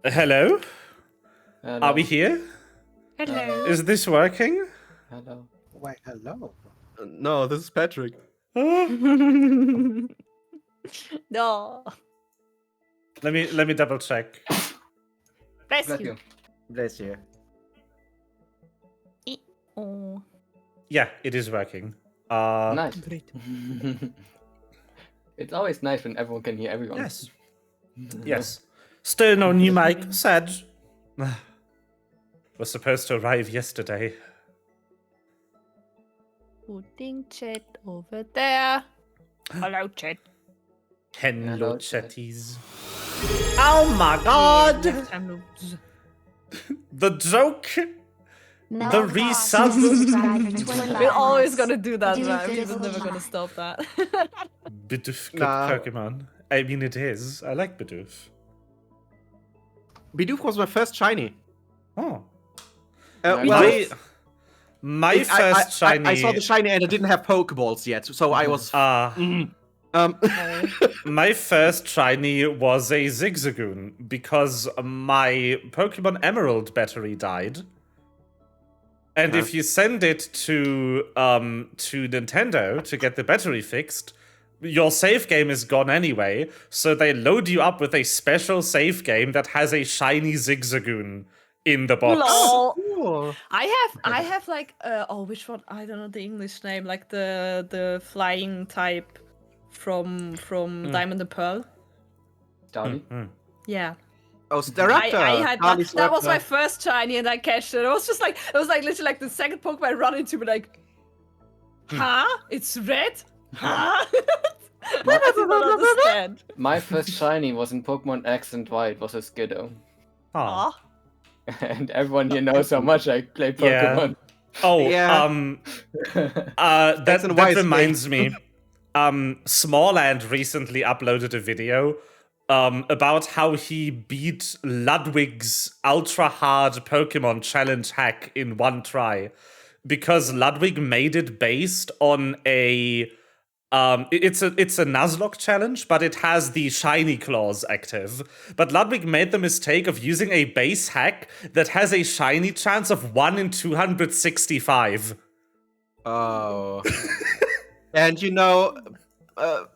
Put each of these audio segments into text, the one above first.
Hello? Hello. Are we here? Hello. Is this working? Hello. Wait, hello. No, this is Patrick. No. Let me double check. Bless Bless you. you. Bless you. Oh. Yeah, it is working. Nice. Great. It's always nice when everyone can hear everyone. Yes. Yes. Still no new mic. Sad. Was supposed to arrive yesterday. Putting chat over there. Hello, chat. Hello, Hello, chatties. Oh my god! Next time, no. The joke! No, The resub. We're always gonna do that, man. We're just never gonna stop that. Bidoof good Nah. Pokemon. I mean, it is. I like Bidoof. Bidoof was my first shiny. Oh. Nice. My I- first shiny. I saw the shiny and I didn't have Pokeballs yet, so I was. Um, My first shiny was a Zigzagoon because my Pokemon Emerald battery died. And if you send it to Nintendo to get the battery fixed, your save game is gone anyway. So they load you up with a special save game that has a shiny Zigzagoon in the box. Lol. cool. I have like which one? I don't know the English name. Like the flying type from Diamond and Pearl. Dowdy. Yeah. Oh, Staraptor. I had Harley that was my Staraptor. first shiny and I cashed it. It was like literally like the second Pokemon I run into, but like, huh? It's red? Huh? I did not understand. My first shiny was in Pokemon X and Y. It was a Skiddo. Aw. Aw. And everyone here knows how much I play Yeah. Pokemon. Oh, Yeah. that and Y is reminds me. Smallland recently uploaded a video about how he beat Ludwig's ultra hard Pokemon challenge hack in one try. Because Ludwig made it based on a it's a Nuzlocke challenge, but it has the shiny claws active. But Ludwig made the mistake of using a base hack that has a shiny chance of 1 in 265. Oh. And you know,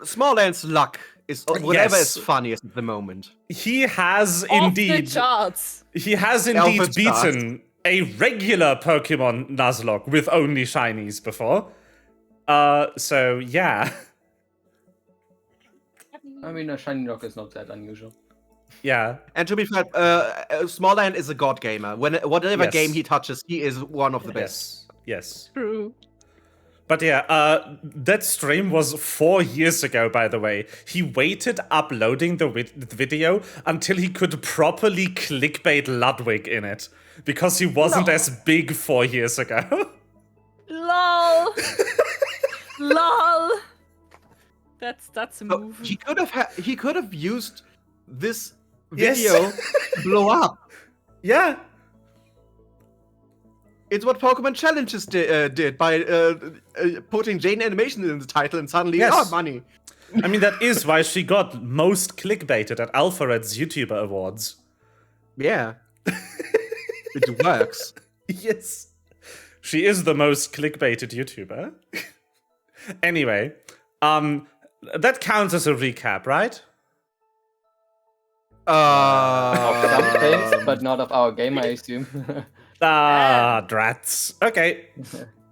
Smallland's luck is whatever Yes. is funniest at the moment. He has Off the indeed charts. he has indeed Alfred's start. beaten a regular Pokemon Nuzlocke with only shinies before. So yeah. I mean, a shiny rock is not that unusual. Yeah. And to be fair, Smallland is a god gamer. Whatever Yes. game he touches, he is one of the best. Yes. True. But yeah, that stream was 4 years ago, by the way. He waited uploading the video until he could properly clickbait Ludwig in it. Because he wasn't No. as big 4 years ago. Lol. Lol. That's a So move. he could have used this Yes. video to blow up. Yeah. It's what Pokemon Challenges did by putting Jane Animation in the title and suddenly, Yes. money. I mean, that is why she got most clickbaited at Alphared's YouTuber Awards. Yeah. It works. Yes. She is the most clickbaited YouTuber. Anyway, that counts as a recap, right? Of some things, but not of our game, I assume. Drats. Okay.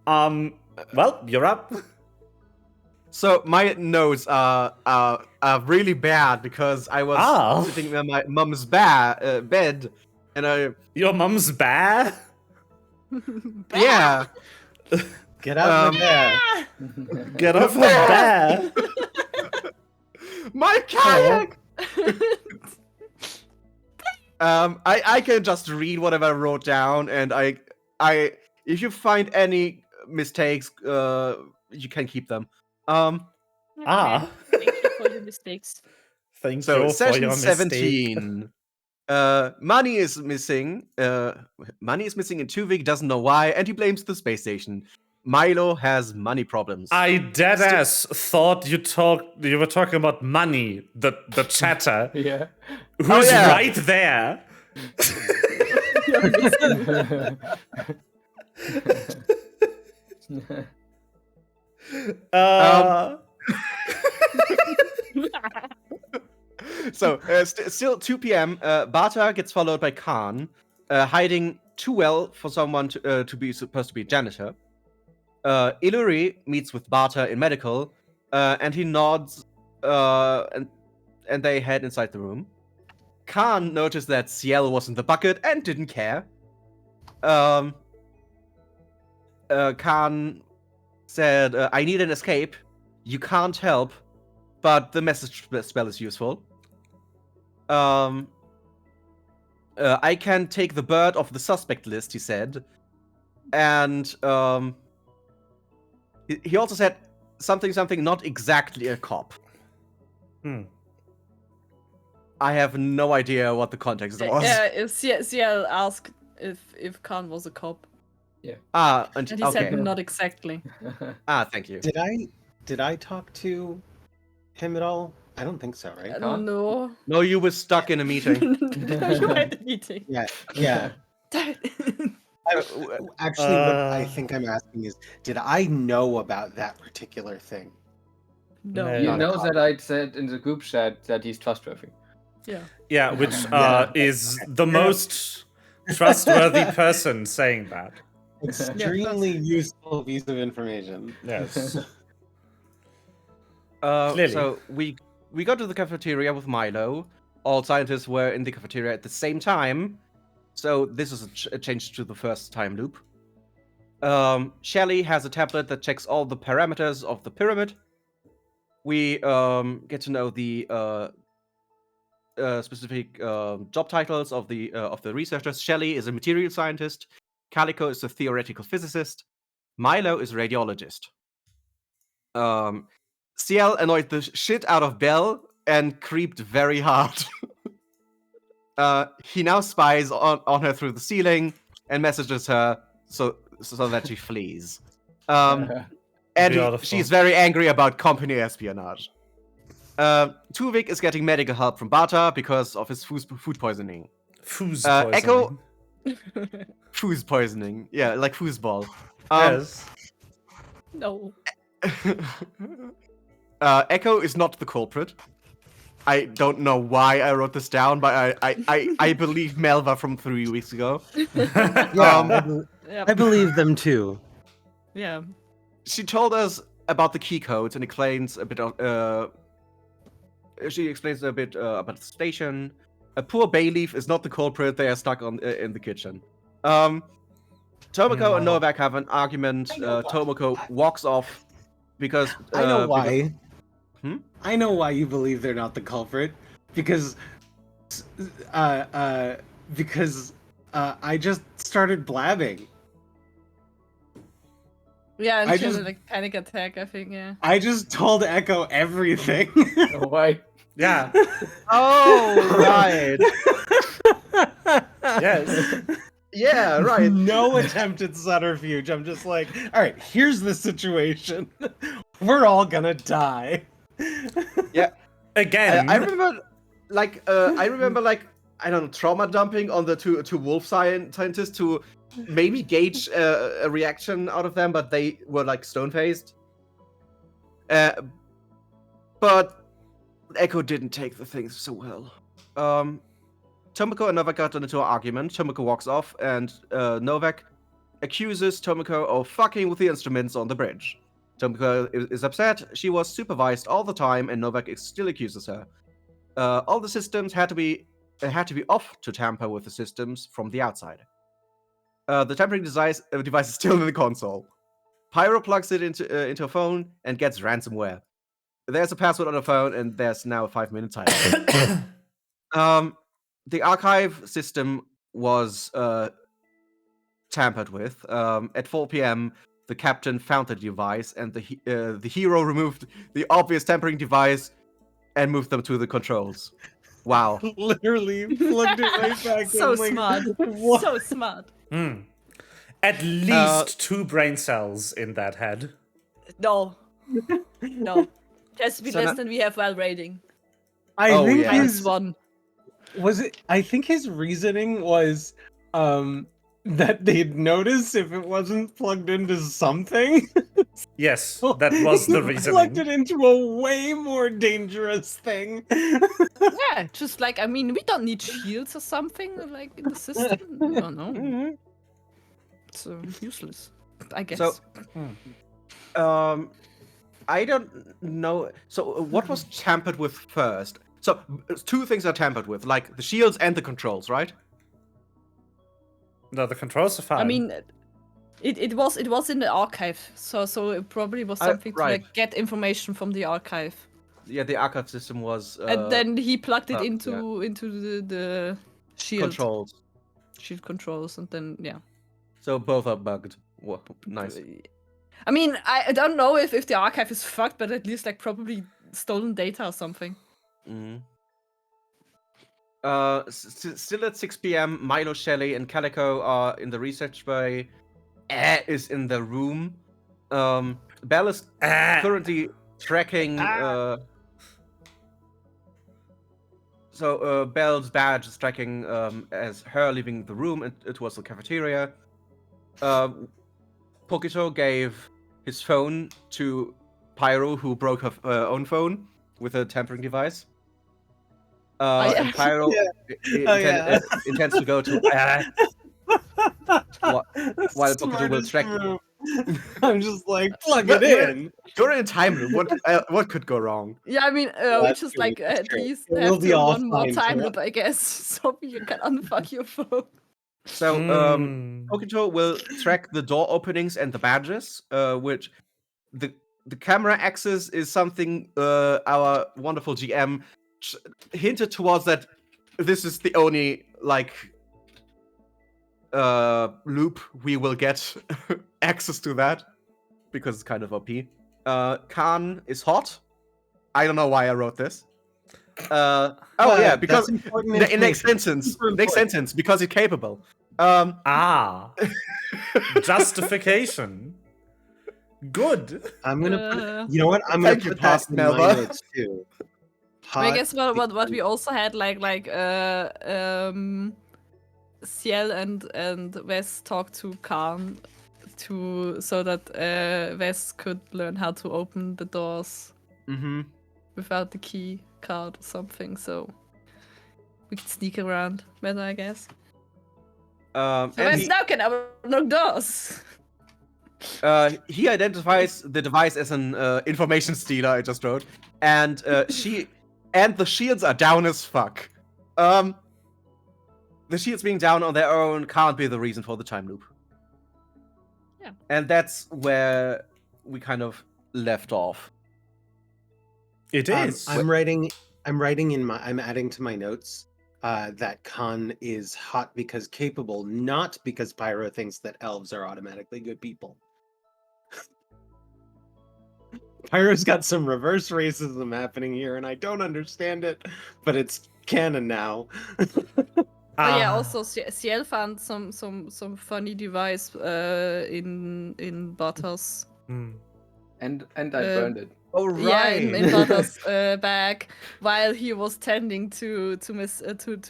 Well, you're up. So my notes are really bad because I was Oh. sitting in my mom's bed and Your mum's bear? yeah. Get out of there. Get off her bear. My kayak. I can just read whatever I wrote down, and I if you find any mistakes, you can keep them. Ah. Thank you for your mistakes. Thank So you for session your mistake. 17. Money is missing. Money is missing, and Tuvik doesn't know why, and he blames the space station. Milo has money problems. I deadass thought you were talking about money, the chatter, Yeah. who's yeah. right there. You're missing. So, still 2 p.m. Bata gets followed by Khan, hiding too well for someone to be supposed to be a janitor. Illumhyr meets with Bata in medical, and he nods, and they head inside the room. Khan noticed that Ciel was in the bucket and didn't care. Khan said, I need an escape. You can't help, but the message spell is useful. I can take the bird off the suspect list, he said. And he also said something not exactly a cop. I have no idea what the context was. Yeah, if CL asked if Khan was a cop. And And he okay. said not exactly. Thank you. Did I talk to him at all? I don't think so, right? No. No, you were stuck in a meeting. You were at the meeting. Yeah. Actually, what I think I'm asking is, did I know about that particular thing? No. No. You Not a know cop. that I said in the group chat that he's trustworthy. Yeah. Yeah, which Yeah. is the most trustworthy person saying that. Extremely useful piece of information. Yes. Clearly. So we got to the cafeteria with Milo. All scientists were in the cafeteria at the same time. So this is a change to the first time loop. Shelly has a tablet that checks all the parameters of the pyramid. We get to know the specific job titles of the researchers. Shelly is a material scientist. Calico is a theoretical physicist. Milo is a radiologist. CL annoyed the shit out of Belle and creeped very hard. He now spies on her through the ceiling and messages her so that she flees. And Beautiful. she's very angry about company espionage. Tuvik is getting medical help from Bata because of his food poisoning. Foosball. Echo- Food poisoning. Yeah, like foosball. Yes. No. Echo is not the culprit. I don't know why I wrote this down, but I believe Melva from 3 weeks ago. Yeah. I believe them too. Yeah. She told us about the key codes and explains a bit of. She explains a bit about the station. A poor Bayleaf is not the culprit. They are stuck in the kitchen. Tomoko and Novak have an argument. Tomoko walks off because I know why. Hmm? I know why you believe they're not the culprit. Because I just started blabbing. Yeah, and I she had just- a like panic attack, I think, yeah. I just told Echo everything. Why? Yeah. Oh, right. Yes. Yeah, right. No attempt at subterfuge. I'm just like, all right, here's the situation. We're all gonna die. Again. I remember, I don't know, trauma dumping on the two wolf scientists to maybe gauge a reaction out of them, but they were like stone faced. But Echo didn't take the things so well. Tomoko and Novak got into an argument. Tomoko walks off, and Novak accuses Tomoko of fucking with the instruments on the bridge. Tomoko is upset. She was supervised all the time, and Novak still accuses her. All the systems had to be off to tamper with the systems from the outside. The tampering device is still in the console. Pyro plugs it into a phone and gets ransomware. There's a password on the phone, and there's now a 5-minute timer. The archive system was tampered with. At 4 p.m., the captain found the device, and the hero removed the obvious tampering device and moved them to the controls. Wow. Literally plugged it right back So in. like, smart. what? So smart. At least 2 brain cells in that head. No. No. It has to be So less now- than we have while raiding. I Oh, think yeah. Minus his 1. Was it? I think his reasoning was that they'd notice if it wasn't plugged into something. Yes, that was the He plugged it reasoning. into a way more dangerous thing. Yeah, just like, I mean, we don't need shields or something like in the system. I don't know. Mhm. It's useless, I guess. So, I don't know. So, what was tampered with first? So, two things are tampered with, like the shields and the controls, right? No, the controls are fine. I mean, it was in the archive, so it probably was something to right. like get information from the archive, Yeah, the archive system was and then he plugged it plugged, yeah. into the shield controls. shield controls, and then yeah. So both are bugged. Whoa, nice. I mean, I don't know if the archive is fucked, but at least like probably stolen data or something. Mm. Still at 6 p.m., Milo, Shelley, and Calico are in the research bay. Is in the room. Belle is currently tracking. So Belle's badge is tracking as her leaving the room. It was the cafeteria. Pokito gave his phone to Pyro, who broke her own phone with a tampering device. yeah. And Pyro intends to go to while Pokito will track. I'm just like, plug it in. You're in a time loop. What could go wrong? Yeah, I mean, we That's just true, like that's at true. least It have will be to all one more fine, time so- loop, I guess, so you can unfuck your phone. So Hmm. Pokito will track the door openings and the badges, which the camera access is something our wonderful GM hinted towards that this is the only like loop we will get access to that because it's kind of OP. Khan is hot. I don't know why I wrote this. Yeah, because That's important the next information. sentence, Super important. because it's capable. Justification. Good. I'm gonna put. Uh, You know what? I'm gonna Thank you, put that Past in my Melba. notes too. I guess Hot what we also had Ciel and Wes talk to Khan so that Wes could learn how to open the doors Mm-hmm. without the key card or something, so we could sneak around better, I guess. So And Wes now can unlock doors. he identifies the device as an information stealer. I just wrote, and the shields are down as fuck. The shields being down on their own can't be the reason for the time loop. Yeah. And that's where we kind of left off. It is. I'm adding to my notes that Khan is hot because capable, not because Pyro thinks that elves are automatically good people. Pyro's got some reverse racism happening here, and I don't understand it, but it's canon now. Oh yeah, also Ciel found some funny device in Butters. And I burned it. Oh right. Yeah, in Butters' bag while he was tending to Tuvik,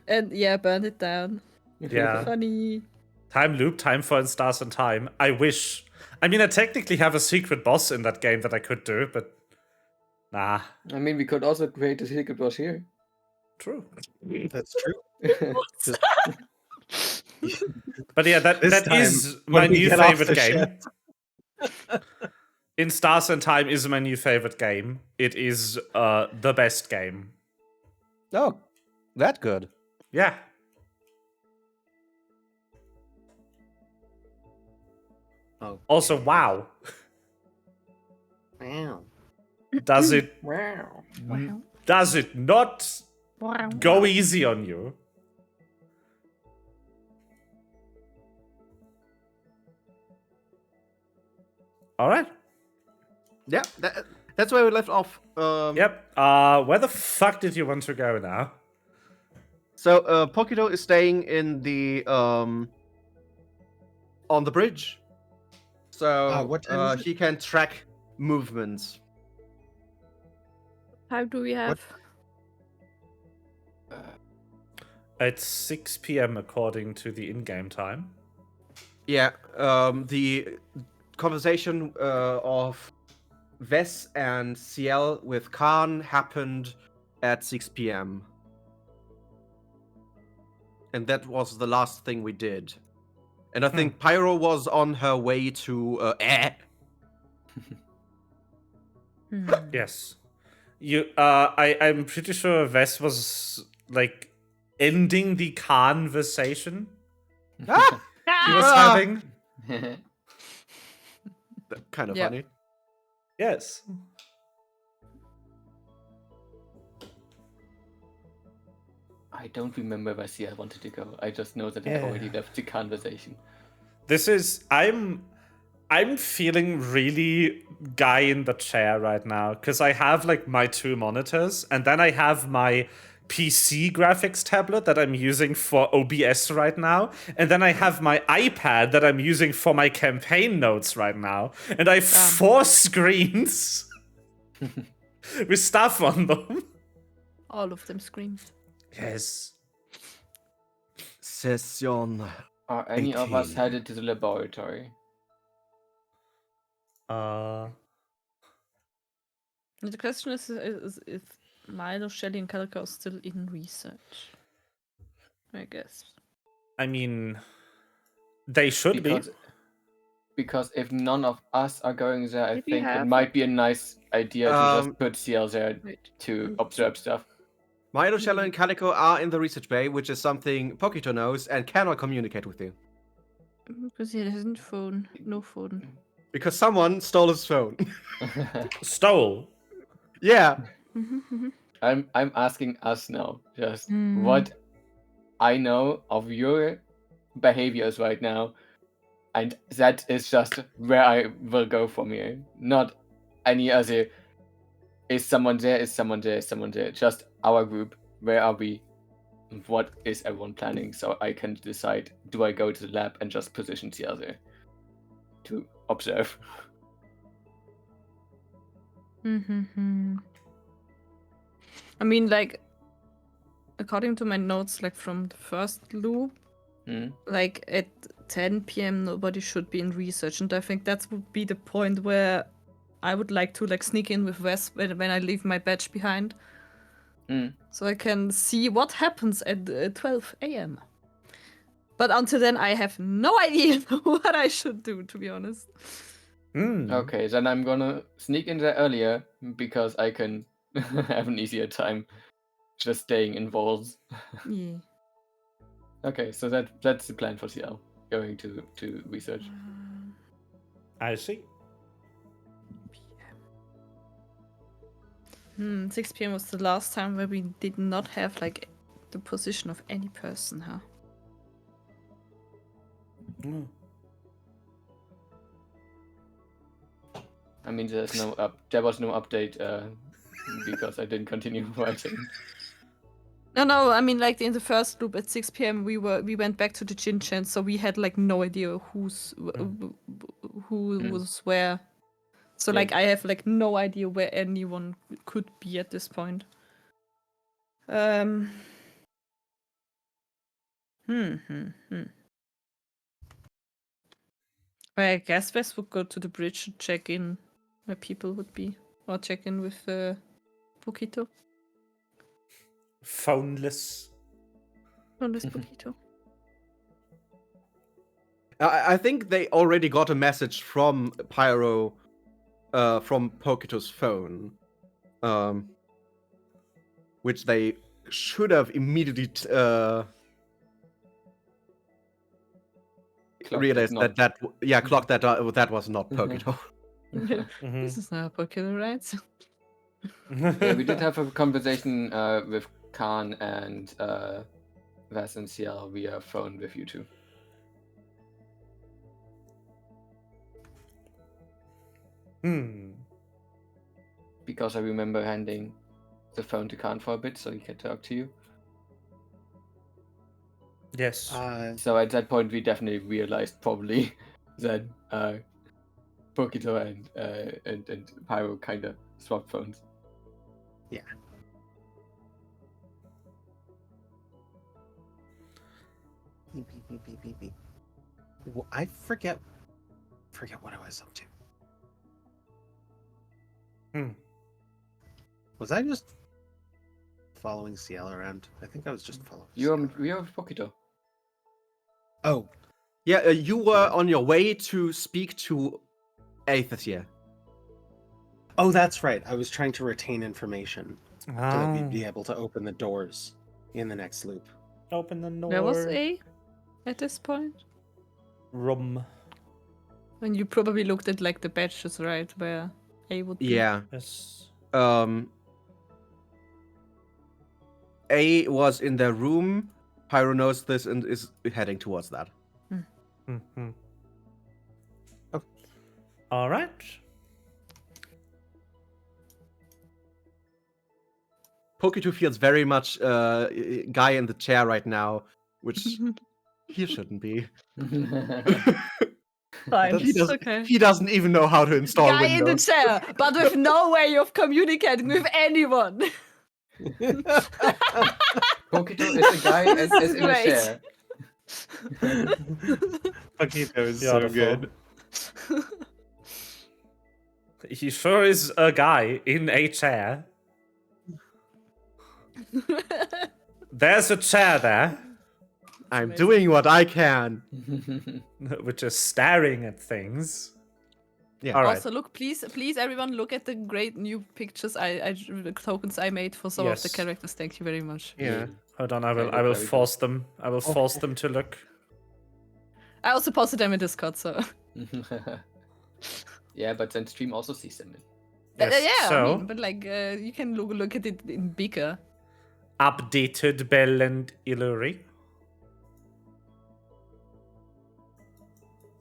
and yeah, burned it down. Yeah. Funny. Time loop, time for In Stars and Time. I wish. I mean, I technically have a secret boss in that game that I could do, but nah. I mean, we could also create a secret boss here. True. That's true. But yeah, that This time, is when my we new get off favorite the game. ship. In Stars and Time is my new favorite game. It is the best game. Oh, that good. Yeah. Oh. Also, wow. Wow. Does it Wow. does it not go easy on you? All right. Yeah, that's where we left off. Yep. Where the fuck did you want to go now? So Pokito is staying in the on the bridge, so what time is it? he can track movements. How do we have? It's 6 p.m. according to the in-game time. Yeah, the conversation of Ves and Ciel with Khan happened at 6 p.m. And that was the last thing we did. And I think Pyro was on her way to Yes. I'm pretty sure Ves was like ending the conversation Ah! he was Ah! having. Kind of Yep. funny. Yes. I don't remember where Cia wanted to go. I just know that I already left the conversation. I'm feeling really guy in the chair right now because I have like my 2 monitors and then I have my PC graphics tablet that I'm using for OBS right now, and then I have my iPad that I'm using for my campaign notes right now, and I have 4 screens with stuff on them. All of them screamed. Yes. Session. Are any of us 18. headed to the laboratory? The question is if Milo, Shelly, and Calico are still in research. I guess. I mean, they should be. Because if none of us are going there, I Maybe think it have- might be a nice idea to just put CL there Wait. to observe stuff. Milo, Shello, and Calico are in the research bay, which is something Pokito knows and cannot communicate with you. Because he hasn't phone. No phone. Because someone stole his phone. Stole. Yeah. I'm asking us now, just Hmm. what I know of your behaviors right now, and that is just where I will go from here. Not any other. Is someone there? Is someone there? Is someone there? Just our group. Where are we? What is everyone planning? So I can decide: do I go to the lab and just position the other to observe? I mean, like, according to my notes, like from the first loop, like at 10 p.m. nobody should be in research, and I think that would be the point where I would like to like sneak in with Wes when I leave my badge behind, so I can see what happens at 12 a.m. But until then, I have no idea what I should do, to be honest. Okay, then I'm gonna sneak in there earlier because I can have an easier time just staying involved. Yeah. Okay, so that's the plan for CL, going to research. I see. 6 p.m. was the last time where we did not have like the position of any person, huh? I mean, there was no update because I didn't continue writing. No, I mean like in the first loop at 6 p.m. we went back to the Jin Chen, so we had like no idea who was where. So like I have like no idea where anyone could be at this point. I guess Wes would go to the bridge and check in where people would be, or check in with Pokito. Phoneless. Phoneless Pokito. I think they already got a message from Pyro, from Pokito's phone, which they should have immediately realized clocked that was not Pokito. This is not Pokito, right? Yeah, we did have a conversation with Khan and Vas and CL via phone with you two. Because I remember handing the phone to Khan for a bit so he could talk to you. Yes. So at that point, we definitely realized probably that Pokito and Pyro kind of swapped phones. Yeah. Beep, beep, beep, beep, beep, beep. Well, I forget what I was up to. Was I just following CL around? I think I was just following. You're Pokito. Oh, Yeah, you were on your way to speak to Aether. oh, that's right. I was trying to retain information so that we'd Oh. be able to open the doors in the next loop. Open the door. Where was A at this point? Room. And you probably looked at like the badges, right? Where A would be. Yeah. Yes. A was in their room. Pyro knows this and is heading towards that. Mm-hmm. Oh. All right. Pokito feels very much guy in the chair right now, which he shouldn't be. Fine. He doesn't, Okay. he doesn't even know how to install Guy in the Windows. chair, but with no way of communicating with anyone. Pokito is a guy as in a Great. chair. Pokito is Beautiful. so good. He sure is a guy in a chair. There's a chair there, I'm doing what I can. which is staring at things. Yeah. All right. Also, look, please, everyone, look at the great new pictures the tokens I made for some of the Yes. characters. Thank you very much. Yeah. Hold on, I They will look I will very good. force them. I will force them to look. I also posted them in Discord, so. Yeah, but then stream also sees them. Yes. Yeah, So I mean, but like, you can look at it in bigger. updated Bell and Illyri.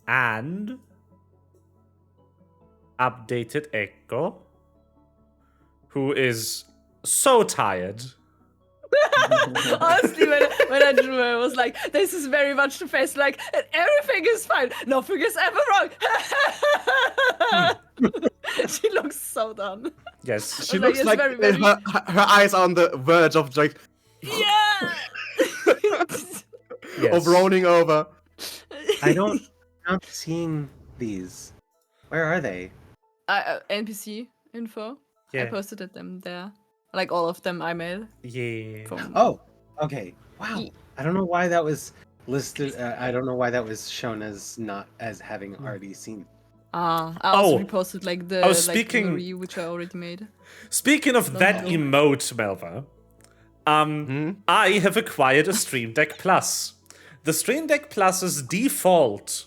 And updated Echo, who is so tired. Honestly, when I drew her, I was like, this is very much the face, like, everything is fine, nothing is ever wrong. She looks so done. Yes. She Like, looks it's like very, very- her eyes are on the verge of like Yeah! Yes. of rolling over. I'm not seeing these. Where are they? NPC info. I Yeah. posted at them there. Like all of them I made. Yeah. From... Oh, okay. Wow. Ye- I don't know why that was listed. I don't know why that was shown as not as having already seen. I also Oh. reposted like the Oh, like speaking- Illyri, which I already made. Speaking of that no. emote, Melva, I have acquired a Stream Deck Plus. The Stream Deck Plus's default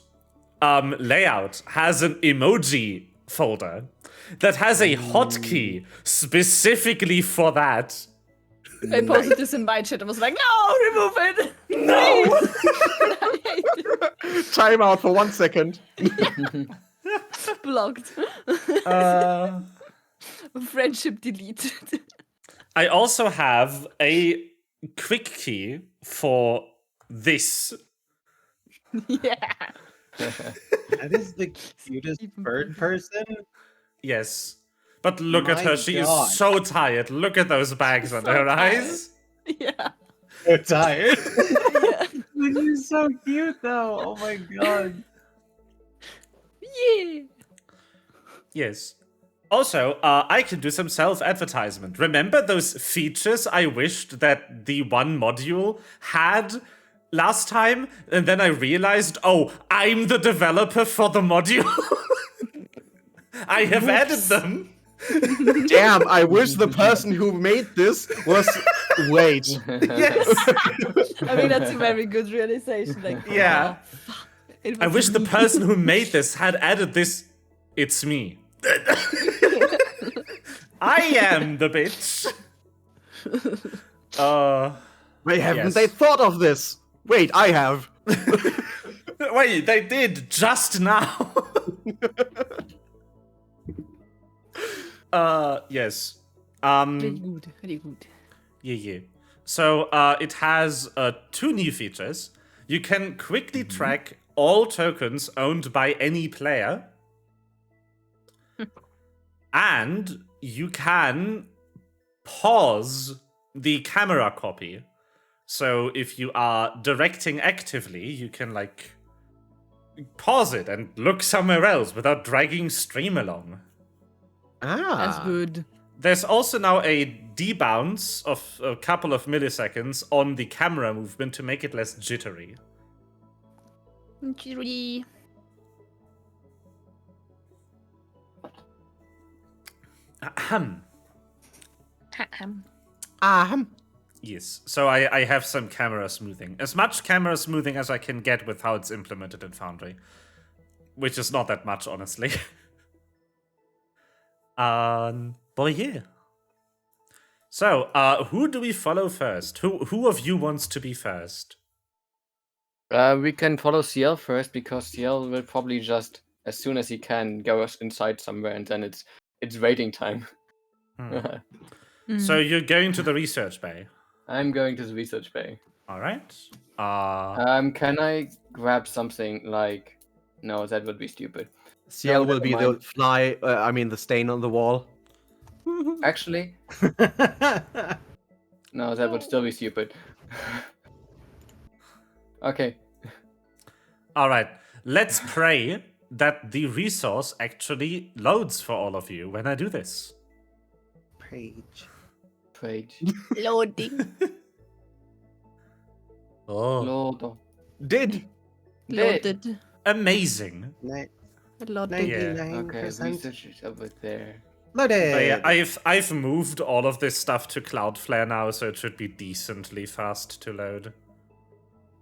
layout has an emoji folder that has a hotkey specifically for that. I posted this in my chat. I was like, no, remove it. No! I hate it. Time out for 1 second. Blocked. Friendship deleted. I also have a quick key for this. Yeah. That is the cutest Even bird person. Yes. But look at My her, she God. is so tired. Look at those bags under her tired. eyes. Yeah. So tired. Yeah. This is so cute, though. Oh my god. Yeah. Yes. Also, I can do some self-advertisement. Remember those features I wished that the one module had last time? And then I realized, oh, I'm the developer for the module. I have added them. Damn, I wish the person who made this was. Wait. Yes. I mean, that's a very good realization. Like, Yeah. oh, fuck. It I was wish the me. person who made this had added this. It's me. I am the bitch. Why haven't Yes. they thought of this? Wait, I have. Wait, they did just now. Yes. Very good. Very good. Yeah. So it has 2 new features. You can quickly track all tokens owned by any player. And you can pause the camera copy. So if you are directing actively, you can like pause it and look somewhere else without dragging stream along. That's Ah. good. There's also now a debounce of a couple of milliseconds on the camera movement to make it less jittery. Jittery. Ahem. Yes, so I have some camera smoothing. As much camera smoothing as I can get with how it's implemented in Foundry. Which is not that much, honestly. But yeah. So, who do we follow first? Who of you wants to be first? We can follow CL first because CL will probably just, as soon as he can, go inside somewhere, and then it's waiting time. So you're going to the research bay. I'm going to the research bay. All right. Can I grab something like? No, that would be stupid. CL will never be mind. the stain on the wall. Actually, no, that would still be stupid. Okay. All right. Let's pray that the resource actually loads for all of you when I do this. Page. Loading. Oh, Lord. Did. Loaded. amazing. Loaded. Yeah. 99%. Okay, research is over there. Loaded. But yeah, I've moved all of this stuff to Cloudflare now, so it should be decently fast to load.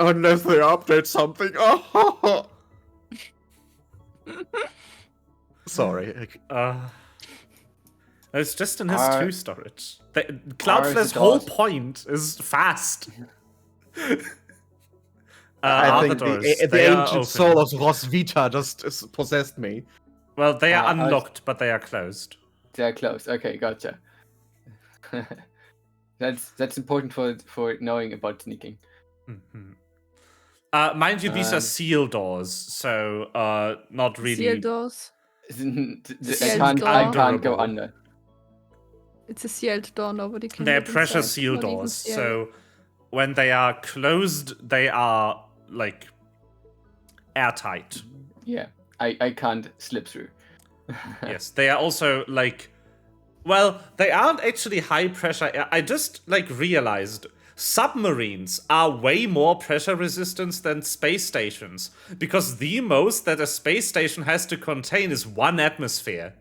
Unless they update something. Oh. Sorry. It's just in his Our- 2 storage. Cloudflare's our whole doors- point is fast. I other think doors, the they are ancient open. soul of Rosvita just possessed me. Well, they are I- unlocked, but they are closed. They're close. Okay, gotcha. That's important for knowing about sneaking. Mhm. Mind you, these are seal doors, so not really. Seal doors. I Sealed can't door. go under. It's a sealed door. Nobody can. They're get pressure inside, seal not even doors, seal. so when they are closed, they are like airtight. Yeah, I can't slip through. Yes, they are also like, well, they aren't actually high pressure. I just like realized submarines are way more pressure resistant than space stations because the most that a space station has to contain is 1 atmosphere.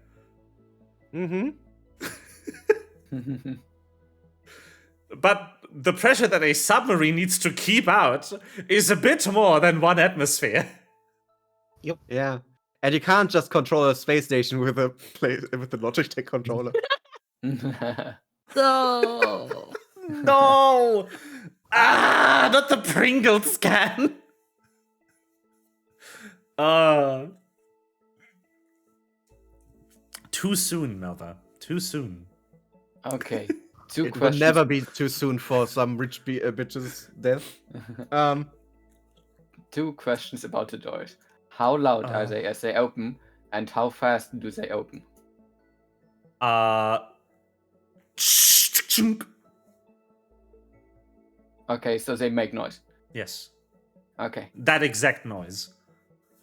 Mm-hmm. But the pressure that a submarine needs to keep out is a bit more than 1 atmosphere. Yeah. And you can't just control a space station with the Logitech controller. So. No! Not the Pringle scan! Too soon, Melva. Too soon. Okay. Two It will questions. never be too soon for some rich bitch's death. 2 questions about the doors. How loud are they as they open, and how fast do they open? Okay, so they make noise. Yes. Okay, That exact noise.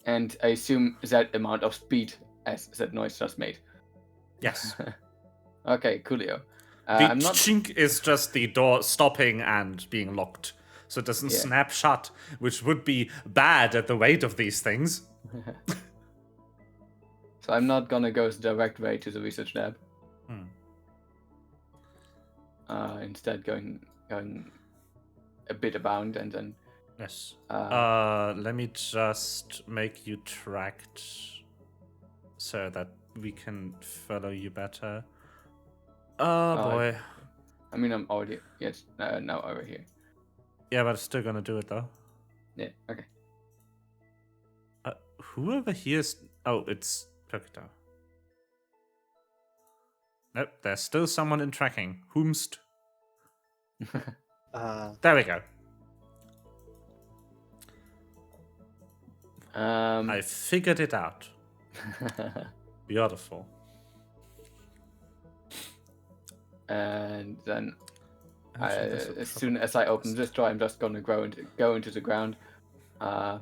and I assume that amount of speed as that noise just made. Yes. Okay, coolio. The I'm not. chink is just the door stopping and being locked. So it doesn't Yeah. snap shut, which would be bad at the weight of these things. So I'm not gonna go the direct way to the research lab. Hmm. Instead, going a bit abound and then. Yes. Uh, Let me just make you tracked so that we can follow you better. Oh boy. I mean, I'm already now over here. Yeah, but still gonna do it though. Yeah. Okay. Whoever here's. Oh, it's Pokito. Nope, there's still someone in tracking. Whomst. There we go. I figured it out. And then Actually, this would as soon probably as I be open best. this door, I'm just gonna go into the ground. And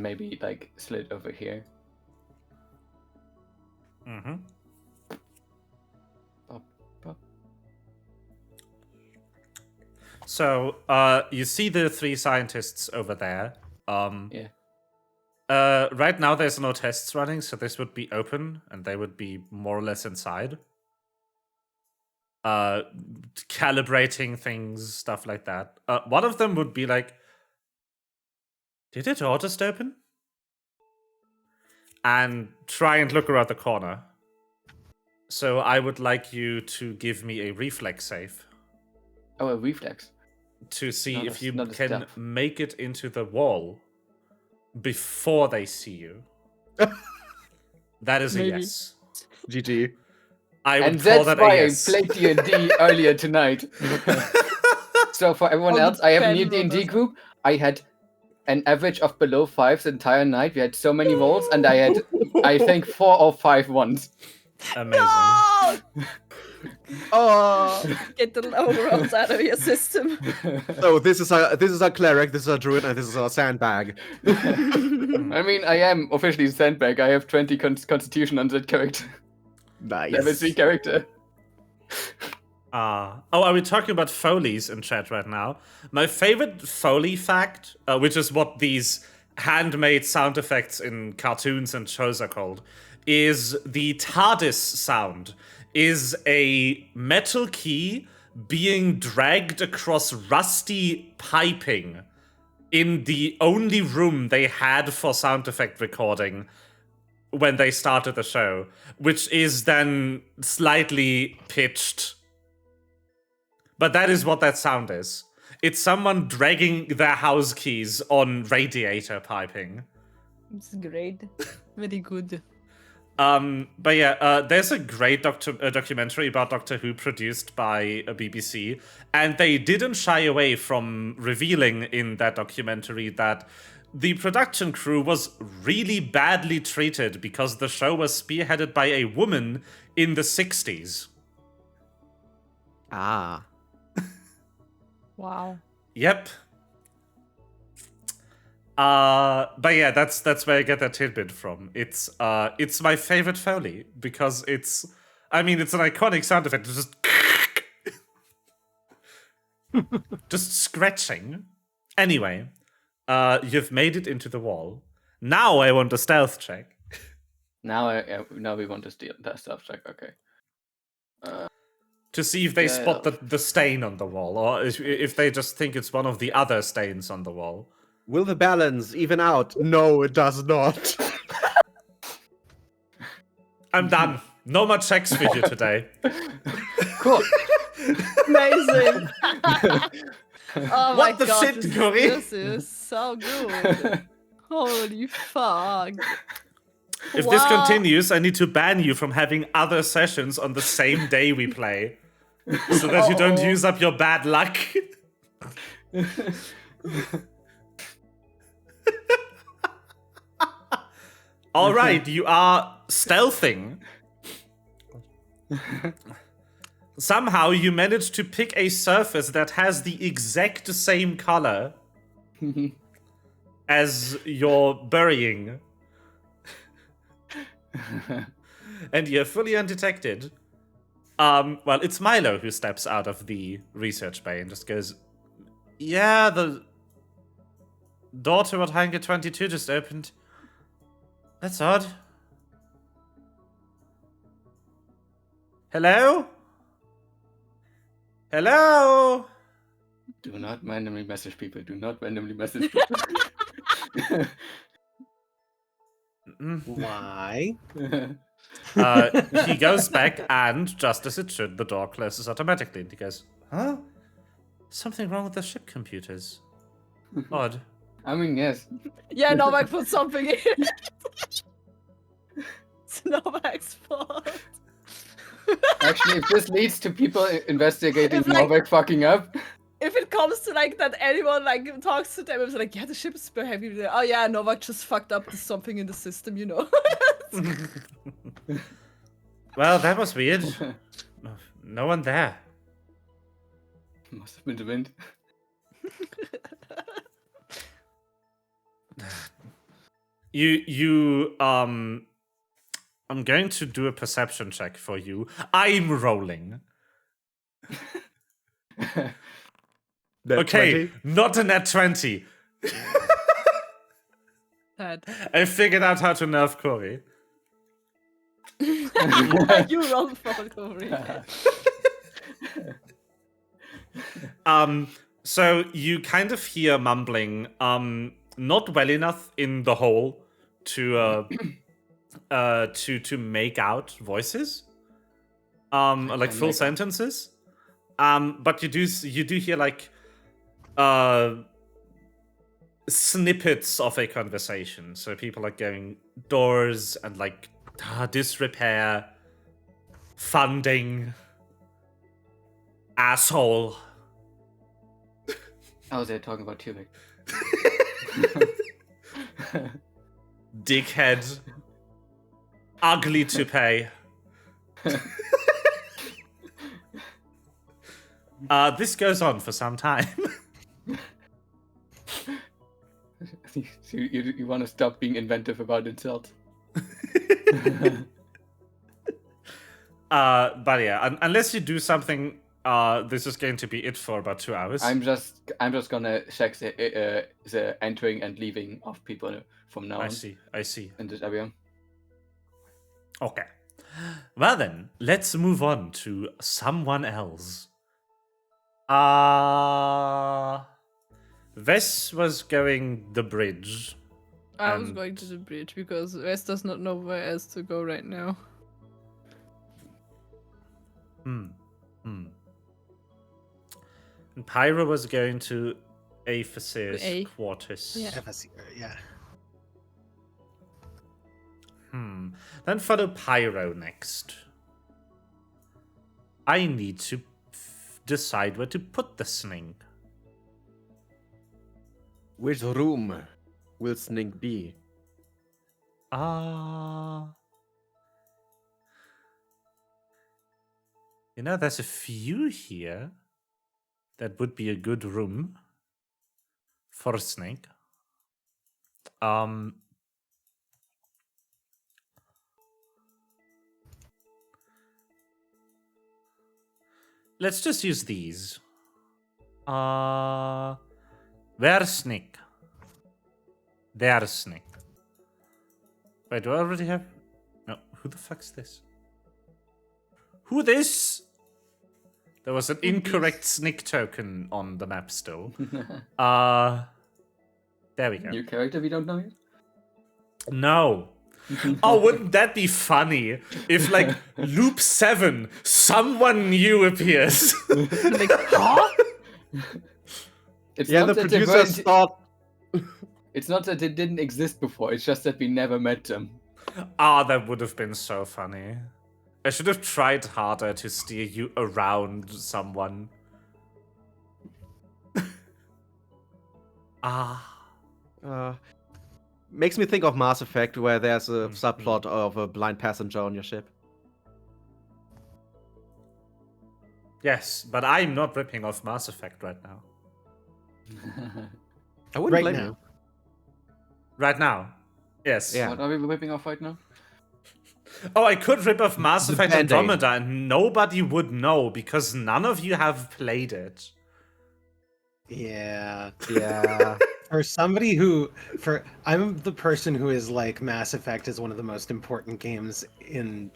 maybe like slid over here. Mm-hmm. Pop, pop. So, you see the 3 scientists over there. Yeah. Right now there's no tests running, so this would be open, and they would be more or less inside. Calibrating things, stuff like that. One of them would be like, did the door just open? And try and look around the corner. So I would like you to give me a reflex save Oh, a reflex. to see Not if a- you not a can stealth. make it into the wall before they see you. That is a Maybe. yes. GG. I would And call that's that why a yes. I played D&D earlier tonight. So for everyone On the else, I have a pen new D&D rollers. group. I had an average of below 5 the entire night. We had so many rolls, and I had, I think, 4 or 5 ones. Amazing. Oh! Oh. Get the low rolls out of your system. So this is our cleric, this is our druid, and this is our sandbag. I mean, I am officially Sandbag. I have 20 constitution on that character. Nice. Level 3 character. Are we talking about Foleys in chat right now? My favorite Foley fact, which is what these handmade sound effects in cartoons and shows are called, is the TARDIS sound is a metal key being dragged across rusty piping in the only room they had for sound effect recording when they started the show, which is then slightly pitched. But that is what that sound is. It's someone dragging their house keys on radiator piping. It's great. Very good. But yeah, there's a great documentary about Doctor Who produced by a BBC, and they didn't shy away from revealing in that documentary that the production crew was really badly treated because the show was spearheaded by a woman in the 60s. Ah. Wow. Yep. But yeah, that's where I get that tidbit from. It's my favorite Foley because it's an iconic sound effect. It's just just scratching. Anyway, you've made it into the wall. Now I want a stealth check. Now we want to steal that stuff. Check. Okay. To see if they spot Stealth. the stain on the wall, or if they just think it's one of the other stains on the wall. Will the balance even out? No, it does not. I'm done. No more checks for you today. Cool. Amazing. Oh my What the god, shit, Cory? this is so good. Holy fuck. If this Wow. continues, I need to ban you from having other sessions on the same day we play. So that you don't Uh-oh. use up your bad luck. Alright, you are stealthing. Somehow you managed to pick a surface that has the exact same color as your burying. And you're fully undetected. Well, it's Milo who steps out of the research bay and just goes, yeah, the door to what Hangar 22 just opened. That's odd. Hello? Hello? Do not randomly message people. Do not randomly message people. Why? He goes back, and just as it should, the door closes automatically. And he goes, huh? Something wrong with the ship computers. Odd. I mean, yes. Yeah, Novak put something in. It's Novak's fault. Actually, if this leads to people investigating It's like- Novak fucking up, If it comes to like that anyone like talks to them, it's like, yeah, the ship is behaving. Oh yeah, Novak just fucked up. There's something in the system, you know. Well, that was weird. No one there. Must have been the wind. I'm going to do a perception check for you. I'm rolling. That Okay, 20? not a nat 20. Sad. I figured out how to nerf Corey. You roll for Corey. So you kind of hear mumbling, not well enough in the hole to make out voices, like full sentences. But you do hear like snippets of a conversation. So people are going doors and like disrepair, funding, asshole. Oh, they're talking about Tunic. Dickhead. Ugly to pay. This goes on for some time. So you want to stop being inventive about insults? But yeah, unless you do something, this is going to be it for about 2 hours. I'm just gonna check the entering and leaving of people from now on. I see. In this area. Okay. Well then, let's move on to someone else. Wes was going the bridge. I was going to the bridge because Wes does not know where else to go right now. And Pyro was going to Aphasir's quarters. Yeah. Yeah. Then follow Pyro next. I need to decide where to put the snake. Which room will Snake be? There's a few here that would be a good room for a snake. Let's just use these. Where's snake? There's snake. Wait, do I already have? No, who the fuck's this? Who this? There was an incorrect snake token on the map still. There we go. New character we don't know yet? No. Oh, wouldn't that be funny if, like, loop 7, someone new appears? Like, huh? It's Yeah, not the that they producers weren't- thought. It's not that they didn't exist before, it's just that we never met them. That would have been so funny. I should have tried harder to steer you around someone. Makes me think of Mass Effect, where there's a subplot of a blind passenger on your ship. Yes, but I'm not ripping off Mass Effect right now. I wouldn't Right blame now. you. Right now. Yes. Yeah. What are we whipping off right now? Oh, I could rip off Mass Effect Band-Aid. Andromeda and nobody would know because none of you have played it. Yeah. Yeah. For somebody I'm the person who is like, Mass Effect is one of the most important games in,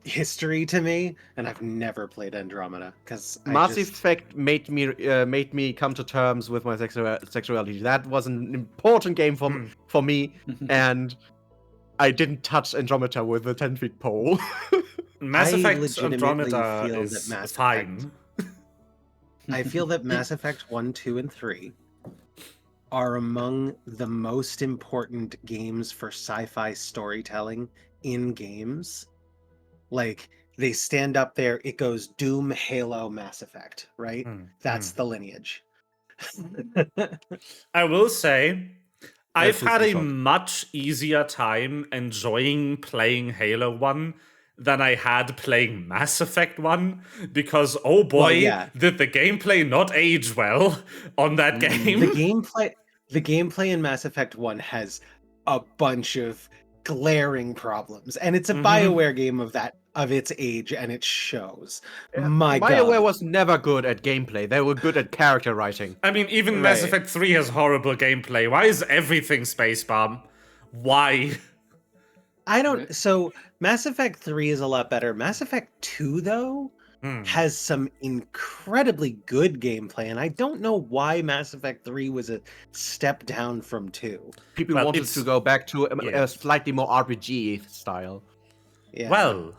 history to me, and I've never played Andromeda because Mass Effect made me come to terms with my sexuality. That was an important game for me, and I didn't touch Andromeda with a 10-foot pole. Mass I Effect legitimately Andromeda feel is that Mass fine. I feel that Mass Effect 1, 2, and 3 are among the most important games for sci-fi storytelling in games. Like, they stand up there, it goes Doom, Halo, Mass Effect, right? That's the lineage. I will say, I've That had is a the shot. much easier time enjoying playing Halo 1 than I had playing Mass Effect 1, because oh boy, Well, yeah. did the gameplay not age well on that game. The gameplay in Mass Effect 1 has a bunch of glaring problems, and it's a BioWare game of its age, and it shows. My BioWare God. was never good at gameplay. They were good at character writing. I mean, even Mass Right. Effect 3 has horrible gameplay. Why is everything space bomb? Why? I don't. So Mass Effect 3 is a lot better. Mass Effect 2, though, has some incredibly good gameplay, and I don't know why Mass Effect 3 was a step down from 2. People Well, wanted it's- to go back to yeah. a slightly more RPG style. Yeah. Well,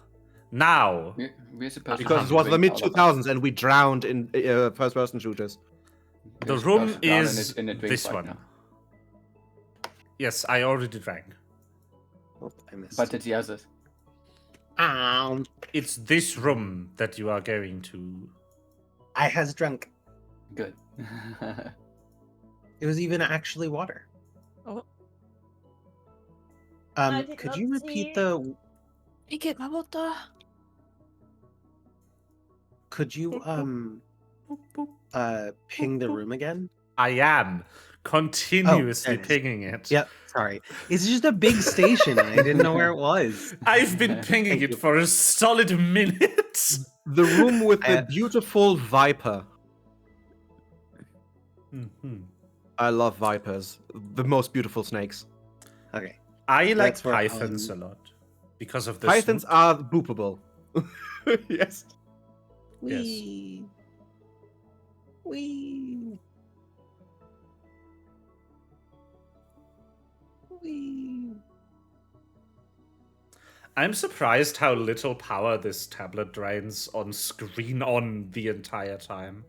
now We're supposed Because to it was the drink mid all of us. 2000s and we drowned in first person shooters. the We're room supposed to drown is in a drink this right one. now. Yes, I already drank. Oh, I missed. But it's the others. It's this room that you are going to. I has drunk. Good. It was even actually water. Oh. I did Could not you see repeat it. the? I get my water. Could you ping the room again? I am continuously there it is. pinging it. Yep. Sorry, it's just a big station. And I didn't know where it was. I've been pinging Thank it you. for a solid minute. The room with the I- beautiful viper. Mhm. I love vipers. The most beautiful snakes. Okay. I like That's where, pythons a lot because of the Pythons are boopable. Yes. Wee. Wee. Wee. I'm surprised how little power this tablet drains on screen on the entire time.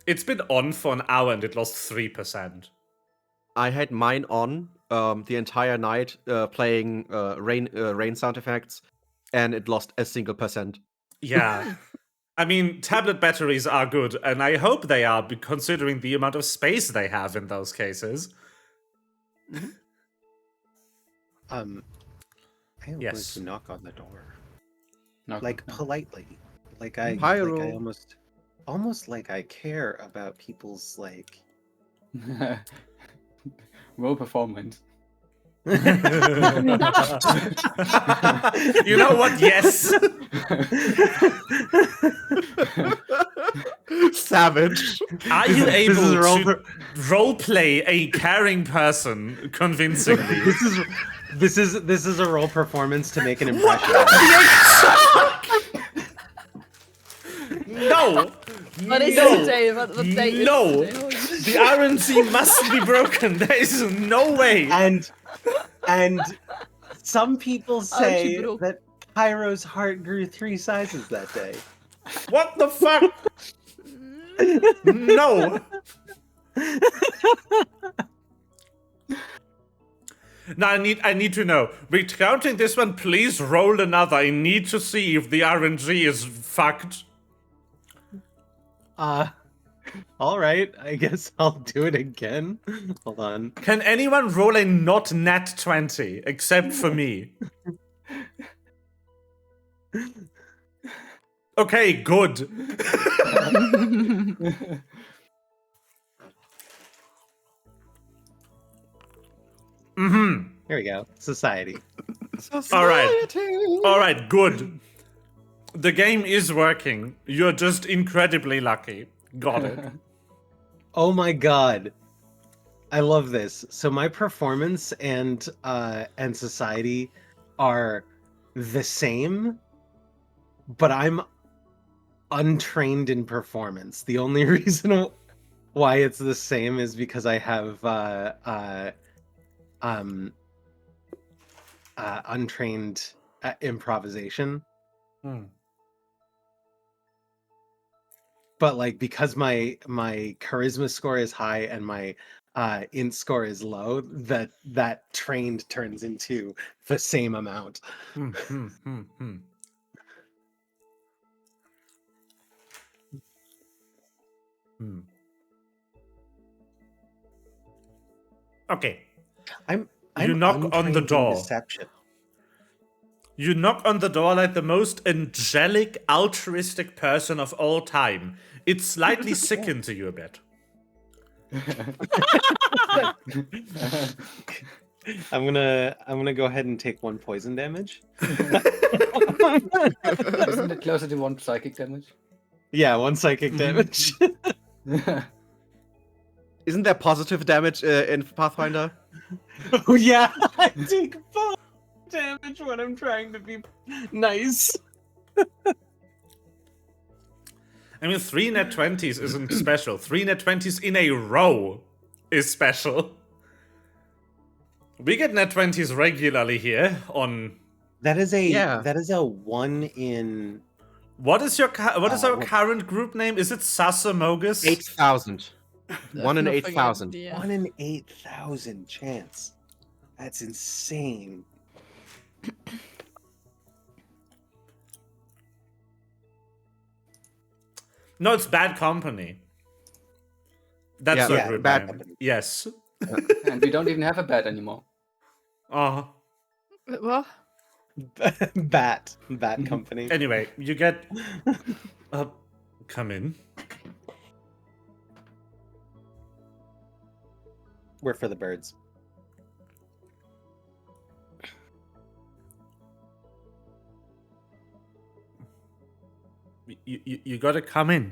It's been on for an hour and it lost 3%. I had mine on the entire night playing rain sound effects, and it lost a single percent. Yeah. I mean, tablet batteries are good, and I hope they are, considering the amount of space they have in those cases. I am going Yes. to knock on the door, No, like no. politely, like I Pyro. almost like I care about people's like. Roll performance. You know what? Yes. Savage. Are you able is to roleplay a caring person convincingly? This is a role performance to make an impression. No. What is No. it today? What day is No. it today? The RNC must be broken. There is no way. And some people say bro. that Pyro's heart grew 3 sizes that day. What the fuck? No. Now I need to know. Recounting this one, please roll another. I need to see if the RNG is fucked. All right, I guess I'll do it again. Hold on. Can anyone roll a not nat 20 except for me? Okay, good. Here we go. Society. All right, good. The game is working. You're just incredibly lucky. Got it. Oh my god. I love this. So my performance and society are the same, but I'm untrained in performance. The only reason why it's the same is because I have untrained improvisation. But like because my charisma score is high and my int score is low, that trained turns into the same amount. Okay, I'm You knock on the untrained in door. Deception. You knock on the door like the most angelic, altruistic person of all time. It slightly sickened to you a bit. I'm gonna go ahead and take 1 poison damage. Isn't it closer to 1 psychic damage? Yeah, 1 psychic damage. Isn't there positive damage in Pathfinder? Oh yeah, I take 5 damage when I'm trying to be nice. I mean, 3 net 20s isn't special. 3 net 20s in a row is special. We get net 20s regularly here on... That is a Yeah. 1 in What is our current group name? Is it Sasamogus? 8,000. 1 in Not 8,000. forget, yeah. 1 in 8,000 chance. That's insane. No, it's Bad Company. That's Yeah, our yeah, group Bad name. Company. Yes. And we don't even have a bed anymore. What? Bat company. Anyway, you get... come in. We're for the birds. You gotta come in.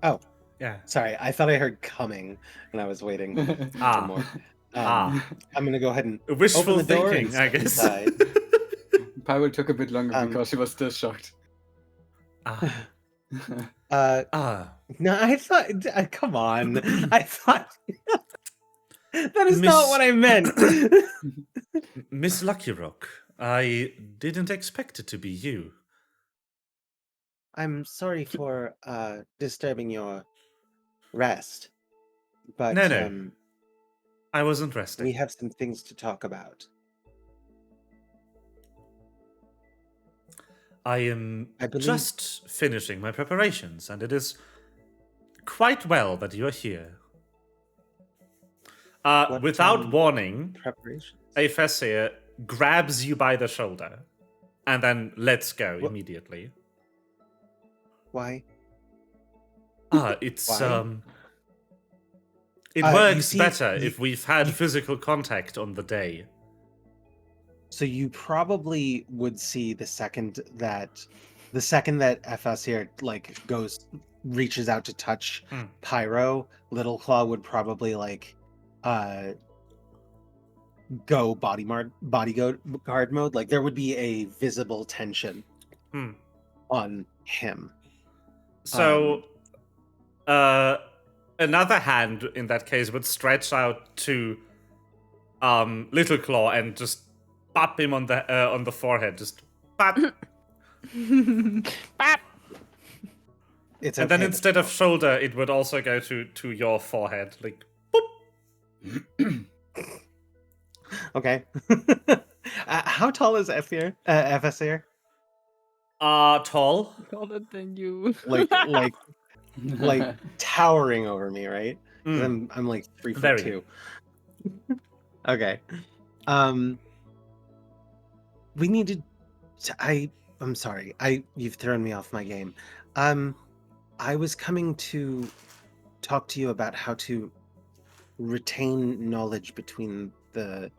Oh, Yeah. sorry. I thought I heard coming, and I was waiting for Ah. more. Ah. I'm gonna go ahead and Wishful open the door thinking, and I step guess. inside. Pyro took a bit longer Um, because she was still shocked. Ah. Uh, Ah. no, I thought. Come on, I thought. That is Miss- not what I meant. Miss Lucky Rock, I didn't expect it to be you. I'm sorry for disturbing your rest, but No. I wasn't resting. we have some things to talk about. I am I believe- just finishing my preparations, and it is quite well that you are here. What, Without warning, Preparations. Aefesir grabs you by the shoulder and then lets go What? immediately. Why? It's Why? it You works see, better you- if we've had physical contact on the day. So you probably would see the second that FS here reaches out to touch Hmm. Pyro, Little Claw would probably go bodyguard mode. Like there would be a visible tension Hmm. on him. So, another hand in that case would stretch out to Little Claw and just pop him on the forehead, just pop. Bap! It's And then okay, instead but of shoulder, it would also go to your forehead, like boop. okay. How tall is FS here? Tall. Taller than you. Like towering over me, right? 'Cause Mm. I'm like 3'2". Very. Okay. We needed to, I'm sorry. You've thrown me off my game. I was coming to talk to you about how to retain knowledge between the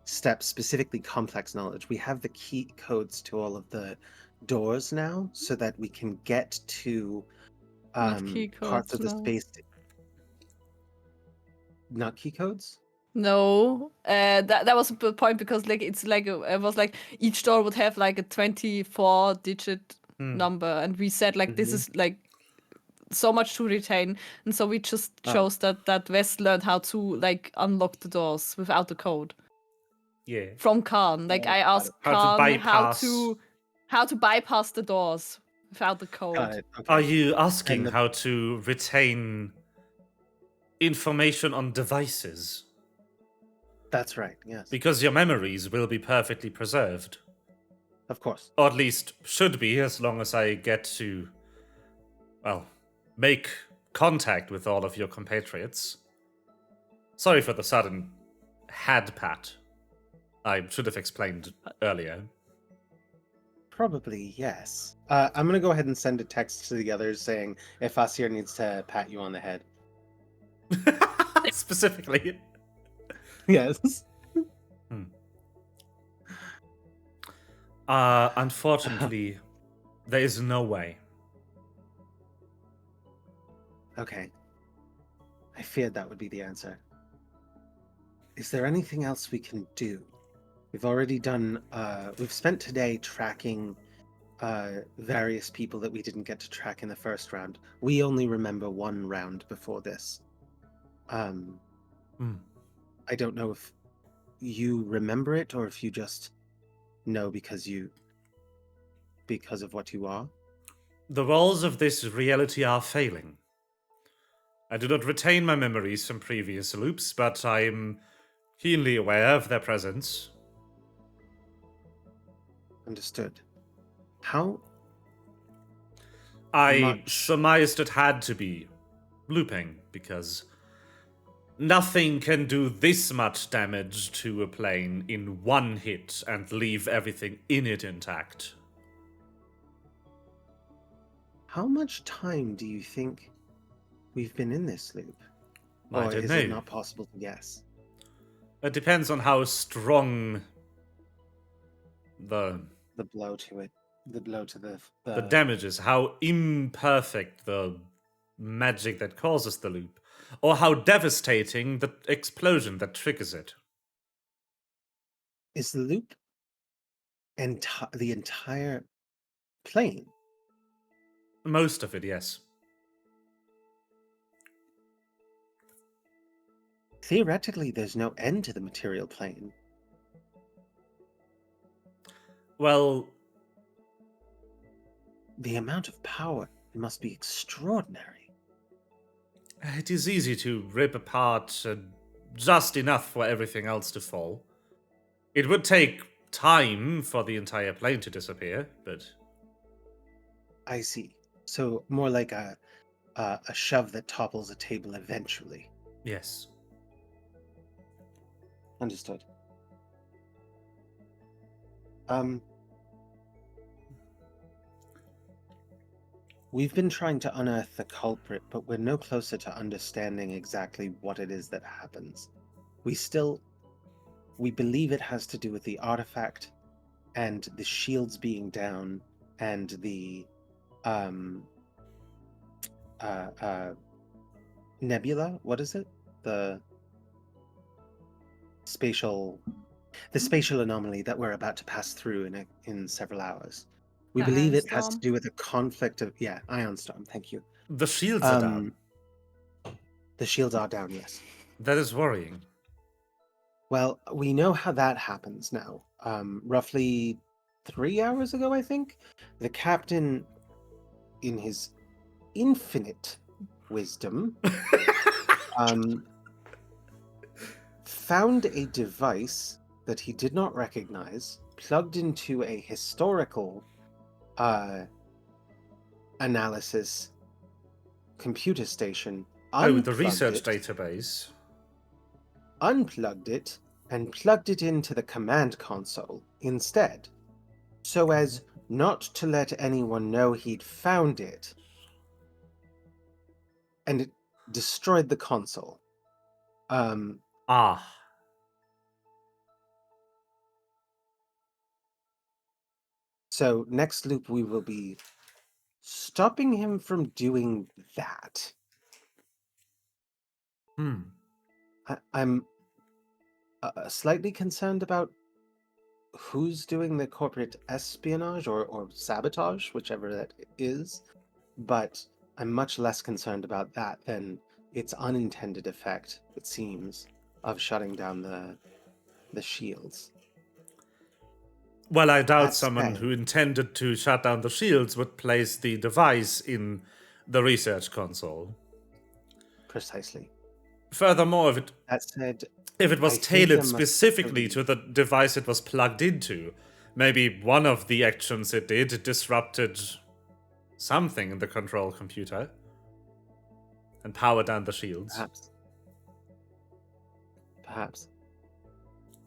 steps, specifically complex knowledge. We have the key codes to all of the doors now so that we can get to Not key parts of codes, the no. space. Not key codes? No, that was the point because it was like each door would have like a 24-digit number, and we said this is like so much to retain, and so we just chose that West learned how to unlock the doors without the code Yeah. from Khan. I asked How to Khan bypass. how to bypass the doors without the code. Got it. Okay. Are you asking And the- how to retain information on devices? That's right. Yes. Because your memories will be perfectly preserved. Of course. Or at least should be, as long as I get to, well, make contact with all of your compatriots. Sorry for the sudden had Pat. I should have explained earlier. Probably, yes. I'm gonna go ahead and send a text to the others saying if Asir needs to pat you on the head. Specifically. Yes. Unfortunately, there is no way. Okay. I feared that would be the answer. Is there anything else we can do? We've already done, we've spent today tracking various people that we didn't get to track in the first round. We only remember one round before this. I don't know if you remember it or if you just know because of what you are. The walls of this reality are failing. I do not retain my memories from previous loops, but I am keenly aware of their presence. Understood. How I much? surmised it had to be looping, because nothing can do this much damage to a plane in one hit and leave everything in it intact. How much time do you think we've been in this loop? I Or don't is know. it not possible to guess? It depends on how strong the blow to it, the blow to the damage is, how imperfect the magic that causes the loop, or how devastating the explosion that triggers it. Is the loop the entire plane? Most of it, yes. Theoretically, there's no end to the material plane. Well, the amount of power must be extraordinary. It is easy to rip apart just enough for everything else to fall. It would take time for the entire plane to disappear, but... I see. So more like a shove that topples a table eventually. Yes. Understood. We've been trying to unearth the culprit, but we're no closer to understanding exactly what it is that happens. We believe it has to do with the artifact and the shields being down and the nebula. What is it? The spatial anomaly that we're about to pass through in several hours. We believe it has to do with a conflict of ion storm. Thank you. The shields are down. The shields are down, yes. That is worrying. Well, we know how that happens now. Roughly 3 hours ago, I think, the captain, in his infinite wisdom, found a device that he did not recognize, plugged into a historical analysis computer station. The research database. Unplugged it and plugged it into the command console instead, so as not to let anyone know he'd found it. And it destroyed the console. So next loop we will be stopping him from doing that. I'm slightly concerned about who's doing the corporate espionage or sabotage, whichever that is, but I'm much less concerned about that than its unintended effect, it seems, of shutting down the shields. Well, I doubt someone who intended to shut down the shields would place the device in the research console. Precisely. Furthermore, if it was tailored specifically to the device it was plugged into, maybe one of the actions it did disrupted something in the control computer and powered down the shields. Perhaps.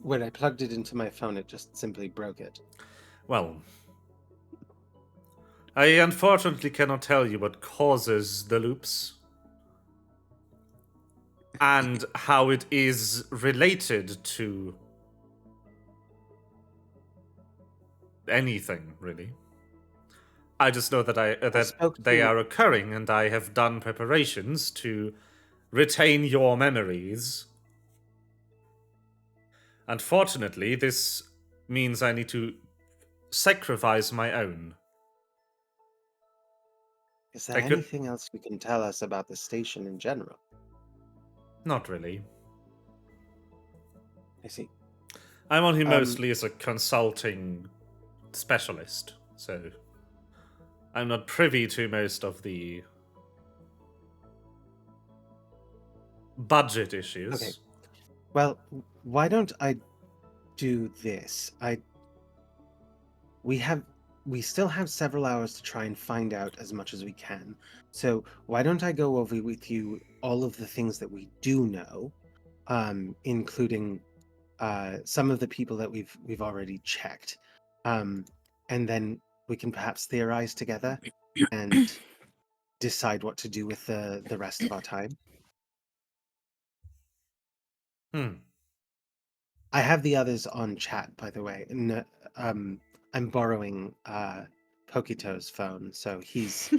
when I plugged it into my phone, it just simply broke it. Well, I unfortunately cannot tell you what causes the loops and how it is related to anything, really. I just know that spoke they to- are occurring, and I have done preparations to retain your memories. Unfortunately, this means I need to sacrifice my own. Is there I could- anything else you can tell us about the station in general? Not really. I see. I'm on here mostly as a consulting specialist, so I'm not privy to most of the budget issues. Okay. Well, why don't I do this? We still have several hours to try and find out as much as we can. So why don't I go over with you all of the things that we do know, including some of the people that we've already checked, and then we can perhaps theorize together and decide what to do with the rest of our time. I have the others on chat, by the way. And, I'm borrowing Pokito's phone, so he's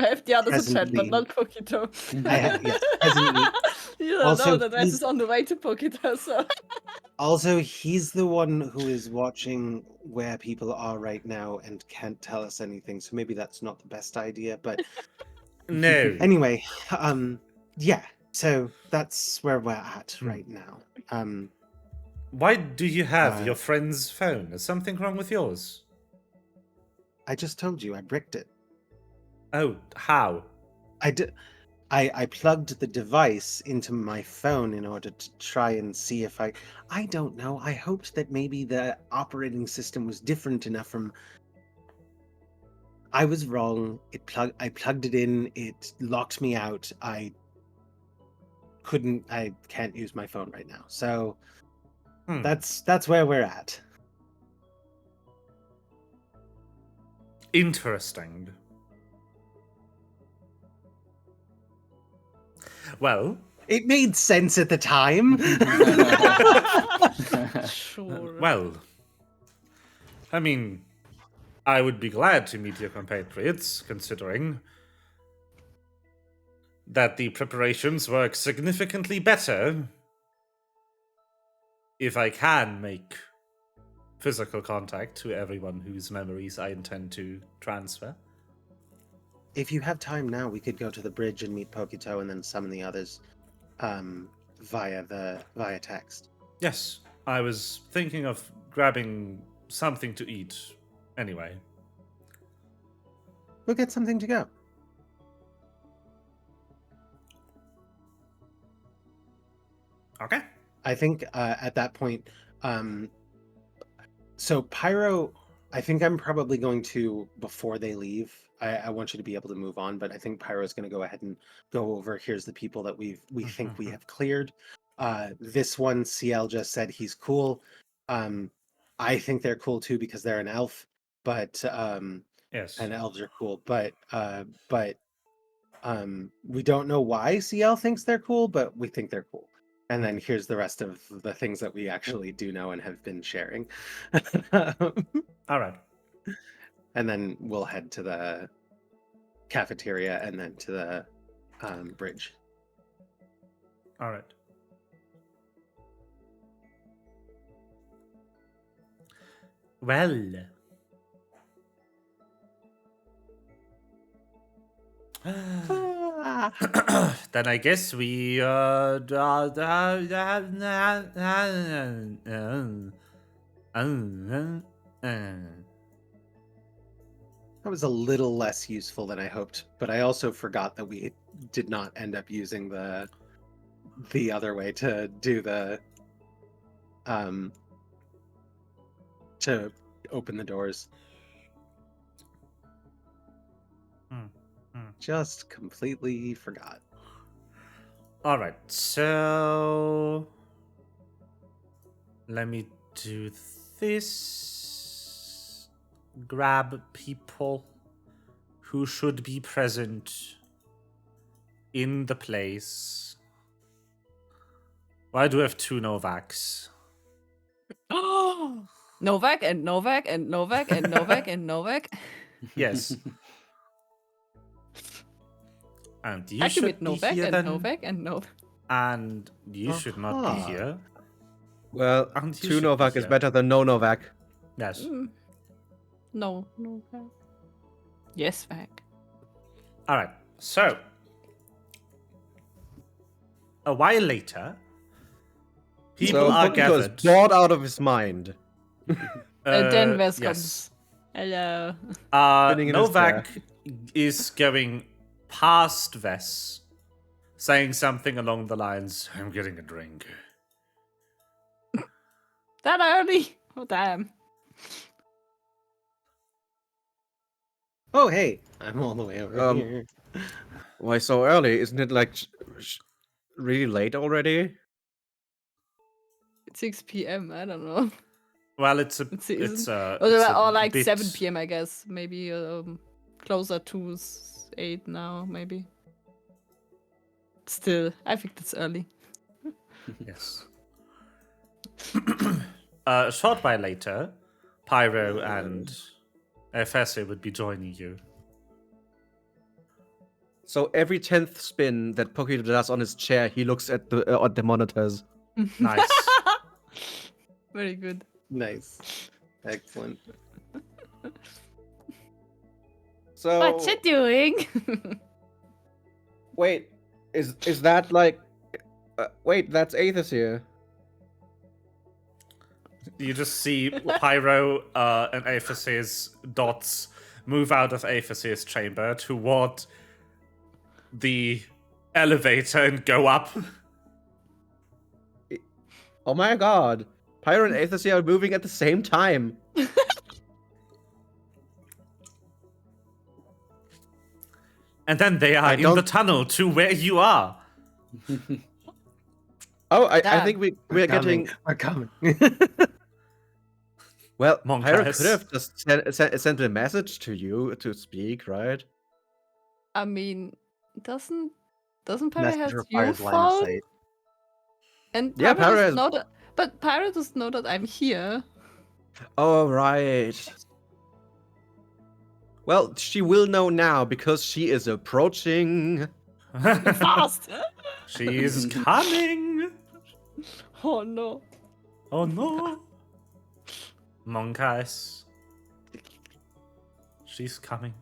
I have the others in chat, but presently. not Pokito. Yes, presently. You don't Also, know that Wes he's- is on the way to Pokito, so. Also, he's the one who is watching where people are right now and can't tell us anything. So maybe that's not the best idea. But No. anyway, yeah. So that's where we're at right now. Why do you have Uh, your friend's phone? Is something wrong with yours? I just told you I bricked it. Oh, how? I did. I plugged the device into my phone in order to try and see if I don't know. I hoped that maybe the operating system was different enough from. I was wrong. I plugged it in. It locked me out. I can't use my phone right now. So that's where we're at. Interesting. Well, It made sense at the time. Sure. well. I mean, I would be glad to meet your compatriots, considering that the preparations work significantly better if I can make physical contact to everyone whose memories I intend to transfer. If you have time now, we could go to the bridge and meet Pokito and then summon the others via text. Yes, I was thinking of grabbing something to eat anyway. We'll get something to go. Okay. I think at that point, so Pyro, I think I'm probably going to, before they leave, I want you to be able to move on, but I think Pyro's going to go ahead and go over, here's the people that we think we have cleared. This one, CL just said he's cool. I think they're cool too because they're an elf, but Yes. and elves are cool, but we don't know why CL thinks they're cool, but we think they're cool. And then here's the rest of the things that we actually do know and have been sharing. All right. And then we'll head to the cafeteria and then to the bridge. All right. Well. Then I guess we That was a little less useful than I hoped, but I also forgot that we did not end up using the other way to do the to open the doors. Just completely forgot. All right. So Let me do this. Grab people who should be present in the place. Why do I have 2 Novaks? Novak and Novak and Novak and Novak and Novak. Yes. And you I can should with be Novak here and then. Novak and Novak. And you should not be here. Well, And you 2 should Novak be is here. better than no Novak. Yes. No, Novak. Yes, Vak. All right. So, a while later, people So are Pokito is gathered. bored out of his mind. Then Wes yes. comes. Hello. Sitting in his Novak is going past Ves, saying something along the lines, "I'm getting a drink." That early? Oh, damn. Oh, hey, I'm all the way over here. Why so early? Isn't it like really late already? It's 6 p.m. I don't know. Well, it's a It's it's or like bit- 7 p.m. I guess. Maybe closer to 8 now. Maybe. Still, I think that's early. Yes. A short while later, Pyro and Efese would be joining you. So every 10th spin that Pokito does on his chair, he looks at the monitors. Nice. Very good. Nice. Excellent. So What's it doing? wait, is that like? Wait, that's Aethys here. You just see Pyro and Aphese's dots move out of Aphese's chamber toward the elevator and go up. Oh my god, Pyro and Aethys here are moving at the same time. And then they are in the don't- tunnel to where you are. Oh, I Damn. think we're getting. We're coming. Well, Monk Pyro eyes. could have just sent a message to you to speak, right? I mean, doesn't Pyro Message have requires your line of phone? sight. And Yeah, Pyro Pyro doesn't has- know that. But Pyro doesn't know that I'm here. Oh, right. Well, she will know now because she is approaching. Fast! She is coming. Oh no. Oh no. Monk eyes. She's coming.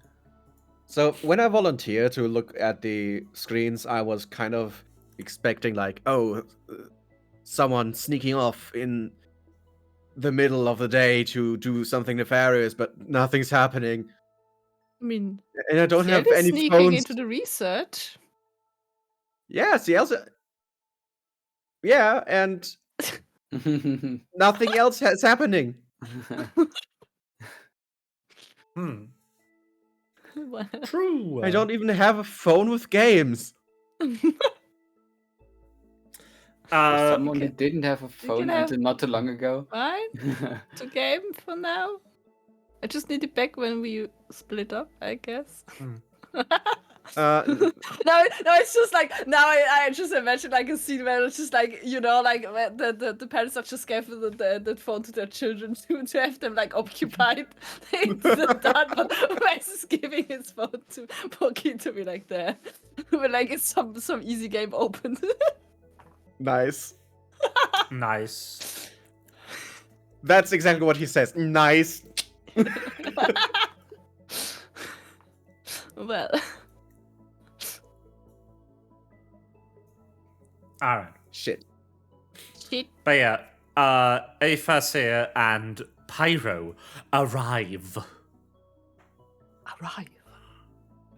So when I volunteered to look at the screens, I was kind of expecting like, oh, someone sneaking off in the middle of the day to do something nefarious, but nothing's happening. I mean, And I don't have Ciel is any sneaking phones. into the research. Yeah, Ciel's. Yeah, and nothing else is happening. True. I don't even have a phone with games. Someone Okay. who didn't have a phone have- until not too long ago. Fine. To game for now. I just need it back when we split up, I guess. Uh, No, it's just like now I just imagine like a scene where it's just like, you know, like where the parents have just gave the phone to their children to have them like occupied. It's done, but Wes is giving his phone to Poki to be like there. But like it's some easy game open. nice. Nice. That's exactly what he says. Nice. Well. Alright. Shit. Shit. But yeah, Aphasir and Pyro arrive. Arrive.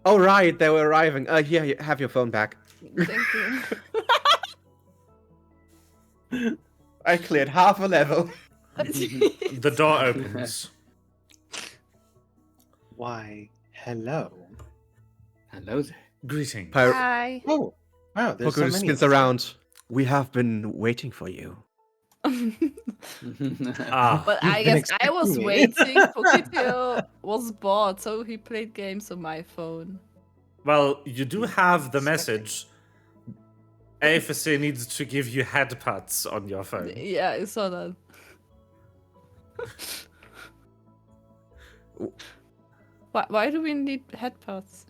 Oh, right, they were arriving. Here, you have your phone back. Thank you. I cleared half a level. The door opens. Why, hello. Hello there. Greeting. Pyro Hi. Oh, wow, there's so Poku many. spins around. We have been waiting for you. Ah, But I You've been guess I was expecting me. waiting. Pokitio was bored, so he played games on my phone. well, you do have the Expecting. message. AFC needs to give you head pats on your phone. Yeah, I saw that. Why do we need headpads?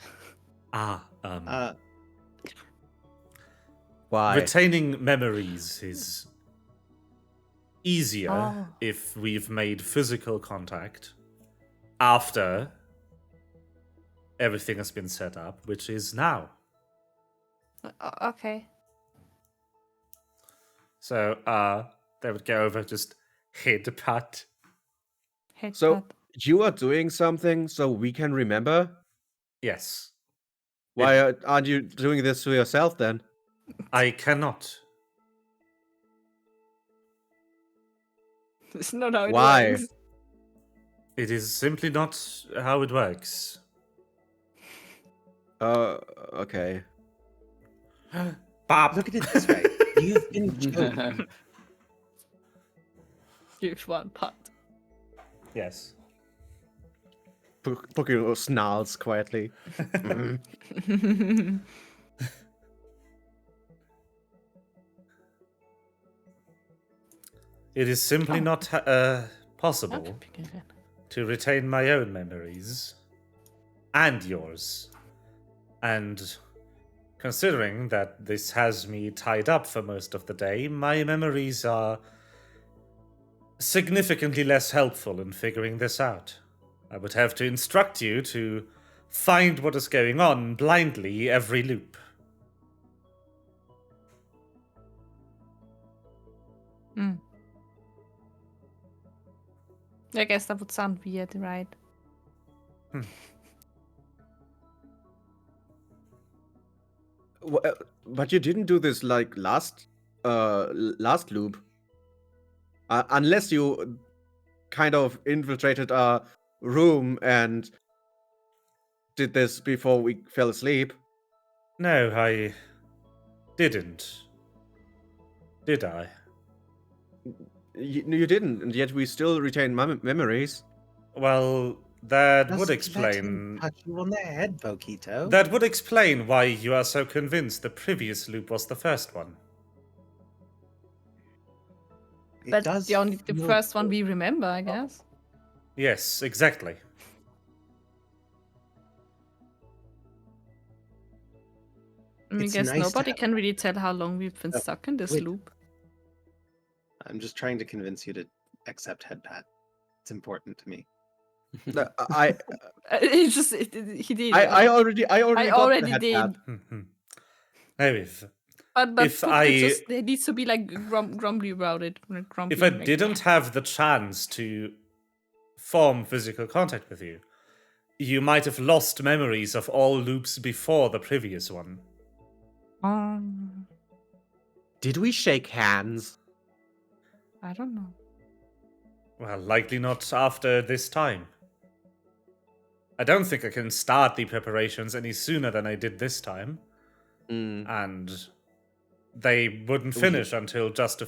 Why? Retaining memories is easier Oh. if we've made physical contact after everything has been set up, which is now. Okay. So, they would go over just head pat. Headpad. So you are doing something so we can remember? Yes, Why aren't you doing this to yourself then? I cannot. It's not how it Why? works. It is simply not how it works. Okay. Bop. Look at it this way. You've been joking. Give one pot. Yes. Pokemon snarls quietly. It is simply Oh. not possible to retain my own memories and yours. And considering that this has me tied up for most of the day, my memories are significantly less helpful in figuring this out. I would have to instruct you to find what is going on blindly every loop. I guess that would sound weird, right? But you didn't do this like last loop. Unless you kind of infiltrated our room and did this before we fell asleep. No, I didn't. Did I? You didn't, and yet we still retain memories. Well, that Just would let him explain. touch you on the head, Pokito. That would explain why you are so convinced the previous loop was the first one. It But does the feel first one good. we remember, I guess. Yes, exactly. I mean, It's guess nice to nobody have- can really tell how long we've been Oh, stuck in this wait. loop. I'm just trying to convince you to accept headpat. It's important to me. I He just he did. I already got already the head did. pad. No, if But If Puck, I- it just it needs to be like grumbly about it. Grumpy, if I like, didn't have the chance to form physical contact with you, you might have lost memories of all loops before the previous one. Did we shake hands? I don't know. Well, likely not after this time. I don't think I can start the preparations any sooner than I did this time. And they wouldn't finish until just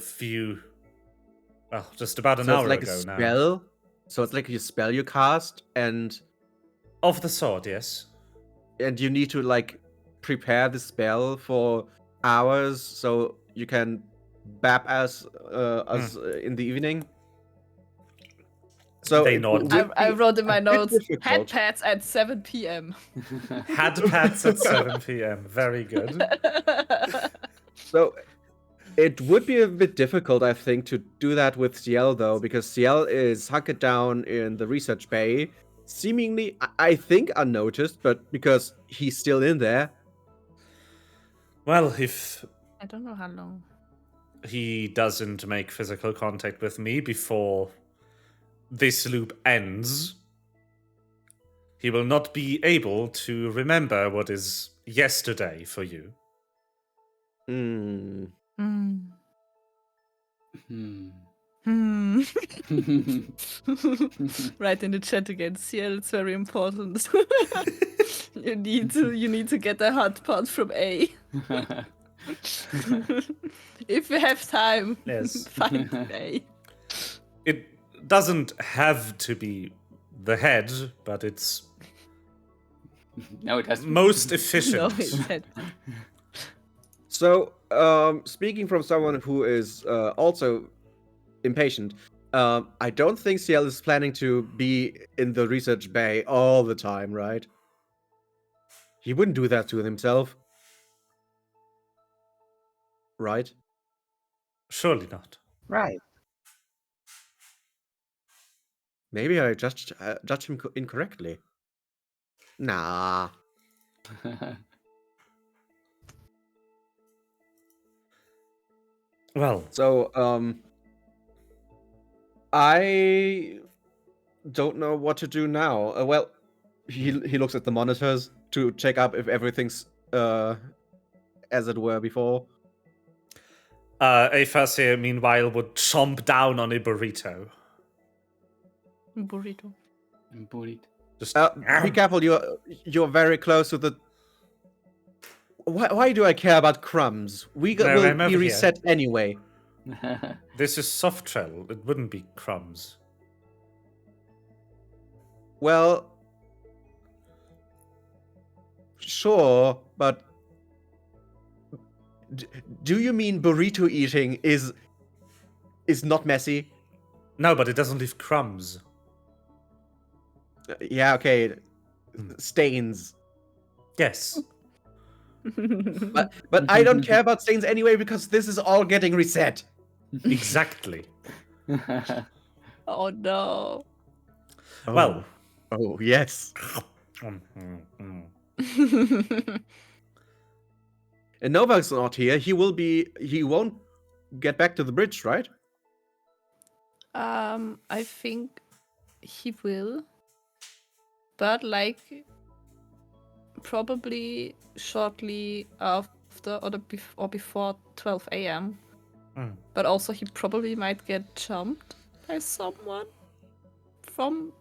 just about an So hour it's like ago a now. spell. So it's like a spell you cast, and Of the sort, yes. you need to like prepare the spell for hours so you can bap us in the evening. So They it nod. would I be wrote in my a bit notes difficult. head pats at 7 p.m. Had pats at 7 p.m. Very good. So it would be a bit difficult, I think, to do that with Ciel, though, because Ciel is hunkered down in the research bay, seemingly, I think, unnoticed, but because he's still in there. Well, if I don't know how long. he doesn't make physical contact with me before this loop ends, he will not be able to remember what is yesterday for you. Hmm. Right in the chat again. CL, it's very important. you need to get a hot pot from A. If we have time, Yes. find a day. It doesn't have to be the head, but it's No, it has. most No, efficient. it's that. So, speaking from someone who is also impatient, I don't think Ciel is planning to be in the research bay all the time, right? He wouldn't do that to himself. Right? Surely not. Right. Maybe I judged him incorrectly. Nah. Well, So, I don't know what to do now. Well, he looks at the monitors to check up if everything's as it were before. Aphasir, meanwhile, would chomp down on a burrito. Burrito. Bullied. Just Be careful, you're very close to the. Why do I care about crumbs? We No, will I'm be over here. reset anyway. This is soft shell. It wouldn't be crumbs. Well, sure, but do you mean burrito eating is not messy? No, but it doesn't leave crumbs. Yeah, okay. Stains. Yes. But I don't care about stains anyway because this is all getting reset. Exactly. Oh no. Well. Oh, yes. Mm. And Novak's not here. He won't get back to the bridge, right? I think he will. But like probably shortly after or before 12 a.m. Mm. But also he probably might get jumped by someone from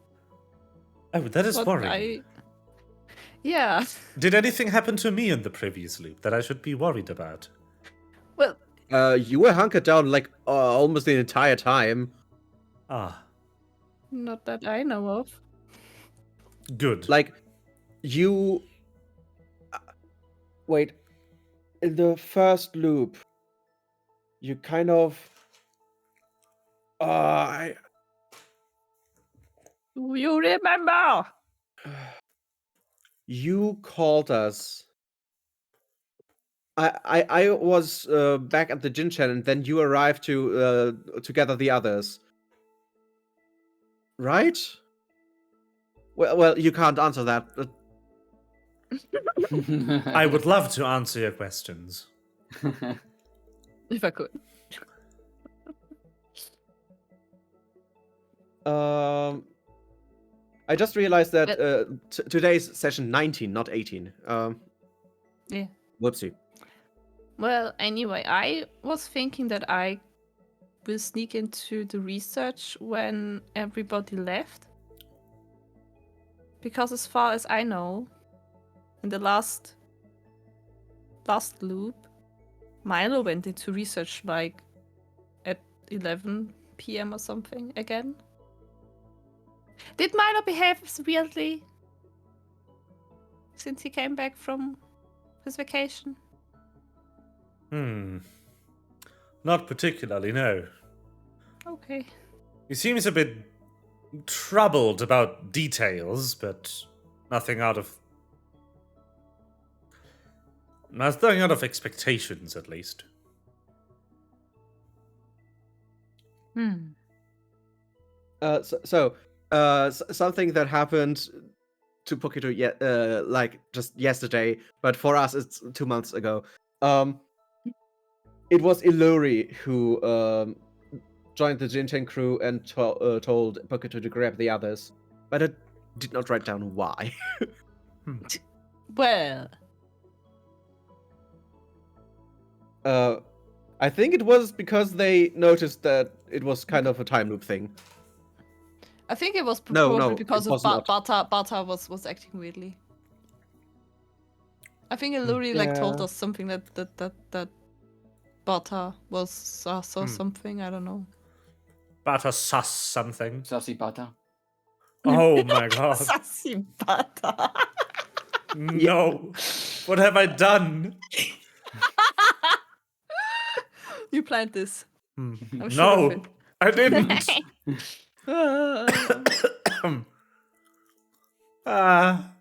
Oh, that is what worrying. Yeah. Did anything happen to me in the previous loop that I should be worried about? Well, You were hunkered down like almost the entire time. Ah, not that I know of. good. Like, you. Wait. In the first loop, you kind of. Do you remember? You called us. I was back at the Jin Chen, and then you arrived to gather the others. Right? Well, you can't answer that. But I would love to answer your questions. If I could. I just realized that today's session 19, not 18. Yeah. Whoopsie. Well, anyway, I was thinking that I will sneak into the research when everybody left. Because as far as I know, in the last loop, Milo went into research like at 11 p.m. or something again. Did Milo behave weirdly since he came back from his vacation? Not particularly, no. Okay. He seems a bit troubled about details, but nothing out of expectations, at least. Something that happened to Pokito like just yesterday, but for us it's 2 months ago. It was Illumhyr who joined the Jinchen crew and told Pokito to grab the others, but I did not write down why. Well, I think it was because they noticed that it was kind of a time loop thing. I think it was No, probably no, because it of was not. Bata was acting weirdly. I think Illumhyr like told Yeah. us something that Bata was saw something. I don't know. Bata sus something. Sassy butter. Oh my god. Sassy Bata. No. What have I done? You planned this. I'm sure of No, it. I didn't. Ah.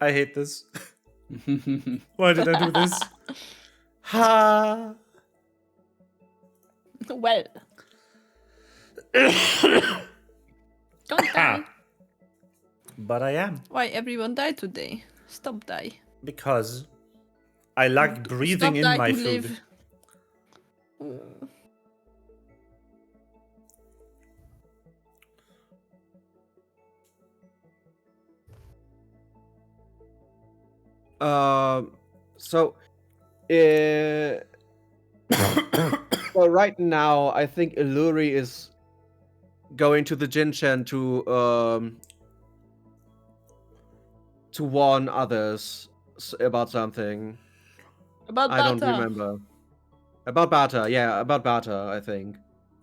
I hate this. Why did I do this? Ha. Well. Don't die. But I am. Why everyone died today? Stop die. Because I like breathing Stop in die my to food. live. So, well, right now, I think Illumhyr is going to the Jinshan to warn others about something. About I don't Bata. remember. About Bata, yeah, about Bata, I think.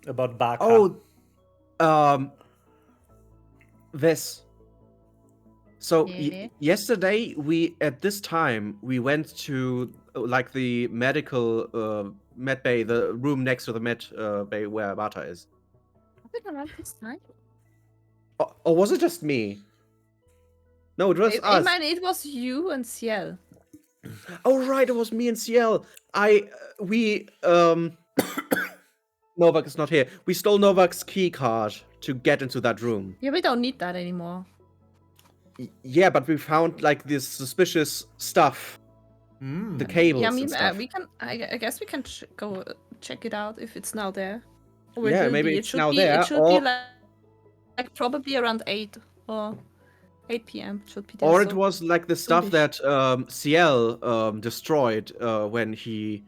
About Baka. Oh, this. So Yeah. yesterday, at this time we went to like the medical med bay, the room next to the med bay where Bata is. I think around this time. Or was it just me? No, it was I us. mean, it was you and Ciel. Oh right, it was me and Ciel. Novak is not here. We stole Novak's key card to get into that room. Yeah, we don't need that anymore. Yeah, but we found like this suspicious stuff, the cables Yeah, I mean, and stuff. we can. I guess we can go check it out if it's now there. Or Yeah, will maybe be. it's now there, It should or- be like probably around 8 or 8 p.m. Should be there. Or it so- was like the stuff Foolish. that Ciel destroyed when he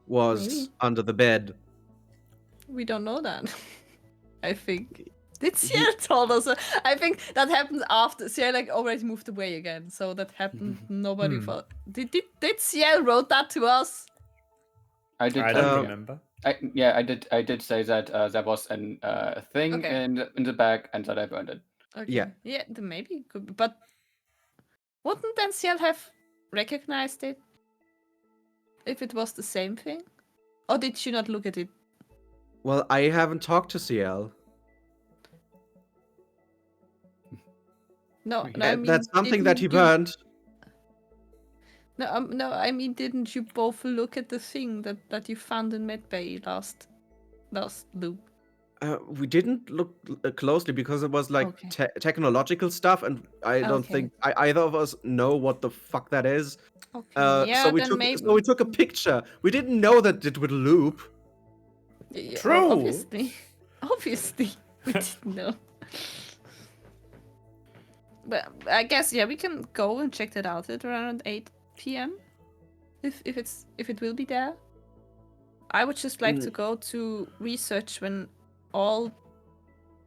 was Maybe. under the bed. We don't know that. I think. Did Ciel told us? I think that happened after Ciel like already moved away again. So that happened. Nobody thought. Did Ciel wrote that to us? I did. I tell don't you. remember. I did say that there was a thing Okay. in the bag and that I burned it. Okay. Yeah. Yeah, then maybe it could be. But wouldn't then Ciel have recognized it? If it was the same thing? Or did she not look at it? Well, I haven't talked to Ciel. No, Okay. no I mean, That's something that he didn't you- burned. No, I mean, didn't you both look at the thing that you found in Medbay last loop? We didn't look closely because it was like Okay. technological stuff, and I don't Okay. think either of us know what the fuck that is. Okay. Yeah, so we then took maybe. so we took a picture. We didn't know that it would loop. Yeah, True. Obviously, we didn't know. But I guess we can go and check that out at around 8 p.m. If it will be there. I would just like to go to research when all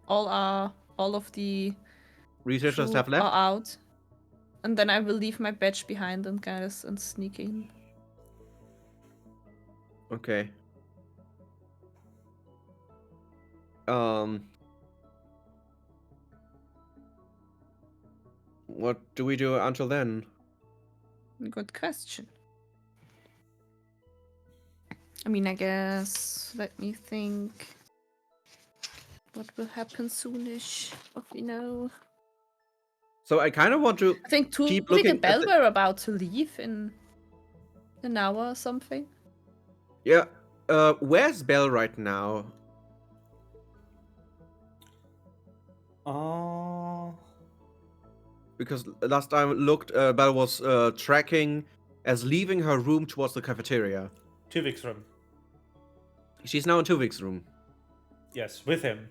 of the Researchers crew have left. are out, and then I will leave my badge behind and guys and sneak in. Okay. What do we do until then? Good question. I mean, I guess. Let me think. What will happen soonish? What we know. So I kind of want to I think keep Tuvik looking and Bell were about to leave in an hour or something. Yeah. Where's Bell right now? Because last time I looked, Bell was tracking as leaving her room towards the cafeteria. Tuvik's room. She's now in Tuvik's room. Yes, with him.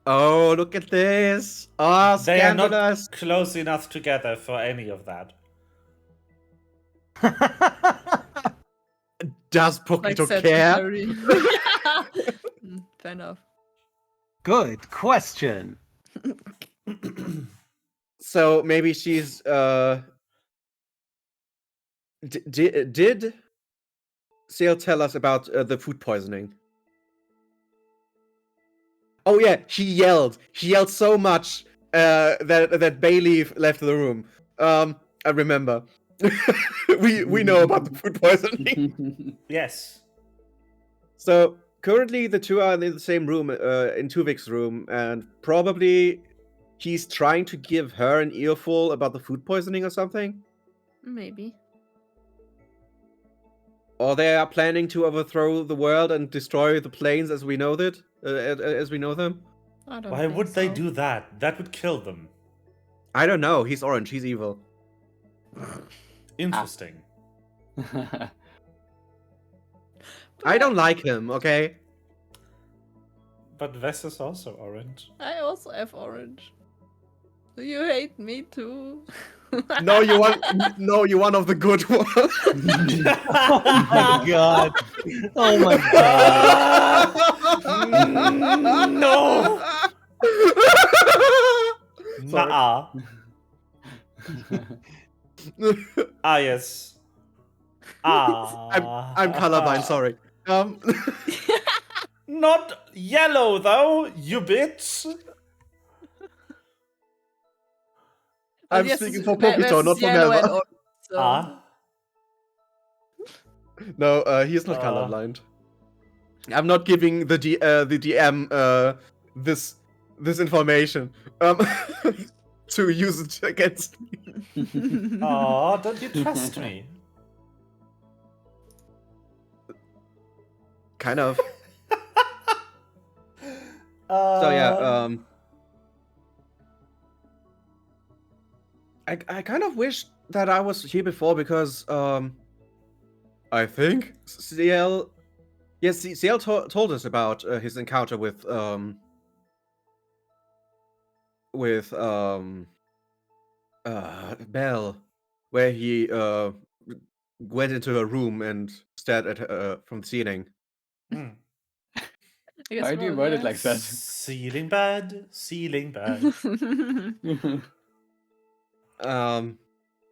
Oh, look at this! Ah, They are not scandalous! close enough together for any of that. Does Pokito said care? Harry. Fair enough. Good question. So maybe she's did Sale tell us about the food poisoning? Oh yeah, he yelled. He yelled so much that Bailey left the room. I remember. we know about the food poisoning. Yes. So currently the two are in the same room, in Tuvik's room, and probably he's trying to give her an earful about the food poisoning or something. Maybe. Or they are planning to overthrow the world and destroy the planes as we know it, as we know them. I don't Why think would they so. do that? That would kill them. I don't know. He's orange. He's evil. Interesting. I don't like him. Okay. But Vess is also orange. I also have orange. You hate me too. No, you want. No, you're one of the good ones. Oh my god. Oh my god. No! Sorry. Nuh-uh. Ah, yes. Ah. I'm colorblind. Sorry. Not yellow, though, you bitch. But I'm yes, speaking for Vess Pokito, is not for yellow and Melva. orange, so- Ah. No, he is not colorblind. I'm not giving the DM this information to use it against me. Oh, don't you trust me? Kind of. So yeah, I kind of wish that I was here before because I think CL, yes, CL told us about his encounter with Belle, where he went into a room and stared at her from the ceiling. Hmm. I guess Why do you more word it or like that? less. Ceiling bad, ceiling bad.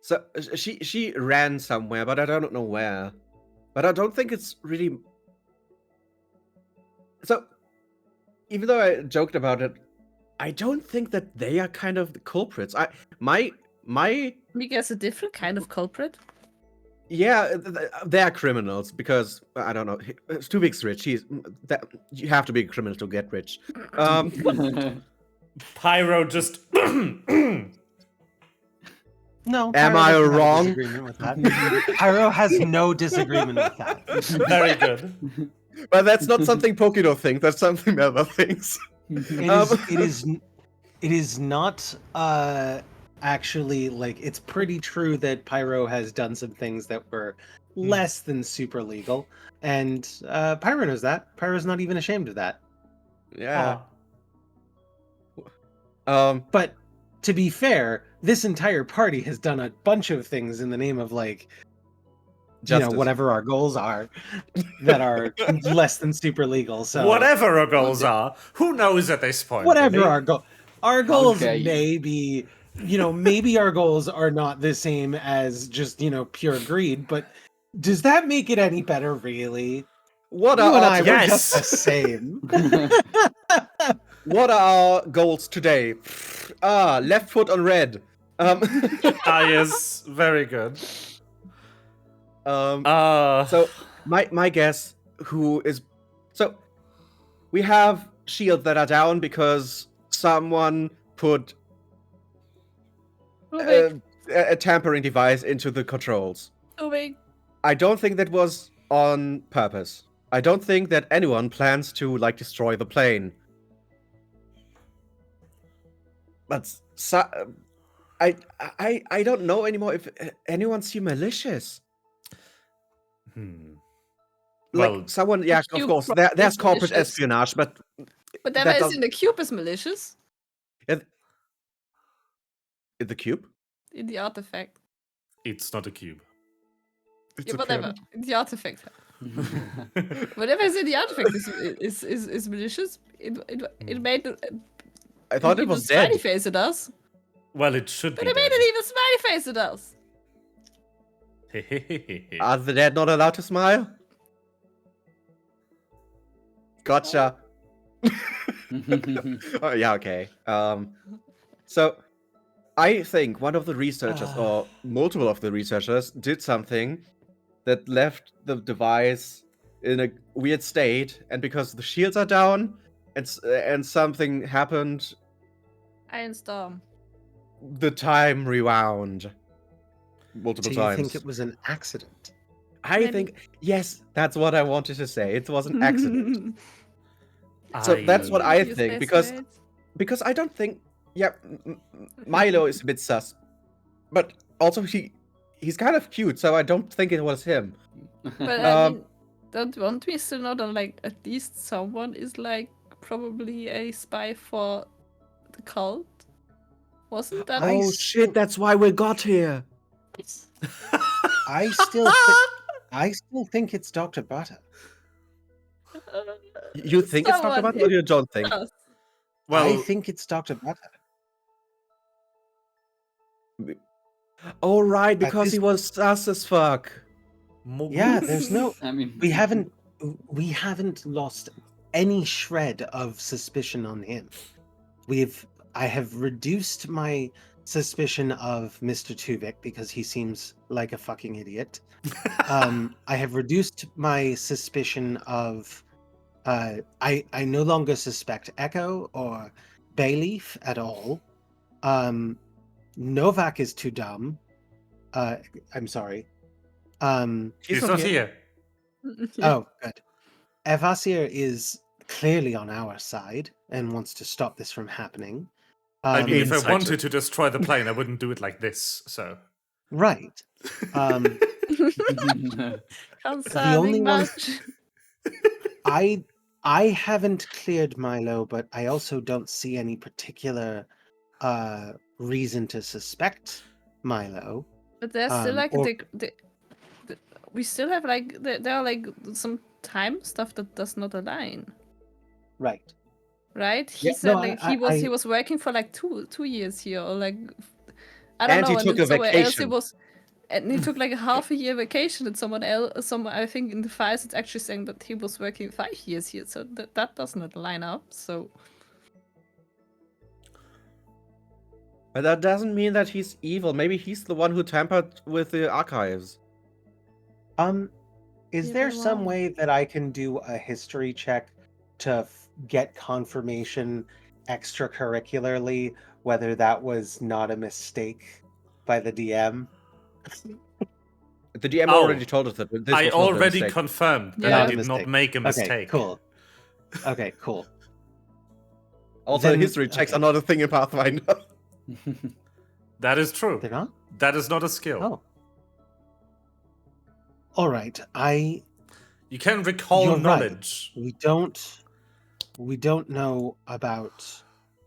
So she ran somewhere, but I don't know where. But I don't think it's really. So, even though I joked about it, I don't think that they are kind of the culprits. My We guess a different kind of culprit. yeah, they are criminals because I don't know. It's too big rich. You have to be a criminal to get rich. Pyro just. No. Am Pyro I doesn't have a wrong? disagreement with that. Pyro has no disagreement with that. Very good. But that's not something Pokito thinks. That's something Melva thinks. It is not actually like it's pretty true that Pyro has done some things that were less than super legal, and Pyro knows that. Pyro's not even ashamed of that. Yeah. But to be fair, this entire party has done a bunch of things in the name of like Justice. whatever our goals are that are less than super legal. So Whatever our goals are, who knows at this point? whatever really? our goals dare you. may be, maybe our goals are not the same as just pure greed, but does that make it any better, really? What You are and our I were Yes. just the same. What are our goals today? Left foot on red. Ah, yes, very good. So my guess, so we have shields that are down because someone put a tampering device into the controls. I don't think that was on purpose. I don't think that anyone plans to destroy the plane. But I don't know anymore if anyone's here malicious. Well, Someone, yeah, of Cube course. probably There's is corporate malicious. espionage, but Whatever that is in the cube is malicious. in the cube. In the artifact. it's not a cube. It's Yeah, a whatever. pen. In the artifact. Whatever is in the artifact is malicious. It made I thought it people's was dead. smiley face at us. Well, it should But be I made dead. it even smiley face it does. Are the dead not allowed to smile? Gotcha. Oh, yeah, okay. So I think one of the researchers, or multiple of the researchers, did something that left the device in a weird state, and because the shields are down, and something happened, Iron Storm. the time rewound multiple Do you times. think it was an accident? I Maybe. think yes, that's what I wanted to say. It was an accident. So that's what I You think, say because I don't think Milo is a bit sus, but also he's kind of cute, so I don't think it was him. But I mean, don't we still know that like at least someone is like probably a spy for the cult? Wasn't that? Oh shit! That's why we got here. I still think it's Dr. Butter. You think it's Dr. Someone Butter, or you don't think? does. Well, I think it's Dr. Butter. Oh right, At because this- he was sus as fuck. Yeah, there's no. I mean, We haven't lost any shred of suspicion on him. I have reduced my suspicion of Mr. Tuvik because he seems like a fucking idiot. I have reduced my suspicion of I no longer suspect Echo or Bayleaf at all. Novak is too dumb. I'm sorry. he's not here. Oh, good. Evasir is clearly on our side and wants to stop this from happening. I mean, if I Insight. wanted to destroy the plane, I wouldn't do it like this, so. Right. Concerning only one- much. I haven't cleared Milo, but I also don't see any particular reason to suspect Milo. But there's still like or- we still have like there are like some time stuff that does not align, Right. right? He Yeah, said no, like I- he was working for like two years here, or like I don't And know. he took then a somewhere else he vacation. was, and he took like a half a year vacation. And someone else, I think in the files, it's actually saying that he was working 5 years here. So that does not line up. So But that doesn't mean that he's evil. Maybe he's the one who tampered with the archives. Is Yeah, there very some well. way that I can do a history check to get confirmation extracurricularly whether that was not a mistake by the DM? The DM Oh, already told us that this I was not a already mistake. confirmed that Yeah. I Not a did not mistake. make a Okay, mistake. cool. Okay, cool. Also, Then- history checks okay. are not a thing in Pathfinder. That is true. They're not? That is not a skill. Oh. All right. You can recall You're right. knowledge. We don't know about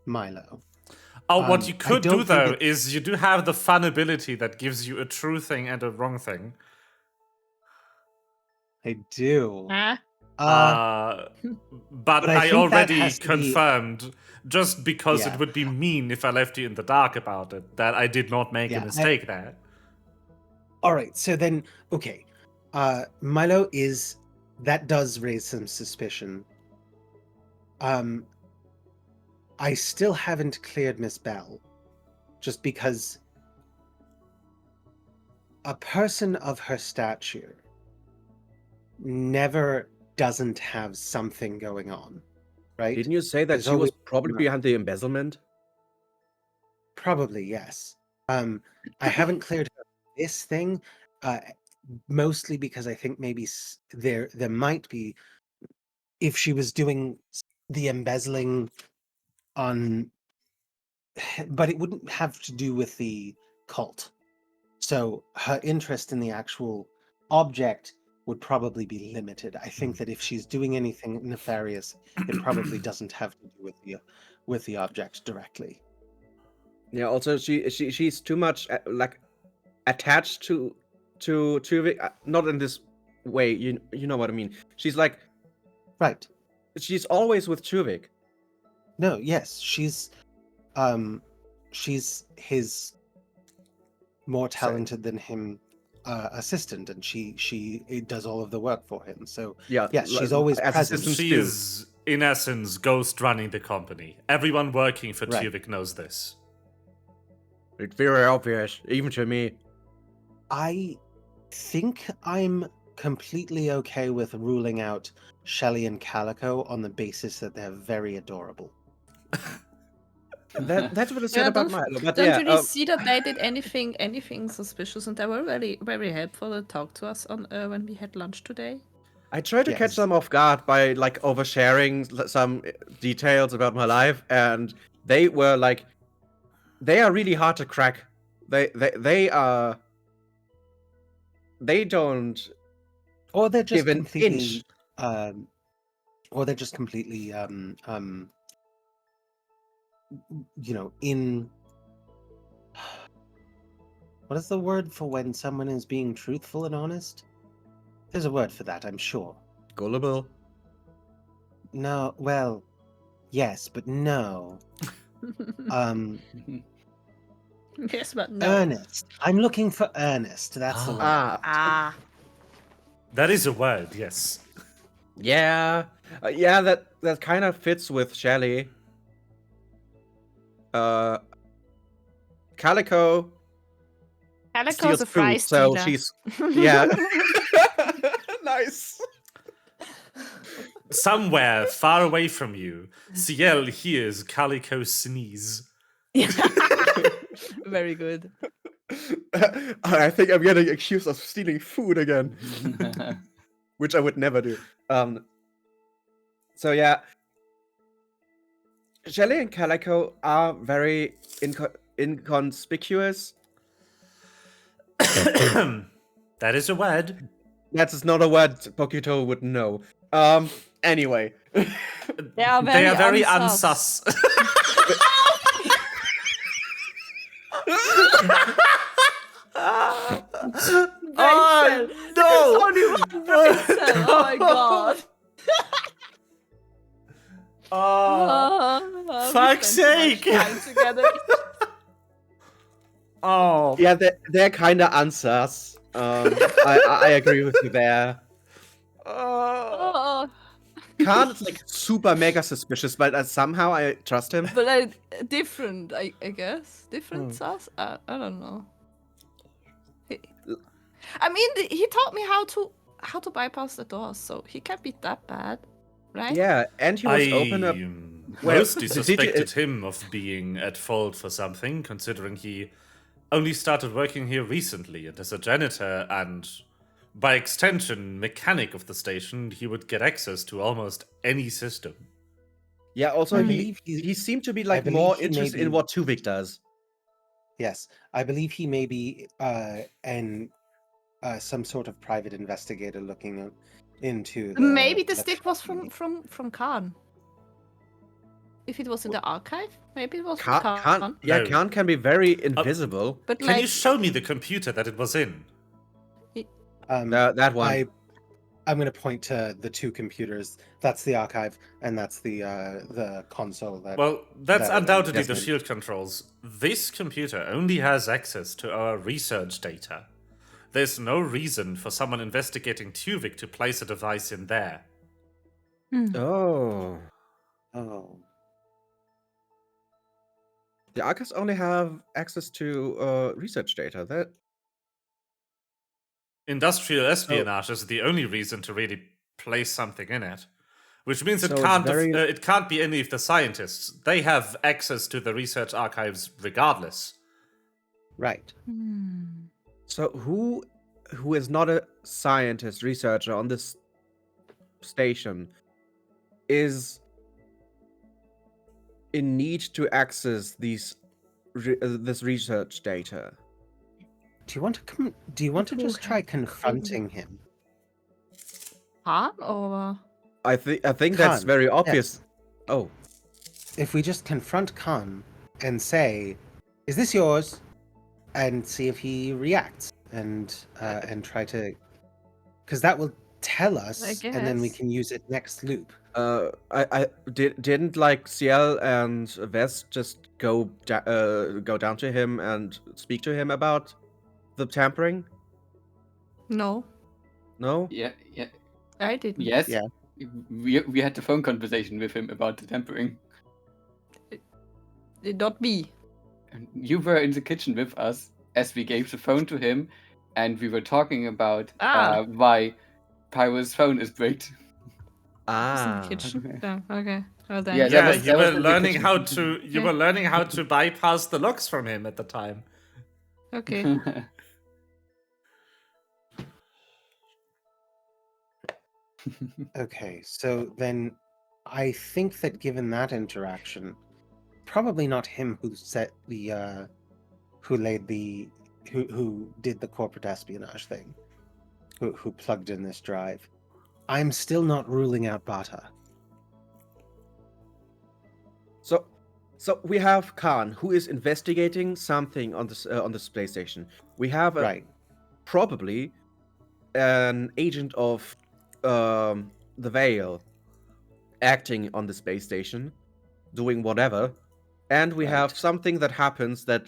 Milo. Oh, what you I could don't do think though it- is you do have the fun ability that gives you a true thing and a wrong thing. I do. ah, But But I I think that already has to be- confirmed, just because Yeah. it would be mean if I left you in the dark about it, that I did not make Yeah, a mistake there. All right, so then, okay, Milo that does raise some suspicion. I still haven't cleared Miss Bell, just because a person of her stature never doesn't have something going on, right? Didn't you say that There's she was always- probably no. behind the embezzlement? Probably, yes. I haven't cleared this thing, mostly because I think maybe there might be, if she was doing the embezzling on, but it wouldn't have to do with the cult. So her interest in the actual object would probably be limited. I think that if she's doing anything nefarious, it probably doesn't have to do with the object directly. Yeah. Also, she's too much like attached to Tuvik. Not in this way. You know what I mean. She's like Right. she's always with Tuvik. No, yes, she's she's his more talented than him assistant, and she does all of the work for him. So Yeah, yes, she's always as present. assistants She do. is, in essence, ghost running the company. Everyone working for Right. Tuvik knows this. It's very obvious, even to me. I think I'm completely okay with ruling out Shelly and Calico on the basis that they're very adorable. That's what I said Yeah, about don't, Milo. But don't yeah, really see that they did anything suspicious, and they were very, very helpful to talk to us on when we had lunch today. I tried to catch Yes. them off guard by like oversharing some details about my life, and they were like, they are really hard to crack. They don't Or they're just give an completely inch. or they're just completely in what is the word for when someone is being truthful and honest? There's a word for that, I'm sure. Gullible. No, well, yes, but no. Yes, but no. Earnest. I'm looking for earnest. That's the word. Ah. That is a word, yes. Yeah, yeah. That kind of fits with Shelly. Calico Calico's steals a fry food, so stealer. she's yeah. Nice. Somewhere far away from you, Ciel hears Calico sneeze. Very good. I think I'm getting accused of stealing food again, which I would never do. So yeah, Shelly and Calico are very inconspicuous. That is a word. That is not a word Pokito would know. Anyway. They are very unsus. unsus. Oh, no! Only one brain cell. Oh my god. Oh, We fuck's spent so much sake. time together. Oh. Yeah, they're kind of unsus. I agree with you there. Oh, Khan is like super mega suspicious, but somehow I trust him. but different, I guess. Different sus? I don't know. I mean, he taught me how to bypass the doors, so he can't be that bad, right? Yeah, and he was open up. Well, mostly did you- suspected him of being at fault for something, considering he only started working here recently, and as a janitor and, by extension, mechanic of the station, he would get access to almost any system. Yeah, also I he believe he seemed to be I like believe more he interested may in be- what Tuvik does. Yes, I believe he may be some sort of private investigator looking into. Maybe the the stick was company. from Khan. If it was in the archive, maybe it was from Khan. Khan, yeah, No. Khan can be very invisible. But Can you show me the computer that it was in? That one. I'm going to point to the two computers. That's the archive, and that's the console. Well, that's that- undoubtedly the yes, shield controls. This computer only has access to our research data. There's no reason for someone investigating Tuvik to place a device in there. Oh. Oh, The archives only have access to research data. That Industrial espionage is the only reason to really place something in it. Which means So it's it can't be any of the scientists. They have access to the research archives regardless. right. so who is not a scientist researcher on this station is in need to access this research data. Do you want to just try confronting him? Khan or I think that's Khan, very obvious. Oh, If we just confront Khan and say, "Is this yours?" and see if he reacts, and try to, because tell us, I and then we guess. can use it next loop. Didn't like Ciel and Ves just go down to him and speak to him about the tampering? No, No. Yeah, I didn't. yes. Yeah. We had the phone conversation with him about the tampering. Not me. And you were in the kitchen with us as we gave the phone to him, and we were talking about why Pyro's phone is bricked. It's in the Ah. kitchen. Yeah, okay. Well then. Yeah, Yeah, that you were was in the learning kitchen. how to you were learning how to bypass the locks from him at the time. Okay. Okay, so then I think that given that interaction, probably not him who set the who did the corporate espionage thing, who plugged in this drive. I'm still not ruling out Bata. So we have Khan, who is investigating something on this space station. We have Right. probably an agent of the Veil acting on the space station, doing whatever, and we have Right. something that happens that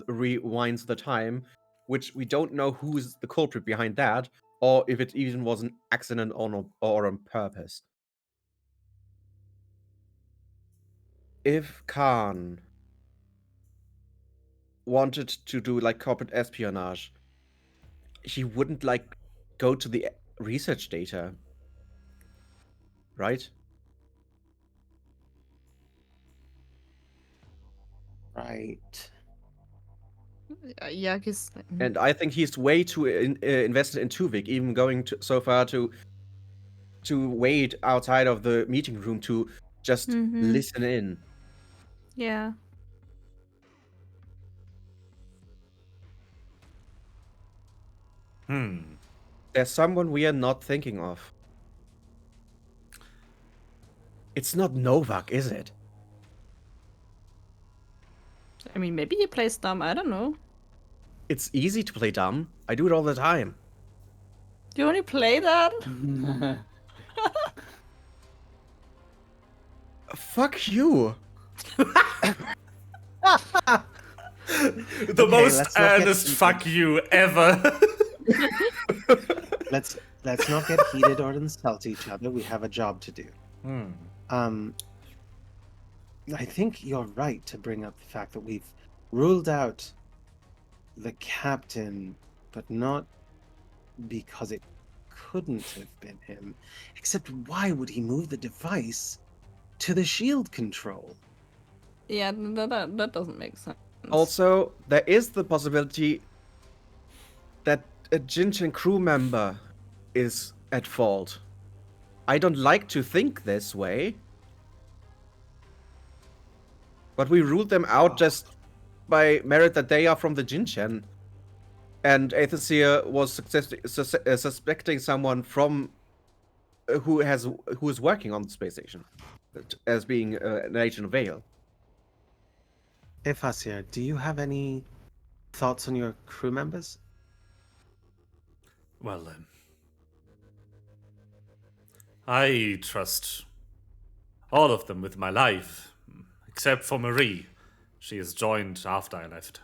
rewinds the time, which we don't know who's the culprit behind that, or if it even was an accident or on purpose. If Khan wanted to do like corporate espionage, he wouldn't like go to the research data, right? Right. Yeah, I guess. And I think he's way too invested in Tuvik, even going so far to wait outside of the meeting room to just listen in. Yeah. There's someone we are not thinking of. It's not Novak, is it? I mean, maybe he plays dumb. I don't know. It's easy to play dumb. I do it all the time. Do you only play that? Fuck you. The most earnest fuck you ever. Let's not get heated or insult each other. We have a job to do. I think you're right to bring up the fact that we've ruled out the captain, but not because it couldn't have been him. Except why would he move the device to the shield control? Yeah, that doesn't make sense. Also, there is the possibility that a Jinchen crew member is at fault. I don't like to think this way, but we ruled them out just by merit that they are from the Jinchen. And Aethysir was suspecting someone from who is working on the space station as being an agent of Veil. Aethysir, do you have any thoughts on your crew members? Well, I trust all of them with my life, except for Marie. She has joined after I left.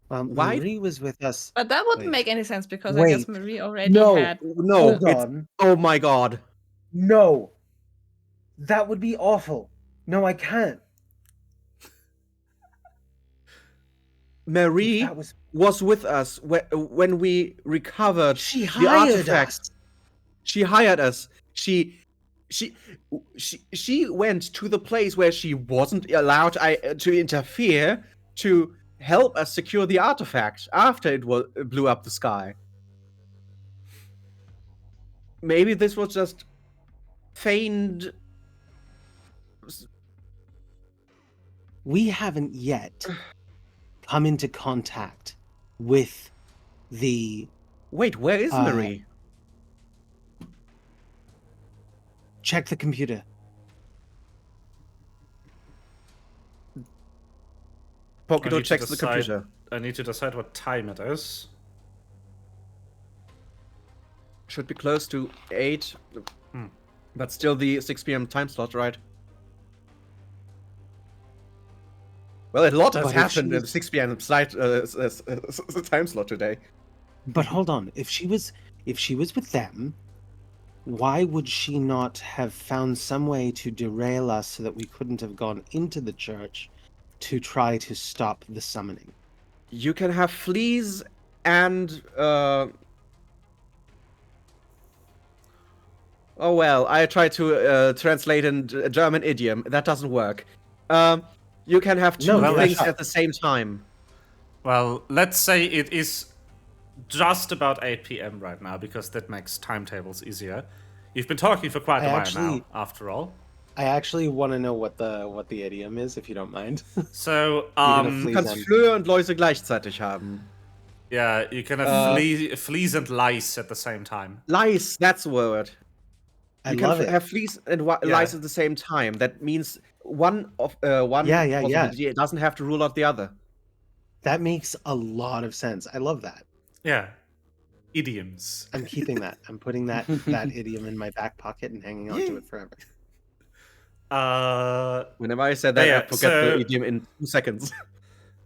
Why? Marie was with us. But that wouldn't Wait. make any sense because I guess Wait. Marie already No. had. No, Hold it's on. oh my god. No. That would be awful. No, I can't. Marie That was with us when we recovered She the hired artifacts. us. She hired us. She went to the place where she wasn't allowed to interfere to help us secure the artifact after it blew up the sky. Maybe this was just feigned. We haven't yet come into contact with the... Wait, where is Marie? Check the computer. Pokido to checks the decide. computer. I need to decide what time it is. Should be close to 8. But still the 6 p.m. time slot, right? Well, a lot has But if happened in the she's- 6 p.m. Time slot today. But hold on, if she was with them, why would she not have found some way to derail us so that we couldn't have gone into the church to try to stop the summoning? You can have fleas and oh well, I tried to translate in a German idiom. That doesn't work. You can have two No, things that's- at the same time. Well, let's say it is just about 8 p.m. right now, because that makes timetables easier. You've been talking for quite a while now, after all. I actually want to know what the idiom is, if you don't mind. So, Du kannst Flöhe und Läuse gleichzeitig haben. yeah, you can have fleas and lice at the same time. Lice, that's the word. I You can love it. have fleas and lice at the same time. That means one Yeah. possibility doesn't have to rule out the other. That makes a lot of sense. I love that. Yeah. Idioms. I'm keeping that. I'm putting that idiom in my back pocket and hanging on to it forever. Whenever I said that, yeah, I forget so- the idiom in 2 seconds.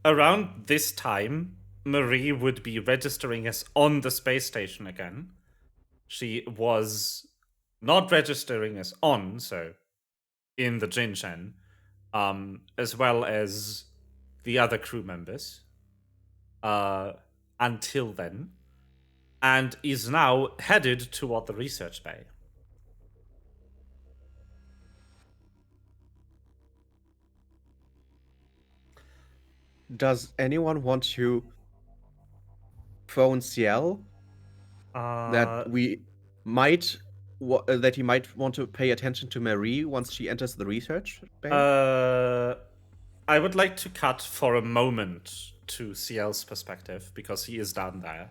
Around this time, Marie would be registering us on the space station again. She was not registering us on, so in the Jinshen, as well as the other crew members, until then, and is now headed toward the research bay. Does anyone want to phone Ciel that we might that he might want to pay attention to Marie once she enters the research bay? I would like to cut for a moment to Ciel's perspective, because he is down there.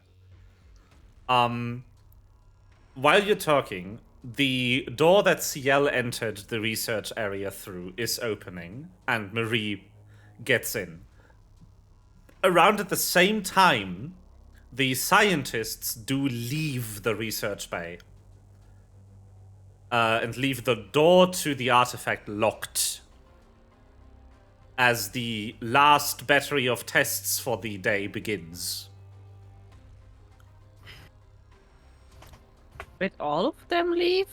While you're talking, the door that Ciel entered the research area through is opening, and Marie gets in. Around at the same time, the scientists do leave the research bay. And leave the door to the artifact locked, as the last battery of tests for the day begins. Did all of them leave?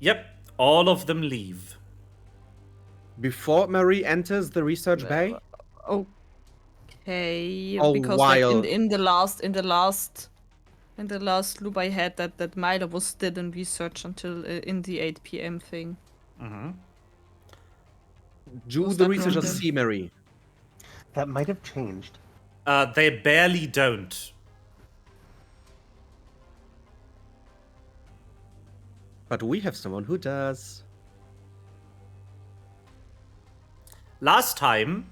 Yep, all of them leave. Before Marie enters the research bay? Okay, A because while. like in the last loop I had that Milo was still in research until in the 8 p.m. thing. Do Was the that researchers wrong then? see Marie? That might have changed. They barely don't. But we have someone who does. Last time,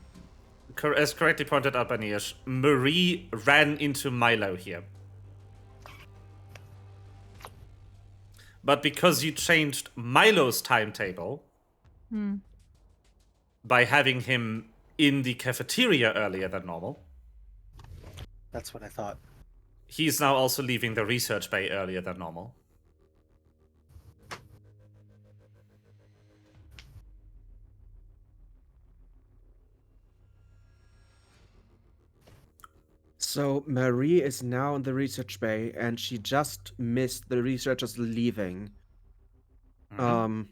as correctly pointed out by Niash, Marie ran into Milo here. But because you changed Milo's timetable by having him in the cafeteria earlier than normal, That's what I thought. he's now also leaving the research bay earlier than normal. So Marie is now in the research bay, and she just missed the researchers leaving. Do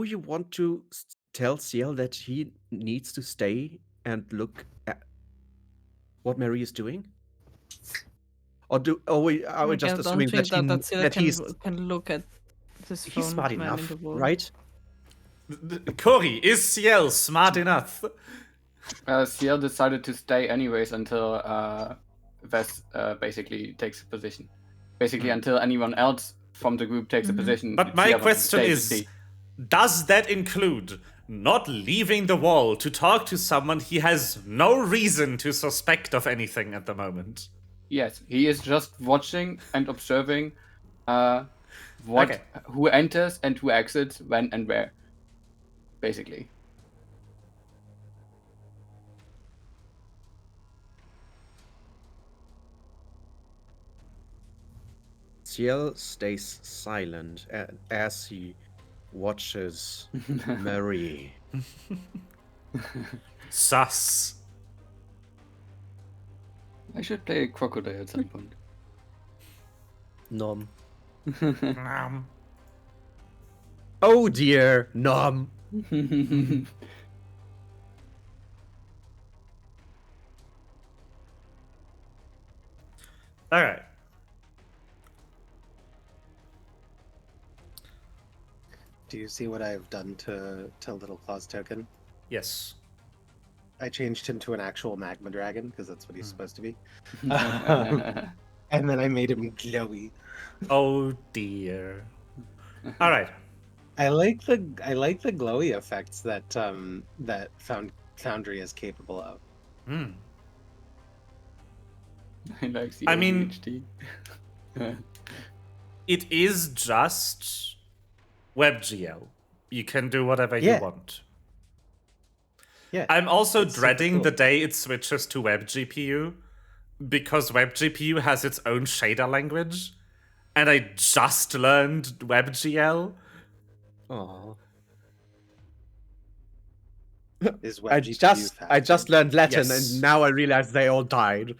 you want to tell Ciel that he needs to stay and look at what Marie is doing? Or are we just assuming that he's can look at this phone smart man enough, in the world. right? Corey, is Ciel smart enough? Ciel decided to stay anyways until Ves basically takes a position. Basically, until anyone else from the group takes a position. But my Ciel wanted to question stay to is, see. does that include not leaving the wall to talk to someone he has no reason to suspect of anything at the moment? Yes, he is just watching and observing Okay. who enters and who exits, when and where. Basically. Ciel stays silent as he watches Marie. Sus. I should play a crocodile at some point. Nom. Um, Oh dear, nom. all right. Do you see what I've done to Little Claw's token? Yes. I changed him to an actual magma dragon because that's what he's supposed to be. I And then I made him glowy. Oh dear. All right. I like the glowy effects that that Foundry is capable of. Hmm. like the I mean- ADHD. It is just WebGL. You can do whatever Yeah. you want. Yeah. I'm also It's super dreading cool. the day it switches to WebGPU because WebGPU has its own shader language, and I just learned WebGL. Aww. Is I WebGPU just learned Latin Yes. and now I realize they all died.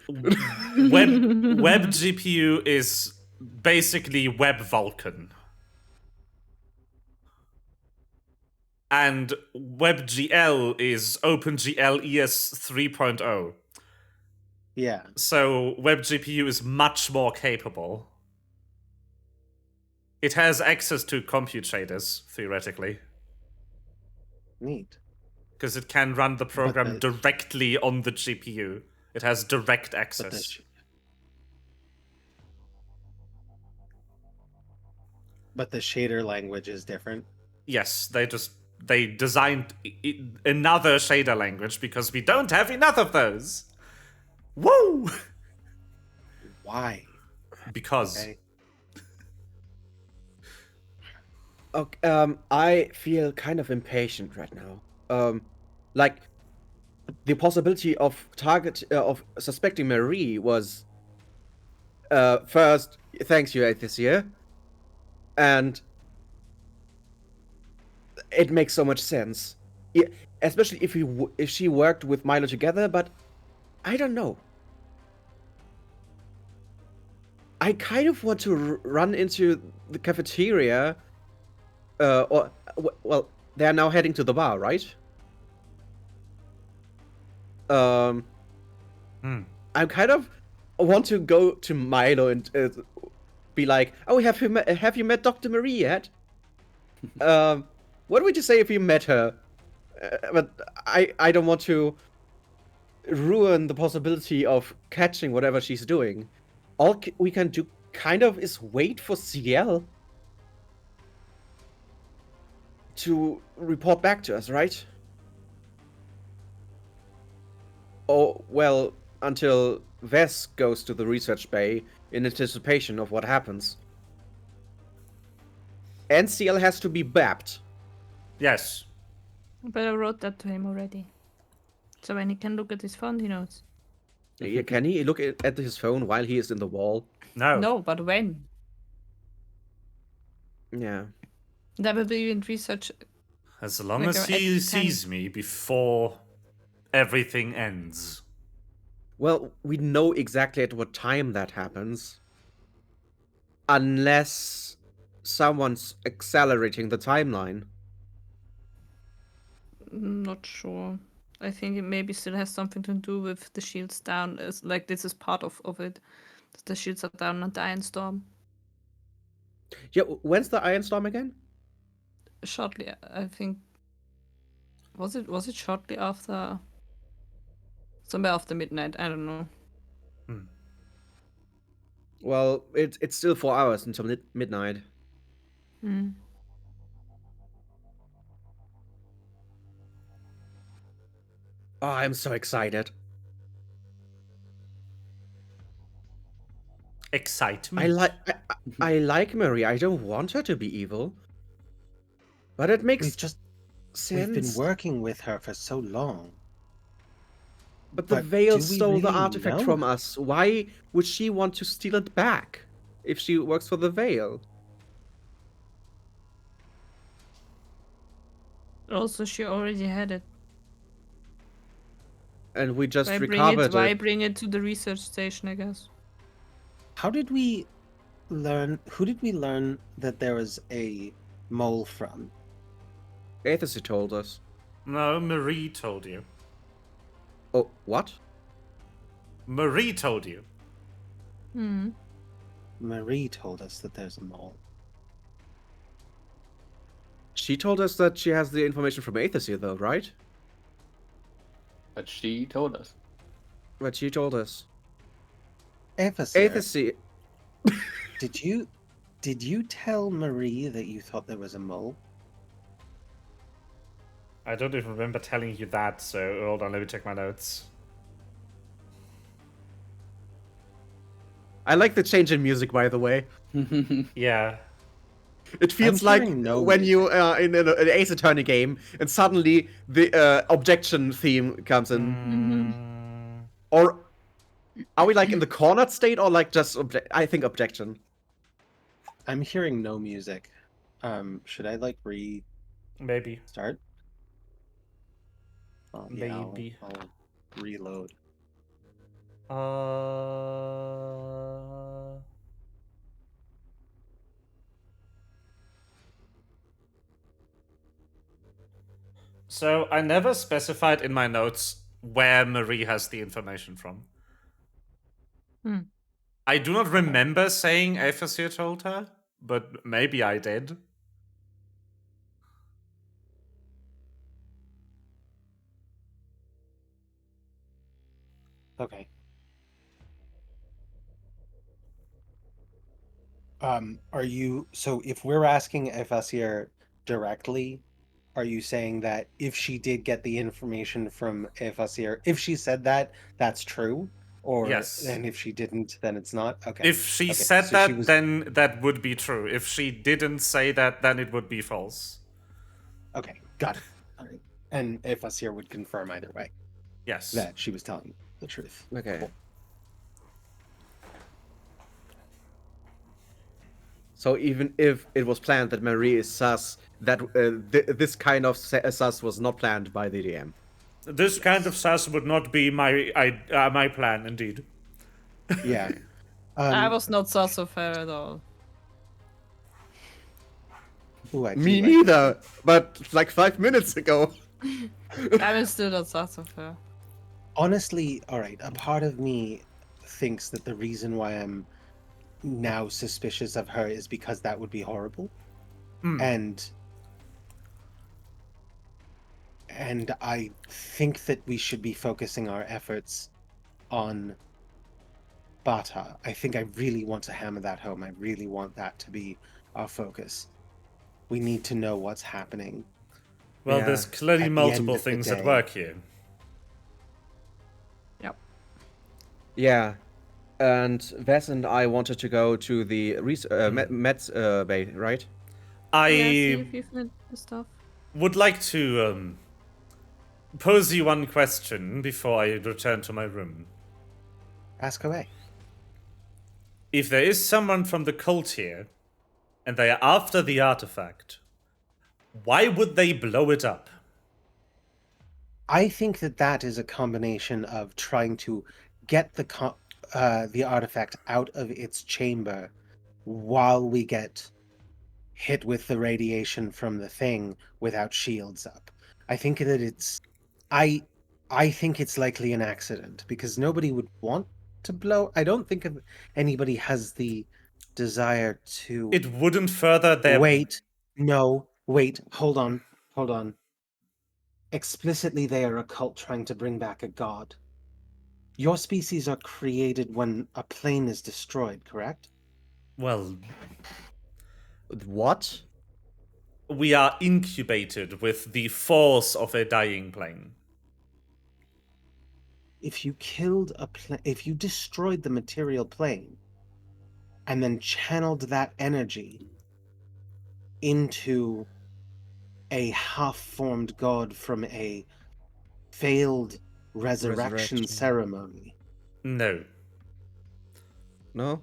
WebGPU is basically Web Vulkan. And WebGL is OpenGL ES 3.0. Yeah. So WebGPU is much more capable. It has access to compute shaders, theoretically, Neat. because it can run the program the- directly on the GPU. It has direct But access. the shader language is different. Yes, they designed another shader language because we don't have enough of those. Woo! Why? Because Okay. Okay, I feel kind of impatient right now. Like the possibility of suspecting Marie was first thanks you this year, and it makes so much sense, especially if she worked with Milo together. But I don't know. I kind of want to run into the cafeteria. Well, they are now heading to the bar, right? I kind of want to go to Milo and be like, "Oh, have you met Dr. Marie yet? What would you say if you met her?" But I don't want to ruin the possibility of catching whatever she's doing. All we can do kind of is wait for CL to report back to us, right? Oh, well, until Ves goes to the research bay in anticipation of what happens. And CL has to be bapped. yes, But I wrote that to him already. So when he can look at his phone, he knows. Can he look at his phone while he is in the wall? no. No, but when? Yeah. That will be in research. As long Like as at he 10. sees me before everything ends. Well, we know exactly at what time that happens. Unless someone's accelerating the timeline. Not sure. I think it maybe still has something to do with the shields down. As like this is part of it. The shields are down at the Iron Storm. Yeah, when's the Iron Storm again? Shortly, I think. Was it shortly after? Somewhere after midnight. I don't know. Well, it's still 4 hours until midnight. Hmm. Oh, I'm so excited. Excitement. I like Marie. I don't want her to be evil. But it makes We've been sense. working with her for so long. But the but Veil do we stole the really artifact know? from us. Why would she want to steal it back? if she works for the Veil. Also, she already had it. And we just Why recovered bring it to the research station, I guess? How did we learn? Who did we learn that there was a mole from? Aethys told us. No, Marie told you. Oh, what? Marie told you. Hmm. Marie told us that there's a mole. She told us that she has the information from Aethys, though, right? But she told us. But she told us. Aethys, Aethys. did you tell Marie that you thought there was a mole? I don't even remember telling you that, so hold on, let me check my notes. I like the change in music, by the way. Yeah. It feels I'm like hearing no when music. you are in an Ace Attorney game and suddenly the objection theme comes in. Mm, Or are we like in the cornered state or like just I think objection. I'm hearing no music. Should I like maybe. restart? Oh, yeah, Maybe. I'll reload. So I never specified in my notes where Marie has the information from. Hmm. I do not remember saying Aethys told her, but maybe I did. Okay. Are you so if we're asking Efasir directly, are you saying that if she did get the information from Efasir, if she said that, that's true? Or Yes. and if she didn't, then it's not? Okay. If she Okay, said so that, she was then that would be true. If she didn't say that, then it would be false. okay, got it. All right. And Efasir would confirm either way Yes. that she was telling the truth. Okay. Cool. So even if it was planned that Marie is sus, that this kind of sus was not planned by the DM. This kind of sass would not be my plan, indeed. Yeah. I was not sus of her at all. Ooh, I do Me like neither, but like 5 minutes ago. I'm still not sus of her. Honestly, all right, a part of me thinks that the reason why I'm now suspicious of her is because that would be horrible. And I think that we should be focusing our efforts on Bata. I think I really want to hammer that home. I really want that to be our focus. We need to know what's happening. Well, Yeah. there's clearly At the multiple end of the things at day. work here. Yep. Yeah. And Vess and I wanted to go to the Mets Bay, right? I Yeah, see if you've met the stuff. would like to pose you one question before I return to my room. Ask away. If there is someone from the cult here, and they are after the artifact, why would they blow it up? I think that that is a combination of trying to get the artifact out of its chamber while we get hit with the radiation from the thing without shields up. I think that I think it's likely an accident because nobody would want to blow. I don't think anybody has the desire to It wouldn't further their... wait. No, wait, hold on. Explicitly, they are a cult trying to bring back a god. Your species are created when a plane is destroyed, correct? Well, What? we are incubated with the force of a dying plane. If you killed if you destroyed the material plane and then channeled that energy into a half-formed god from a failed resurrection Resurrection. ceremony, No. No?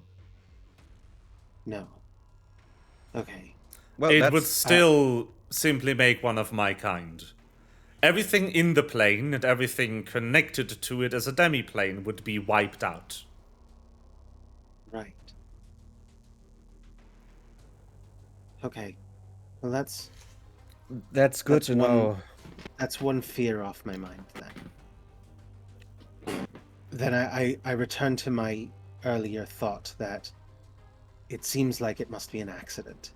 No. Okay. Well, It that's would still simply make one of my kind. Everything in the plane and everything connected to it as a demi-plane would be wiped out. Right. Okay. Well, that's good That's to know. That's one fear off my mind then. Then I return to my earlier thought that it seems like it must be an accident.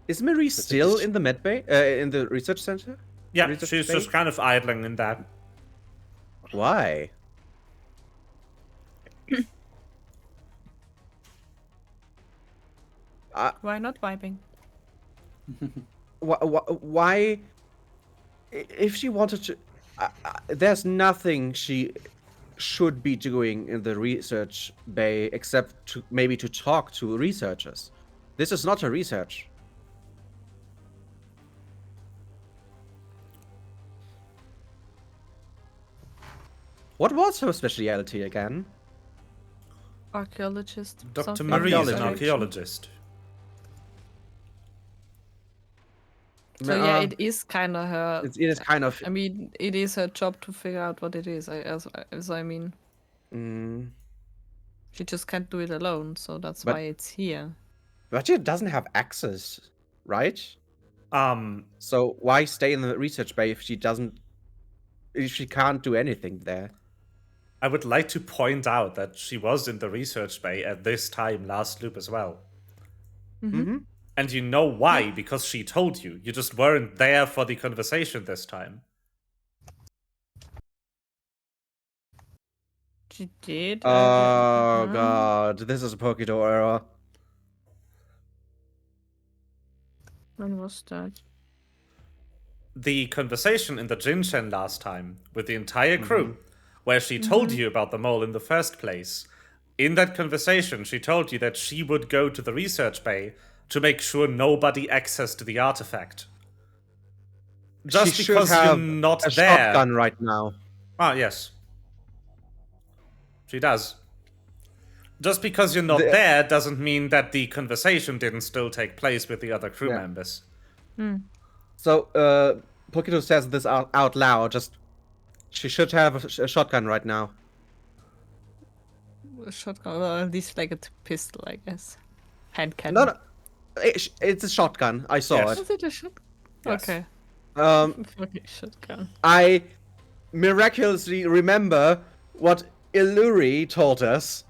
Is Marie It's a still dis- in the med bay? In the research center? Yeah, Research she's bay? just kind of idling in that. Why? Why not vibing? Why? If she wanted to, there's nothing she should be doing in the research bay except to maybe to talk to researchers. This is not a research. What was her specialty again? Archaeologist. Dr. something Marie is like an that. archaeologist. So yeah, it is kind of her. It is kind of. I mean, it is her job to figure out what it is. I mean, Mm, she just can't do it alone, so that's But- why it's here. but she doesn't have access, right? Um, So why stay in the research bay if she doesn't? If she can't do anything there? I would like to point out that she was in the research bay at this time last loop as well. Mm-hmm. And you know why, because she told you. You just weren't there for the conversation this time. She did. Oh Huh? god, this is a Pokédo error. When was that? The conversation in the Jinshen last time with the entire crew, where she told you about the mole in the first place. In that conversation, she told you that she would go to the research bay to make sure nobody accessed the artifact. Just She should because you're have not a there. shotgun right now. Ah, yes. She does. Just because you're not The- there doesn't mean that the conversation didn't still take place with the other crew Yeah. members. So, Pokédo says this out loud. Just, she should have a shotgun right now. A shotgun. Well, at least like a pistol, I guess. Hand cannon. No, it's a shotgun. I saw Yes. Is it a shotgun? Yes. Okay. it. Okay, shotgun. I miraculously remember what Illumhyr told us,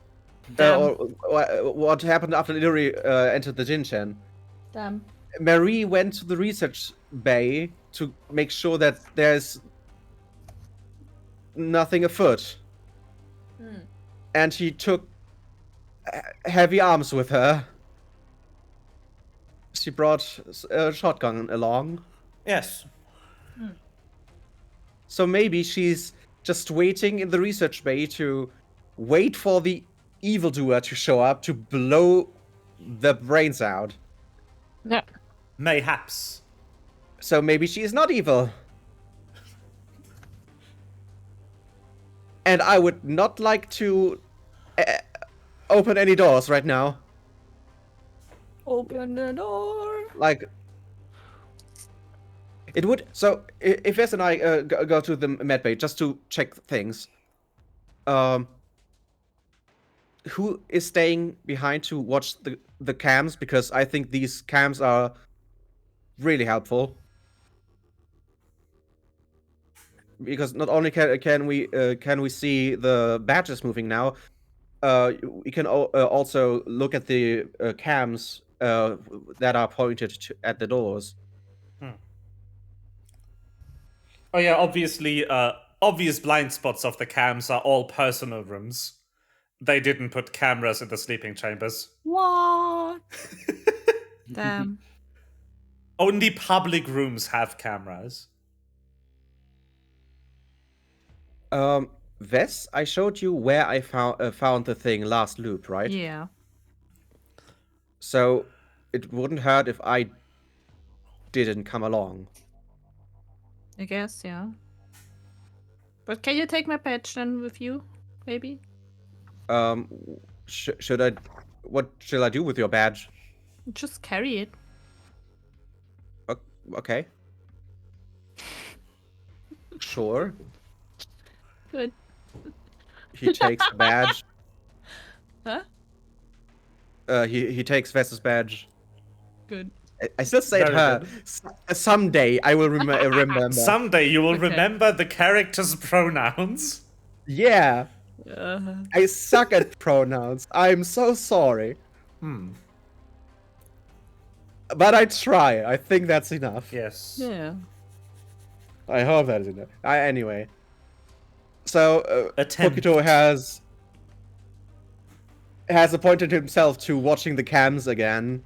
Damn. or what happened after Illumhyr entered the Jinshen. Damn. Marie went to the research bay to make sure that there's nothing afoot. And she took heavy arms with her. She brought a shotgun along. Yes. So maybe she's just waiting in the research bay to wait for the evildoer to show up to blow the brains out. Yeah. Mayhaps. So maybe she is not evil. And I would not like to open any doors right now. Open the door. Like, it would. So if Wes and I go to the med bay just to check things, who is staying behind to watch the cams? Because I think these cams are really helpful. Because not only can we see the badges moving now, we can also look at the cams that are pointed at the doors. Oh yeah, obviously, obvious blind spots of the cams are all personal rooms. They didn't put cameras in the sleeping chambers. What? Damn. Only public rooms have cameras. Wes, I showed you where I found the thing last loop, right? Yeah. So it wouldn't hurt if I didn't come along. I guess, yeah. But can you take my patch then with you, maybe? Should I? What shall I do with your badge? Just carry it. Okay. Sure. Good. He takes the badge. Huh? He takes Vess's badge. Good. I still say it Very her. good. Someday I will remember. Someday you will Okay. remember the character's pronouns. Yeah. Uh, I suck at pronouns. I'm so sorry. But I try. I think that's enough. Yes. yeah. I hope that is enough. Anyway. So, Attempt. Pokito has appointed himself to watching the cams again.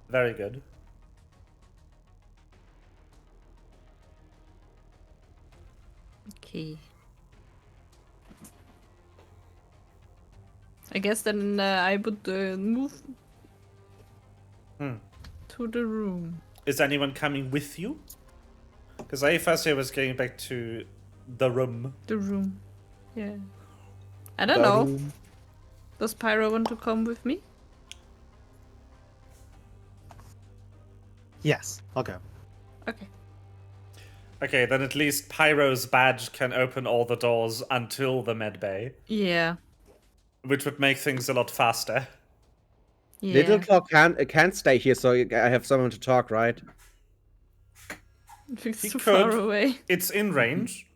Very good. Okay. I guess then I would move to the room. Is anyone coming with you? Because I first was going back to the room. The room. Yeah. I don't The know. room. Does Pyro want to come with me? Yes, I'll go. Okay. Okay, then at least Pyro's badge can open all the doors until the med bay, Yeah. which would make things a lot faster. Yeah. Little Claw can't stay here, so I have someone to talk, right? It's He too could. far away. It's in range.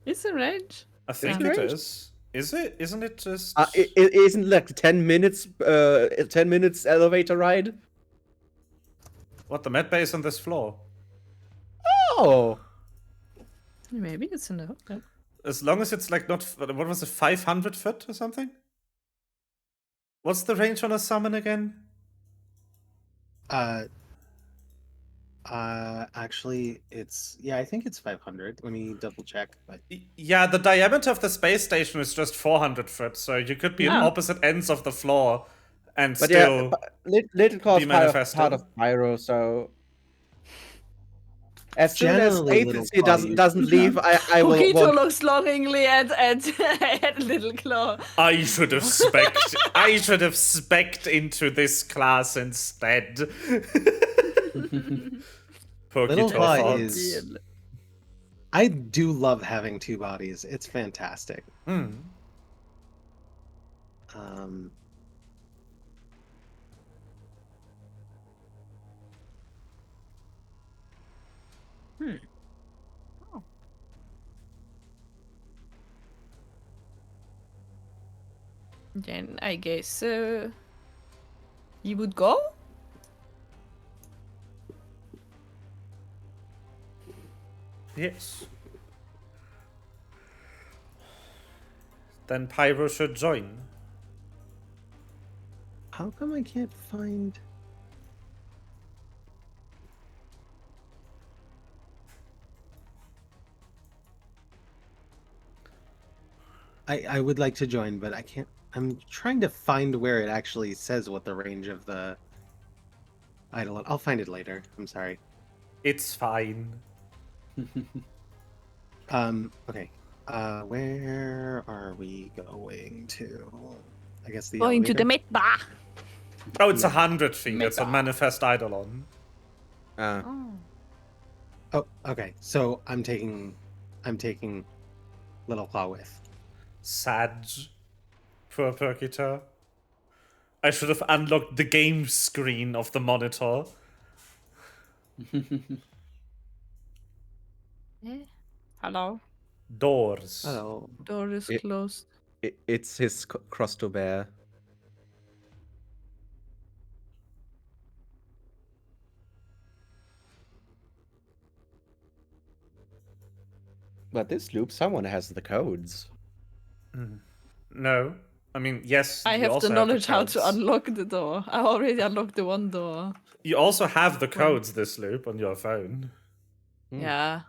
It's in range. I think it it range? is. Is it? Isn't it just? It isn't like 10 minutes. 10 minutes elevator ride. What, the med bay is on this floor? Oh, Maybe it's in the hotel. As long as it's like not, what was it, 500 foot or something? What's the range on a summon again? Actually, I think it's 500. Let me double check. But Yeah, the diameter of the space station is just 400 foot, so you could be at Yeah. opposite ends of the floor and but still. yeah, Little Claw's be part manifested. of Pyro, so as soon as Generally, Little agency Claw doesn't leave, I will. Pokito won't- looks longingly at Little Claw. I should have spec'd into this class instead. Little Pokito Claw thought. is. I do love having two bodies. It's fantastic. Hmm. Then I guess you would go? Yes. Then Pyro should join. How come I can't find? I would like to join, but I can't. I'm trying to find where it actually says what the range of the idol. I'll find it later. I'm sorry. It's fine. Okay. Where are we going to? I guess the Going to the elevator? mid bar. Oh, it's 100 feet. It's a Mega. manifest eidolon. Oh. Oh, okay. So I'm taking Little Claw with. Sad. Poor Pokito. I should have unlocked the game screen of the monitor. Hello. Doors. Oh, Door is It- closed. It's his cross to bear. But this loop, someone has the codes. No. I mean, yes. I you have also the knowledge how to codes. unlock the door. I already unlocked the one door. You also have the codes this loop on your phone, Yeah.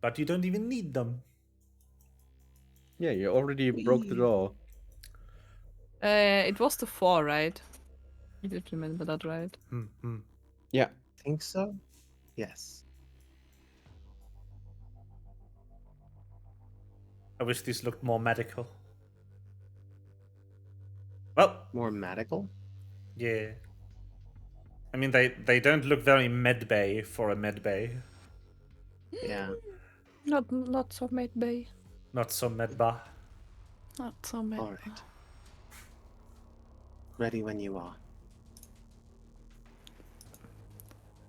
but you don't even need them. Yeah, you already broke the door. It was the 4, right? You did remember that, right? Yeah. think so. Yes. I wish these looked more medical. Well, More magical? yeah. I mean, they don't look very medbay for a medbay. Yeah. Not so mad bay. Not so medba. Not so mad. All right. Ready when you are.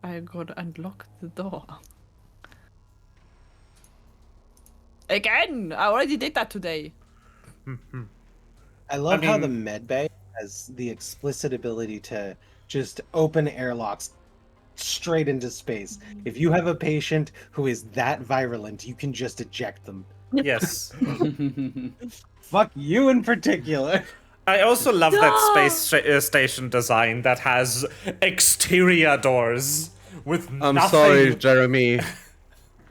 I gotta unlock the door. Again! I already did that today. I love how the mean- medbay has the explicit ability to just open airlocks straight into space. If you have a patient who is that virulent, you can just eject them. Yes. Fuck you in particular. I also love that No! space station design that has exterior doors with I'm nothing. sorry, Jeremy.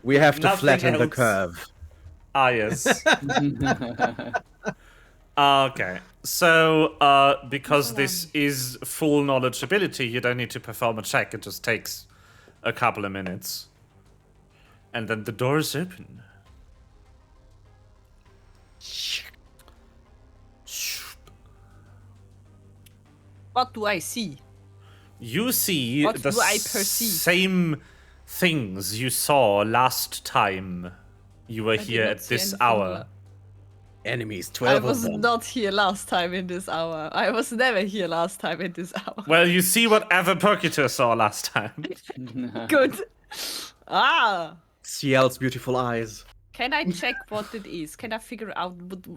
We have to Nothing flatten the else. curve. Ah, yes. Okay. So, because this is full knowledge ability, you don't need to perform a check. It just takes a couple of minutes. And then the doors open. What do I see? You see What the do I perceive? same things you saw last time you were did here not at see this anything hour. Enemies, I 12 was of them. not here last time in this hour. I was never here last time in this hour. Well, you see whatever Percutor saw last time. Good. Ah! Ciel's beautiful eyes. Can I check what it is? Can I figure out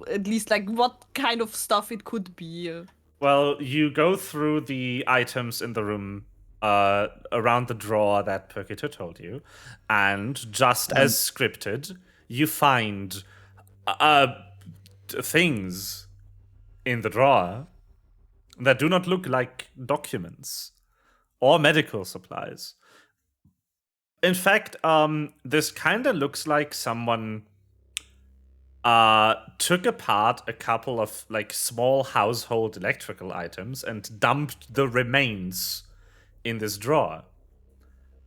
at least like what kind of stuff it could be? Well, you go through the items in the room around the drawer that Percutor told you, and just as scripted, you find things in the drawer that do not look like documents or medical supplies. In fact, this kind of looks like someone took apart a couple of like small household electrical items and dumped the remains in this drawer.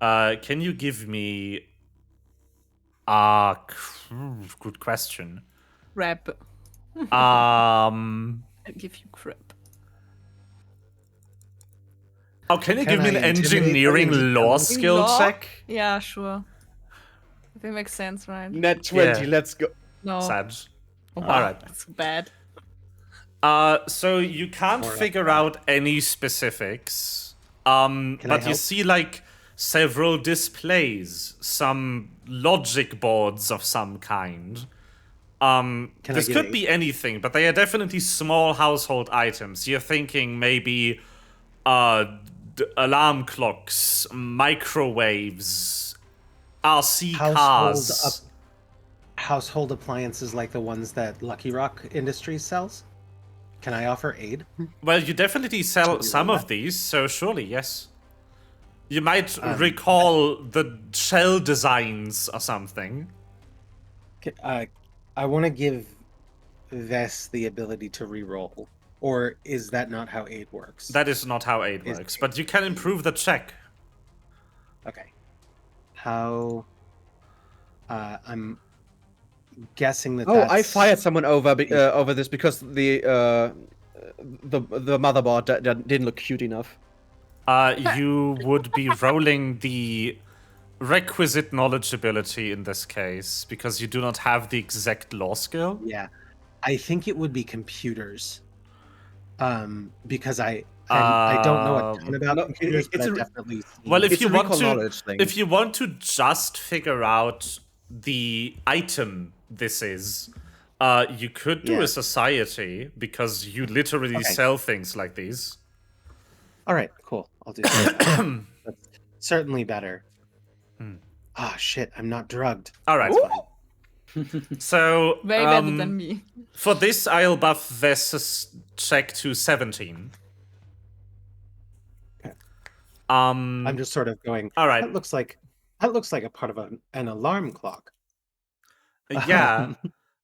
Can you give me good question. Crap. I'll give you crap. can you Can give me I an intimidate them engineering into law telling me? skill Law? check? Yeah, sure. That makes sense, right? Net 20, Yeah. let's go. No. Sag. Oh, wow, Alright. that's bad. So you can't Or a figure fraud. out any specifics. I But you help? see like several displays, some logic boards of some kind. Can I This get could a- be anything, but they are definitely small household items. You're thinking maybe alarm clocks, microwaves, RC cars. Household appliances like the ones that Lucky Rock Industries sells? Can I offer aid? Well, you definitely sell Should we some roll of these, so surely, yes. You might Um, recall the shell designs or something. I want to give Vess the ability to re-roll. Or is that not how aid works? That is not how aid Is- works, but you can improve the check. Okay. How... I'm guessing that Oh, that's... I fired someone over over this because the motherboard didn't look cute enough. You would be rolling the requisite knowledge ability in this case, because you do not have the exact law skill. Yeah. I think it would be computers. Because I don't know a ton about no, computers, but it's I've a- definitely seen... Well, if It's you a want recall to, knowledge thing. if you want to just figure out the item this is, you could do Yeah. a society because you literally Okay. sell things like these. All right, cool. I'll do that. That's certainly better. Ah, shit, I'm not drugged. All right. That's fine. So Way better than me. for this, I'll buff Vess's check to 17. Okay. I'm I'm just sort of going. all right. That looks like a part of an alarm clock. Yeah.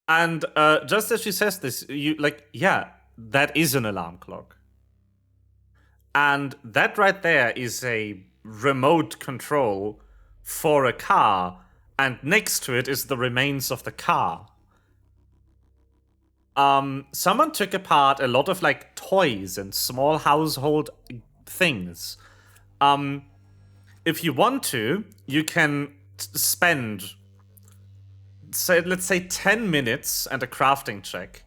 And just as she says this, you like, yeah, that is an alarm clock. And that right there is a remote control for a car, and next to it is the remains of the car. someone took apart a lot of like toys and small household things. If you want to, you can spend, let's say 10 minutes and a crafting check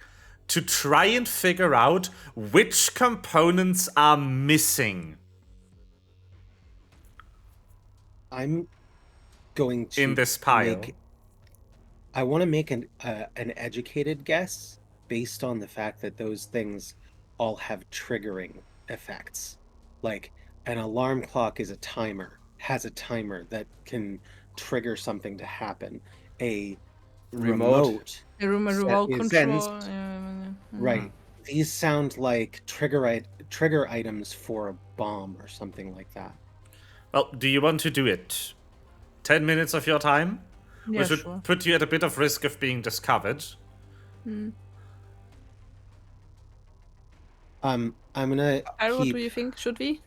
to try and figure out which components are missing. I'm going to In this pile. I want to make an educated guess based on the fact that those things all have triggering effects. Like an alarm clock has a timer that can trigger something to happen. A remote A remote is control. sensed. Yeah. Right. These sound like trigger items for a bomb or something like that. Well, do you want to do it? 10 minutes of your time? Yeah, Which would sure. put you at a bit of risk of being discovered. I'm gonna Pyro, what keep. do you think? Should we?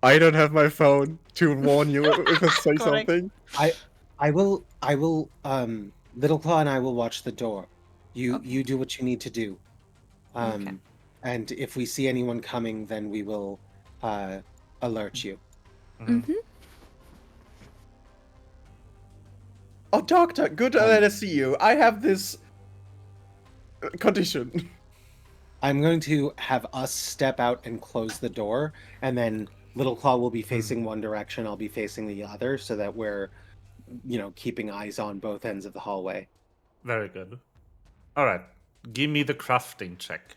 I don't have my phone to warn you if I say Correct. something. I will. Little Claw and I will watch the door. You Okay. you do what you need to do. Okay. And if we see anyone coming, then we will alert you. Oh, doctor, good that I see you. I have this condition. I'm going to have us step out and close the door, and then Little Claw will be facing one direction, I'll be facing the other, so that we're, keeping eyes on both ends of the hallway. Very good. Alright, give me the crafting check.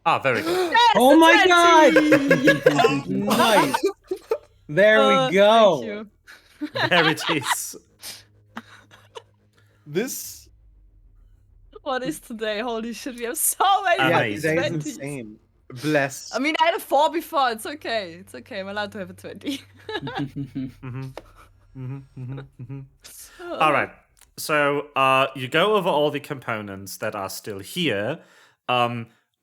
Ah, very good. Oh my god! Nice! There we go! Thank you. There it is. This What is today? Holy shit, we have so many Yeah, Amazing. today's 20s. insane. bless. I mean, I had a 4 before. It's okay. It's okay. I'm allowed to have a 20. Alright, so you go over all the components that are still here.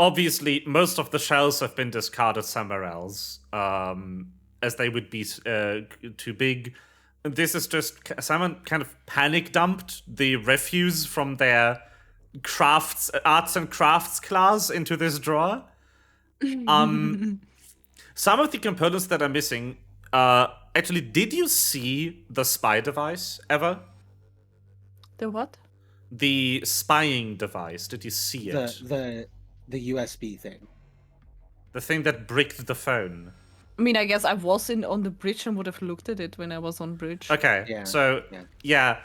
Obviously, most of the shells have been discarded somewhere else, as they would be too big. This is just someone kind of panic dumped the refuse from their arts and crafts class into this drawer. Some of the components that are missing, actually, did you see the spy device ever? The what? The spying device, did you see it? The USB thing. The thing that bricked the phone. I mean, I guess I was on the bridge and would have looked at it when I was on bridge. Okay, Yeah, so yeah.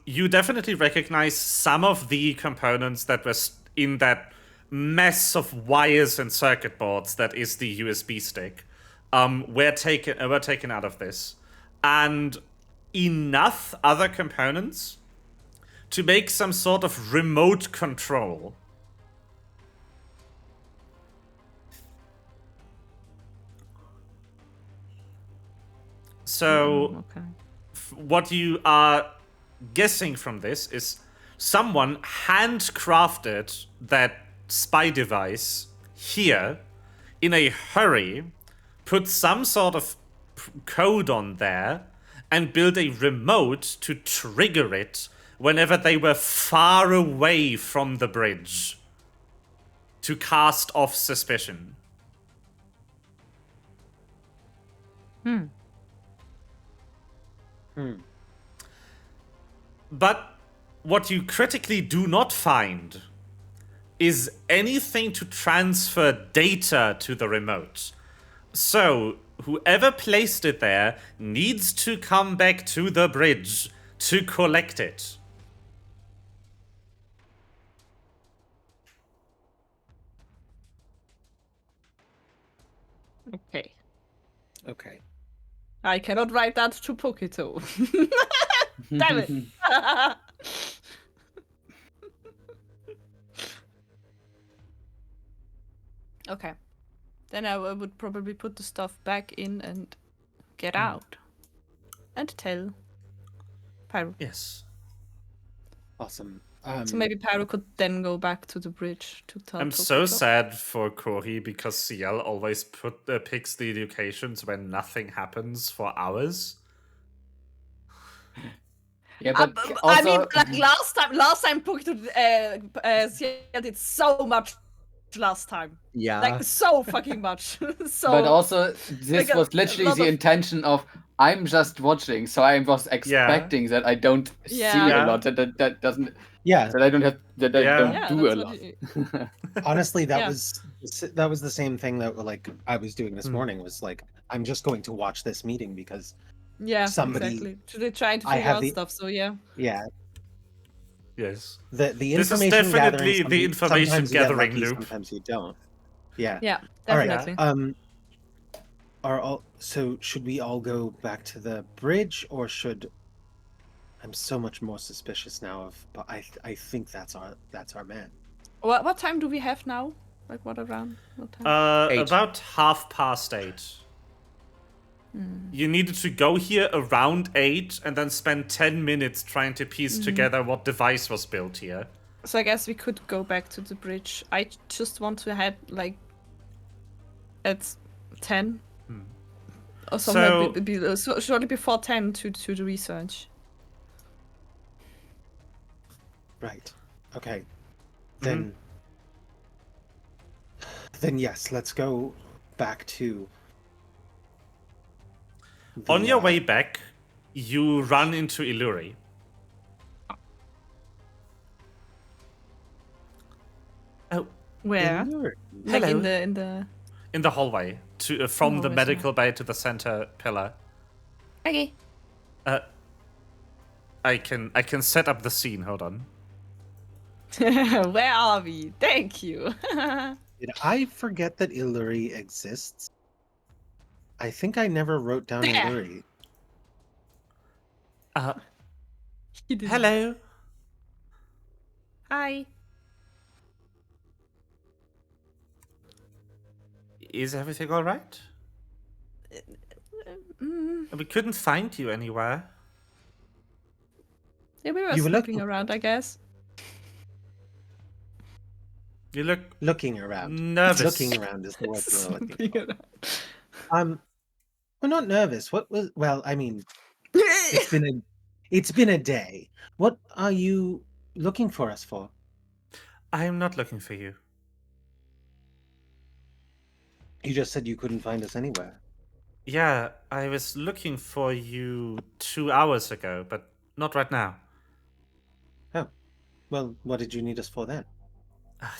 you definitely recognize some of the components that were in that mess of wires and circuit boards that is the USB stick. Were taken out of this, and enough other components to make some sort of remote control. So, Okay. what you are guessing from this is someone handcrafted that spy device here in a hurry, put some sort of code on there, and build a remote to trigger it whenever they were far away from the bridge to cast off suspicion. But what you critically do not find is anything to transfer data to the remote. So, whoever placed it there needs to come back to the bridge to collect it. Okay. Okay. I cannot write that to Pokito. Damn it. Okay. Then I would probably put the stuff back in and get out. And tell Pyro. Yes. Awesome. So maybe Pyro could then go back to the bridge to tell I'm so Pokito. sad for Corey because CL always picks the locations when nothing happens for hours. Yeah, but I mean, also like last time Pokito did so much last time. Yeah. Like so fucking much. So but also this like, was a literally lot the of- intention of I'm just watching, so I was expecting that I don't see Yeah. a lot that doesn't Yeah. that I don't have that I Yeah. don't Yeah, do a that's lot. what Honestly, that Yeah. was the same thing that like I was doing this Hmm. morning. Was like I'm just going to watch this meeting because Yeah, somebody- exactly. So they're trying to I figure have out the- stuff, so yeah. yeah, Yes. the This is information definitely gathering. the information sometimes you get gathering lucky, loop. Sometimes you don't. Yeah. Yeah, All right. definitely. So should we all go back to the bridge, or should? I'm so much more suspicious now of, but I think that's our man. What time do we have now? Like what time? 8. About 8:30. You needed to go here around 8 and then spend 10 minutes trying to piece together what device was built here. So I guess we could go back to the bridge. I just want to head like at 10 or somewhere shortly before 10 to the research. Right. Okay. Then yes, let's go back to. On your way back, you run into Illumhyr. Oh, Where? Illumhyr. Like Hello. in the in the hallway to from the Hallway, medical bay to the center pillar. Okay. I can set up the scene. Hold on. Where are we? Thank you. Did I forget that Illumhyr exists? I think I never wrote down There. Illumhyr. He didn't. Hello. Hi. Is everything all right? Mm, We couldn't find you anywhere. yeah, we were You were snooping looking- around, I guess. You look Looking around. nervous. Looking around is the word we're looking Snooping for. We're not nervous. What was? Well, I mean, it's been a day. What are you looking for us for? I am not looking for you. You just said you couldn't find us anywhere. Yeah, I was looking for you 2 hours ago, but not right now. Oh, well, what did you need us for then?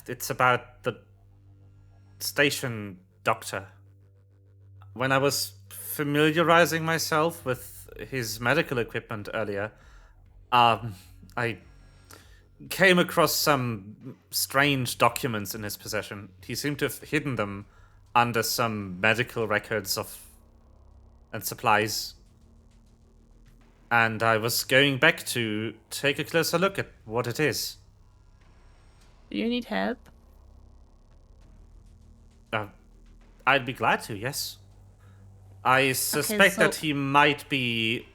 It's about the station doctor. When I was familiarizing myself with his medical equipment earlier, I came across some strange documents in his possession. He seemed to have hidden them under some medical records and supplies. And I was going back to take a closer look at what it is. Do you need help? I'd be glad to, yes. I suspect that so- he might be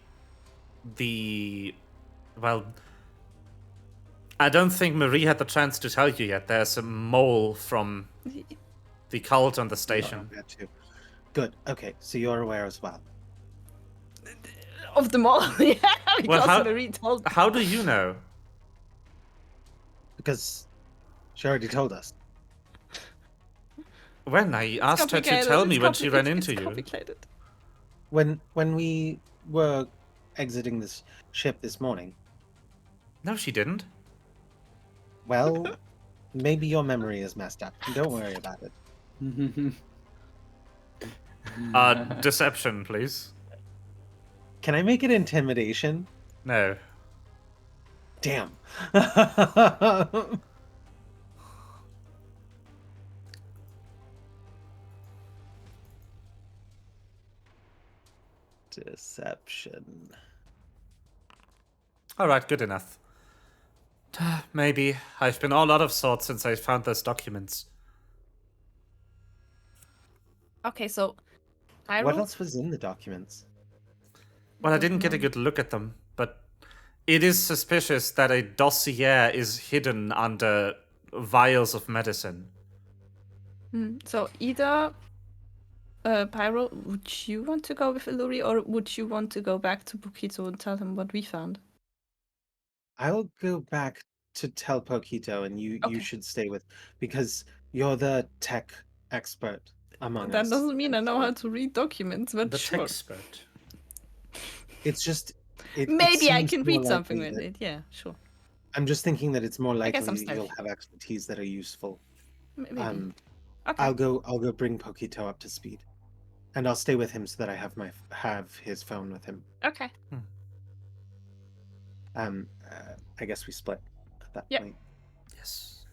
well, I don't think Marie had the chance to tell you yet. There's a mole from the cult on the station. That too. Good. Okay, so you're aware as well. Of them all, yeah. Because Well, Marie told me. how do you know? Because she already told us. When I asked her to Complicated, tell me it's when she ran complicated, into it's you. complicated. When we were exiting this ship this morning, No, she didn't. well, maybe your memory is messed up. Don't worry about it. Deception, please. Can I make it intimidation? No. Damn. Deception. All right, good enough. Maybe. I've been all out of sorts since I found those documents. Okay, so I What rolled- else was in the documents? Well, I didn't get a good look at them, but it is suspicious that a dossier is hidden under vials of medicine. So either Pyro, would you want to go with Illumhyr, or would you want to go back to Bukito and tell him what we found? I'll go back to tell Pokito, and you Okay. should stay with, because you're the tech expert among That us. doesn't mean I and know so how to read documents, but The sure. expert. It's just Maybe I seems can more read something likely with that- it. Yeah, sure. I'm just thinking that it's more guess I'm likely you'll stealthy. have expertise that are useful. Maybe. Okay. Okay. I'll go bring Pokito up to speed, and I'll stay with him so that I have his phone with him. Okay. I guess we split at that Yep. point. Yes.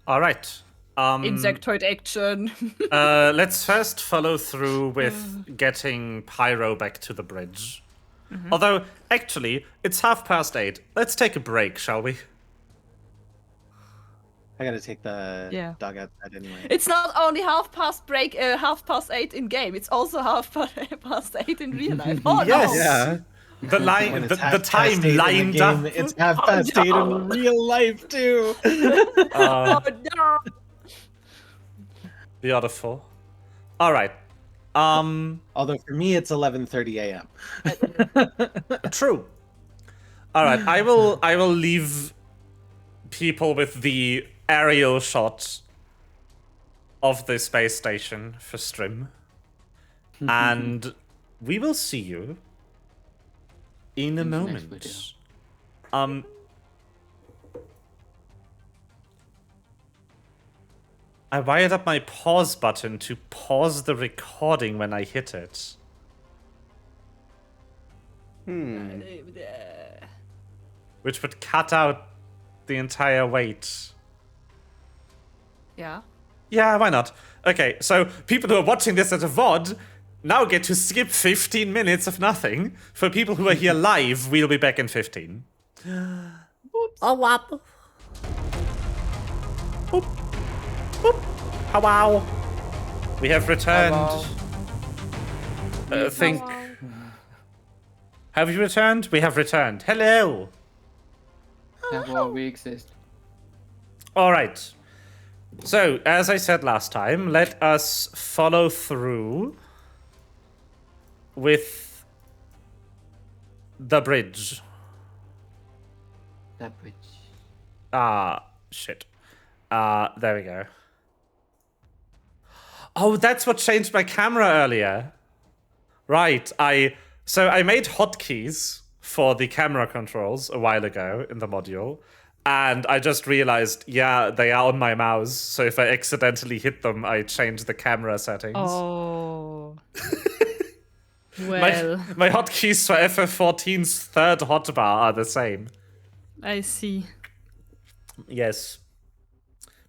All right. Insectoid action. Let's first follow through with getting Pyro back to the bridge. Although, actually, it's 8:30. Let's take a break, shall we? I gotta take the dog outside anyway. It's not only 8:30 in game. It's also 8:30 in real life. Oh Yes. no! Yeah. The line, When the it's 8:30 time in the lined game, up. It's 8:30 no. in real life too. Oh no! Beautiful. All right. Although for me, it's 11:30 a.m. True. All right. I will leave people with the aerial shot of the space station for stream, and we will see you in a In the next moment. video. I wired up my pause button to pause the recording when I hit it. Which would cut out the entire wait. Yeah. Yeah, why not? Okay, so people who are watching this as a VOD now get to skip 15 minutes of nothing. For people who are here live, we'll be back in 15. Oh, wow. Boop. Boop. Oh, wow. We have returned. Think. Have you returned? We have returned. Hello. That's why we exist. All right. So, as I said last time, let us follow through with the bridge. That bridge. Shit. There we go. Oh, that's what changed my camera earlier. Right, So I made hotkeys for the camera controls a while ago in the module, and I just realized, yeah, they are on my mouse, so if I accidentally hit them, I change the camera settings. Oh. Well, My hotkeys for FF14's third hotbar are the same. I see. Yes.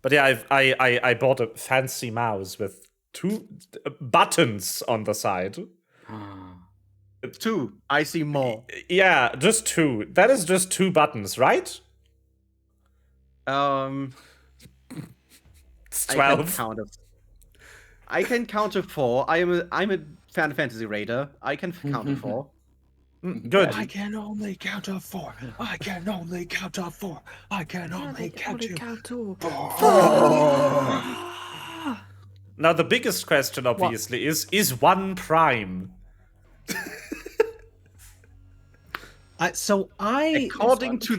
But yeah, I bought a fancy mouse with 2 buttons on the side. 2. I see more. Yeah, just 2. That is just 2 buttons, right? It's 12. I can count to 4. I'm a Final Fantasy raider. I can count to 4. Good. I can only count to 4. I can only count to 4. I can only count to 4. Now the biggest question, obviously, is 1 prime? According to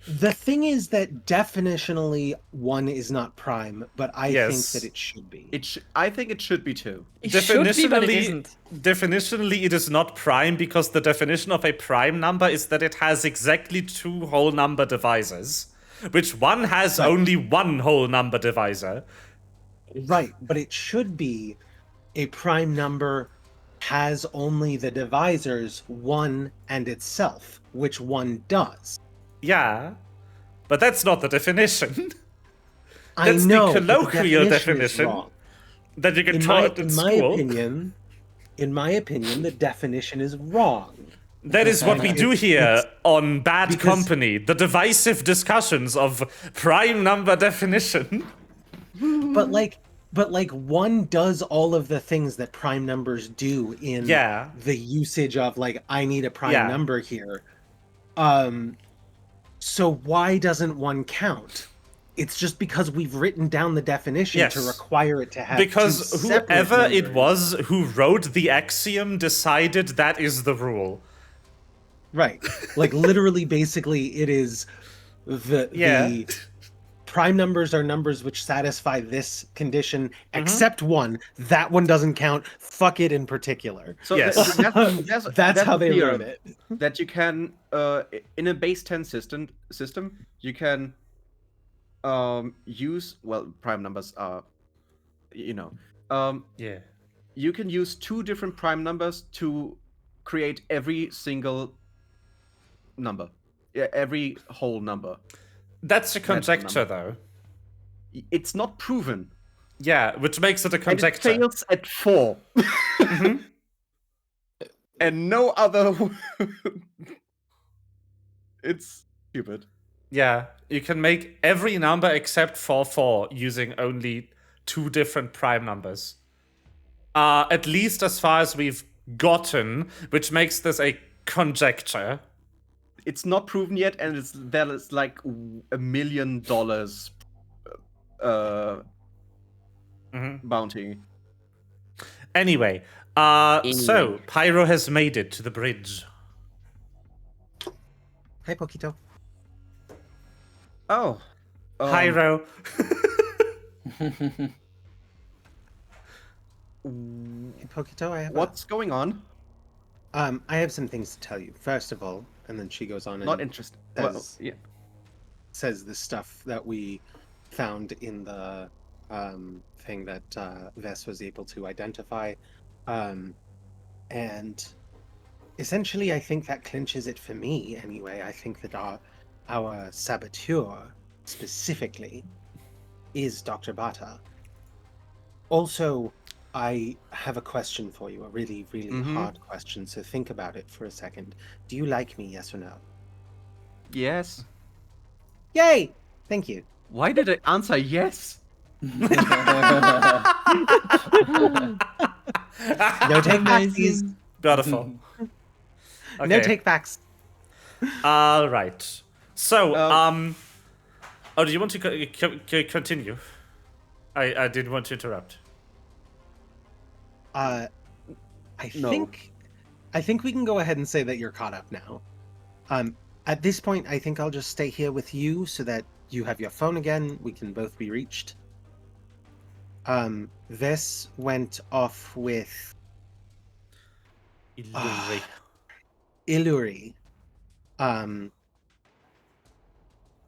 The thing is that definitionally 1 is not prime, but I think that it should be. I think it should be 2. It should be, but it isn't. Definitionally, it is not prime because the definition of a prime number is that it has exactly 2 whole number divisors, which 1 has only 1 whole number divisor. Right, but it should be a prime number has only the divisors 1 and itself, which 1 does. Yeah, but that's not the definition. I That's know, the but the colloquial is definition wrong. that you get In taught in school. In my opinion, the definition is wrong. That is what we do here on Bad because- Company, the divisive discussions of prime number definition. But like 1 does all of the things that prime numbers do in the usage of like I need a prime number here. So why doesn't 1 count? It's just because we've written down the definition to require it to have because 2 separate whoever it numbers. was who wrote the axiom decided that is the rule. Right. Like literally, basically, it is the prime numbers are numbers which satisfy this condition, except one. That one doesn't count. Fuck it in particular. So Yes. That's how the they wrote theorem, it. That you can, in a base 10 system, you can use, well, prime numbers are, Yeah. you can use 2 different prime numbers to create every single number. Yeah, every whole number. That's a Natural conjecture, number. though. It's not proven. Yeah, which makes it a And it conjecture. fails at 4. Mhm. And no other. It's stupid. Yeah, you can make every number except for 4 using only 2 different prime numbers. At least as far as we've gotten, which makes this a conjecture. It's not proven yet, and there is like $1 million bounty. Anyway, so Pyro has made it to the bridge. Hi, Pokito. Oh. Pyro. Hey, Pokito, I have What's going on? I have some things to tell you. First of all, and then she goes on and Not interested. says, Yeah. says the stuff that we found in the thing that Vess was able to identify. And essentially, I think that clinches it for me anyway. I think that our saboteur, specifically, is Dr. Bata. Also, I have a question for you, a really, really hard question, so think about it for a second. Do you like me, yes or no? Yes. Yay! Thank you. Why did I answer yes? No take backs, please. Beautiful. Okay. No take backs. All right. So, oh, do you want to continue? I didn't want to interrupt. I think we can go ahead and say that you're caught up now. At this point, I think I'll just stay here with you so that you have your phone again. We can both be reached. This went off with Illumhyr. Illumhyr.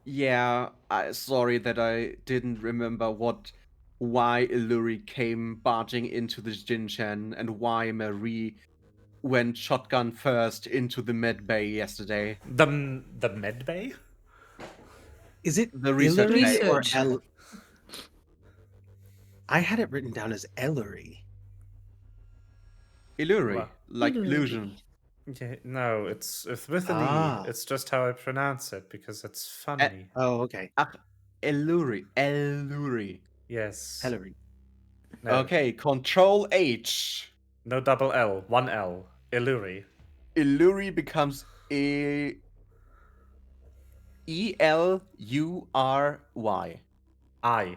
Yeah, sorry that I didn't remember why Illumhyr came barging into the Jinshan and why Marie went shotgun first into the med bay yesterday. The med bay? Is it The research Illumhyr or bay. I had it written down as Ellery. Illumhyr, Wow. like Illumhyr. illusion. Yeah, no, it's with an Ah. E. It's just how I pronounce it because it's funny. Oh, okay. Illumhyr. Yes. Ellery. No, Okay, Control H. no double L, one L. Illumhyr. Illumhyr becomes Elury. I.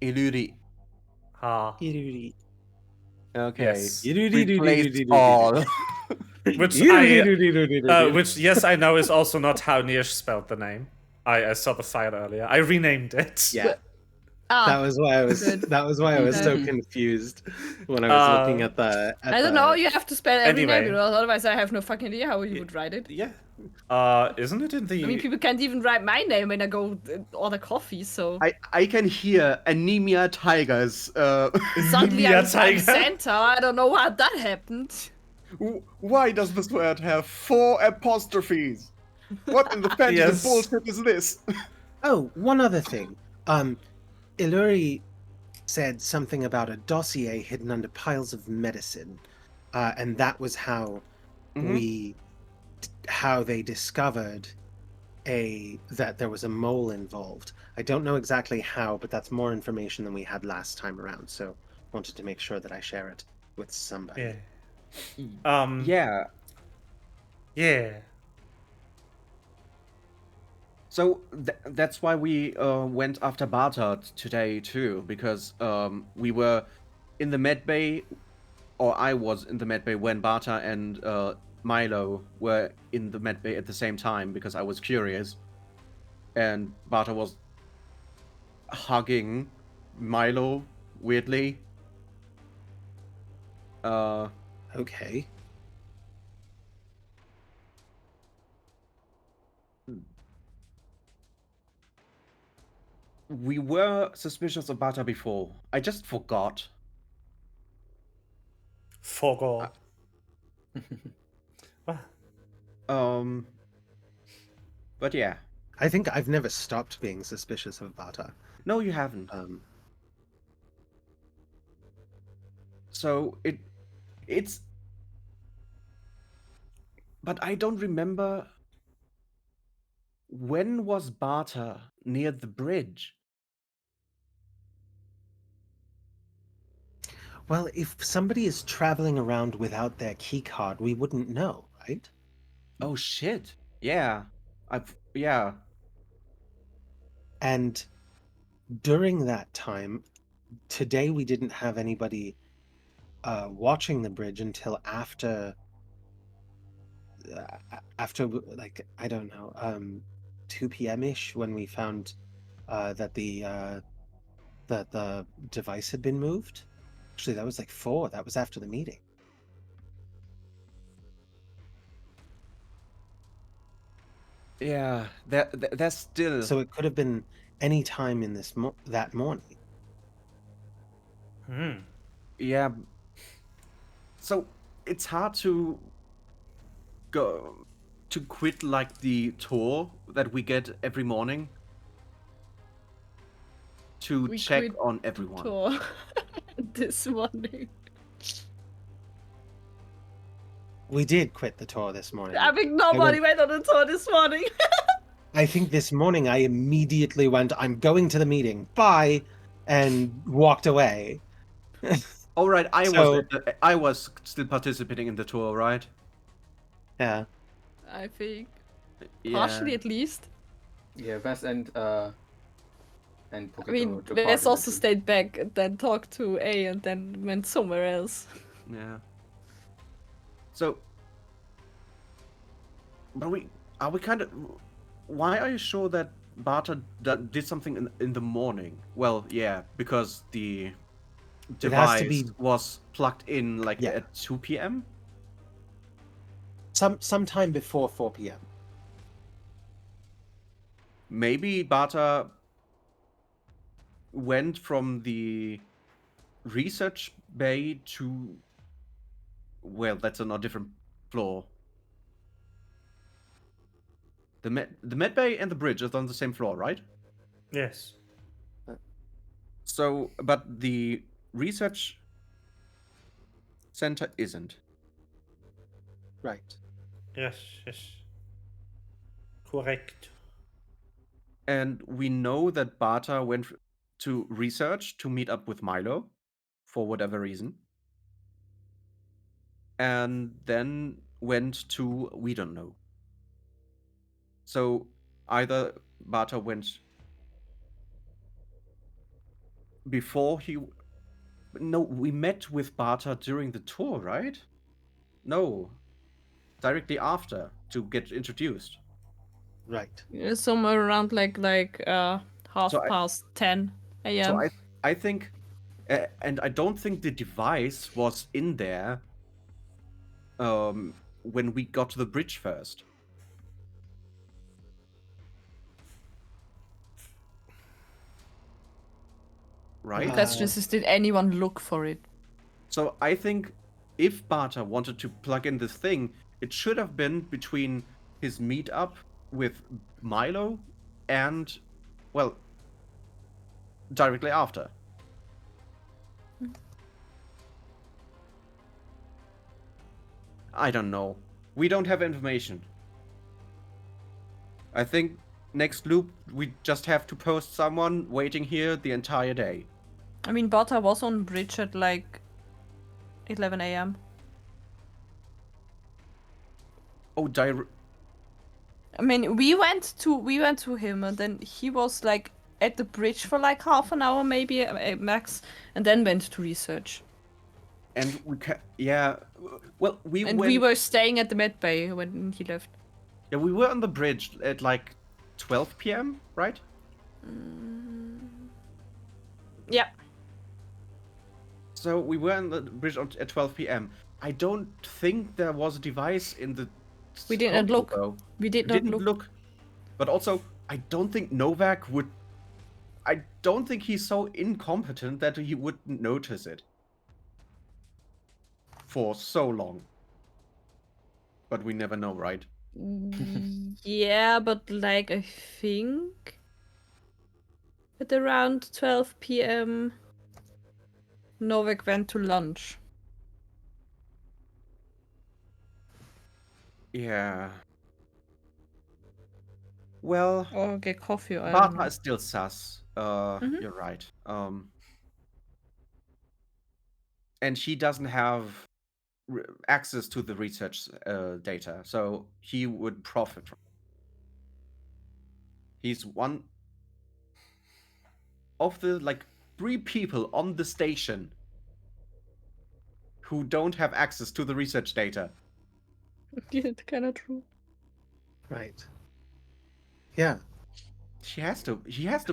Illumhyr. Ha. Illumhyr. Okay. Yes. Replace all. Which, yes, I know is also not how Nirsch spelled the name. I saw the file earlier. I renamed it. Yeah. Ah, That was why I was. good. That was why I was so Okay. confused when I was looking at the. I don't know. You have to spell every Anyway. name, otherwise I have no fucking idea how you would write it. Yeah. Isn't it in the... I mean, people can't even write my name when I go order coffee, so I can hear anemia tigers. suddenly Anemia I'm tiger. Santa. I don't know how that happened. Why does this word have 4 apostrophes? What in the fantasy Yes. bullshit is this? Oh, one other thing. Illumhyr said something about a dossier hidden under piles of medicine, and that was how how they discovered that there was a mole involved. I don't know exactly how, but that's more information than we had last time around. So, wanted to make sure that I share it with somebody. Yeah. Yeah. Yeah. So that's why we went after Bata today too, because we were in the med bay, or I was in the med bay when Bata and Milo were in the med bay at the same time because I was curious. And Barta was hugging Milo weirdly. Okay. We were suspicious of Barta before. I just forgot. Forgot. But yeah. I think I've never stopped being suspicious of Bata. No, you haven't. So it's. But I don't remember. When was Barta near the bridge? Well, if somebody is traveling around without their key card, we wouldn't know, right? Oh shit. Yeah. Yeah. And during that time, today we didn't have anybody watching the bridge until after like, I don't know, 2 p.m. ish, when we found that the device had been moved. Actually, that was like 4. That was after the meeting. Yeah, that's still. So it could have been any time in that morning. Yeah. So it's hard to quit like the tour that we get every morning to We check quit on everyone. Tour this morning. We did quit the tour this morning. I think nobody went on a tour this morning. I think this morning I immediately went, I'm going to the meeting, bye, and walked away. All right, I was still participating in the tour, right? Yeah. I think. Yeah. Partially at least. Yeah, Wes and I Poketo mean, took Wes part in also it. stayed back and then talked to A and then went somewhere else. Yeah. So, but are we kind of? Why are you sure that Barta did something in the morning? Well, yeah, because the It has to device be was plugged in like Yeah. at 2 p.m. sometime before 4 p.m. Maybe Barta went from the research bay to. Well, that's on a different floor. The med bay and the bridge is on the same floor, right? Yes. So, but the research center isn't. Right. Yes. Correct. And we know that Barta went to research to meet up with Milo for whatever reason. And then went to we don't know. So either Barta went before he. No, we met with Barta during the tour, right? No, directly after to get introduced. Right. Yeah, somewhere around like half So past 10 a.m. So I think, and I don't think the device was in there when we got to the bridge first. Right? The question is, did anyone look for it? So I think if Barta wanted to plug in this thing, it should have been between his meetup with Milo and, well, directly after. I don't know. We don't have information. I think next loop we just have to post someone waiting here the entire day. I mean, Bata was on bridge at like 11 a.m. Oh, I mean, we went to him, and then he was like at the bridge for like half an hour, maybe max, and then went to research. And we yeah. Well, we were staying at the med bay when he left. Yeah, we were on the bridge at like 12 p.m., right? Yeah. So we were on the bridge at 12 p.m. I don't think there was a device in the. We didn't look. Though. We didn't didn't look. But also, I don't think Novak would. I don't think he's so incompetent that he wouldn't notice it. For so long. But we never know, right? Yeah, but like I think at around 12 p.m. Novak went to lunch. Yeah. Well, Or get coffee. I don't Bartha know. is still sus. You're right. And she doesn't have access to the research data, so he would profit from it. He's one of the like 3 people on the station who don't have access to the research data. Yeah, it's kind of true. Right. Yeah. He has to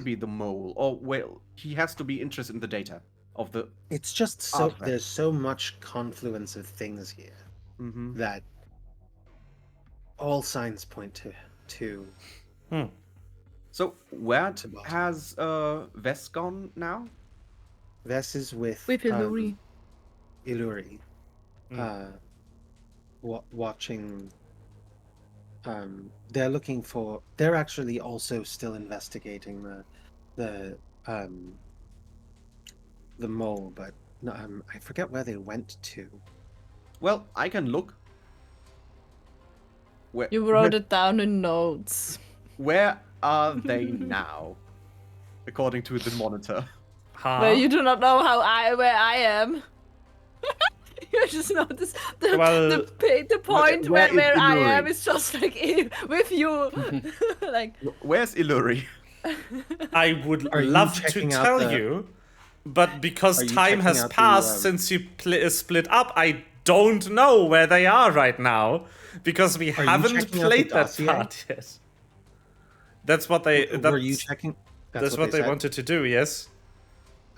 be the mole, or well, he has to be interested in the data of the. It's just so Artifact. there's so much confluence of things here Mhm. that all signs point to So where To Bartha. has Vess gone now? Vess is with Illumhyr. Illumhyr, watching. They're looking for. They're actually also still investigating the mole, but no, I forget where they went to. Well, I can look. Where You wrote it down in notes. where are they now? According to the monitor. Huh? Well, you do not know where I am. You just notice the point where is where I am Illumhyr? is just like with you. Like Where's Illumhyr? I would Are you love to checking out tell the- you, but because Are you time checking has out the, passed since you split up, I don't know where they are right now because we Are you haven't checking out the played that dossier? part yet. That's what they. Were you checking? That's what they said? wanted to do. Yes.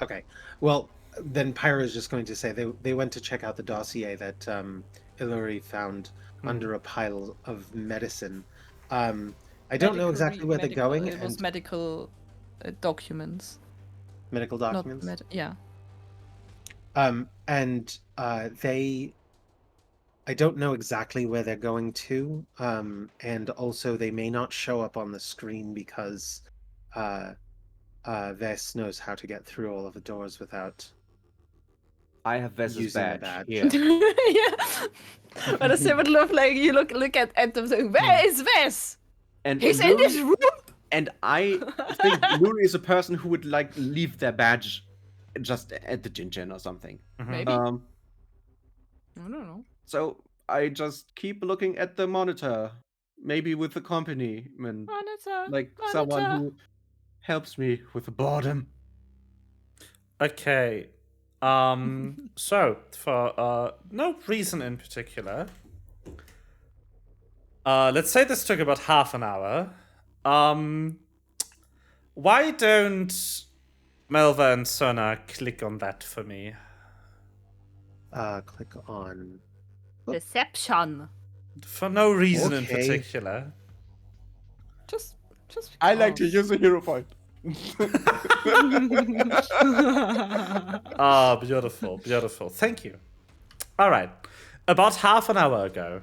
Okay. Well, then Pyra is just going to say they went to check out the dossier that Illumhyr found under a pile of medicine. I don't know exactly where they're going. It was and medical documents. medical Not documents. yeah. And they. I don't know exactly where they're going to. And also they may not show up on the screen because Vess knows how to get through all of the doors without. I have Vess's Using the badge. badge. Here. Yeah. But it would look like you look at them saying, "Where is Vess? And He's in this room." And I think Illumhyr is a person who would like leave their badge just at the Jinjin or something. Maybe. I don't know. So I just keep looking at the monitor, maybe with the company, and Monitor. like someone who helps me with the boredom. Okay. So for no reason in particular, let's say this took about half an hour. Why don't Melva and Sona click on that for me? Click on. Deception. For no reason in Okay. particular. Just. I like to use a hero point. Ah, beautiful, beautiful. Thank you. All right. About half an hour ago,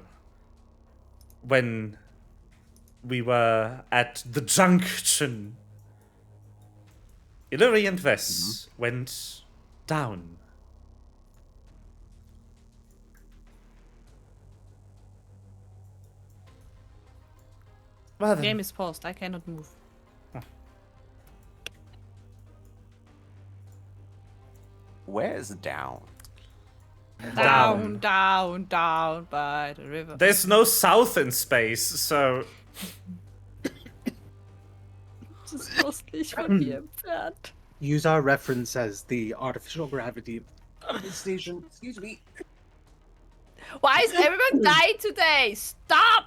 when we were at the junction, Illumhyr and Vess went down. Well, then, Game is paused. I cannot move. Where's down? Down by the river. there's no south in space, so Das ist lustig von dir entfernt. Use our reference as the artificial gravity Station. Excuse me. Why is everyone dying today? Stop!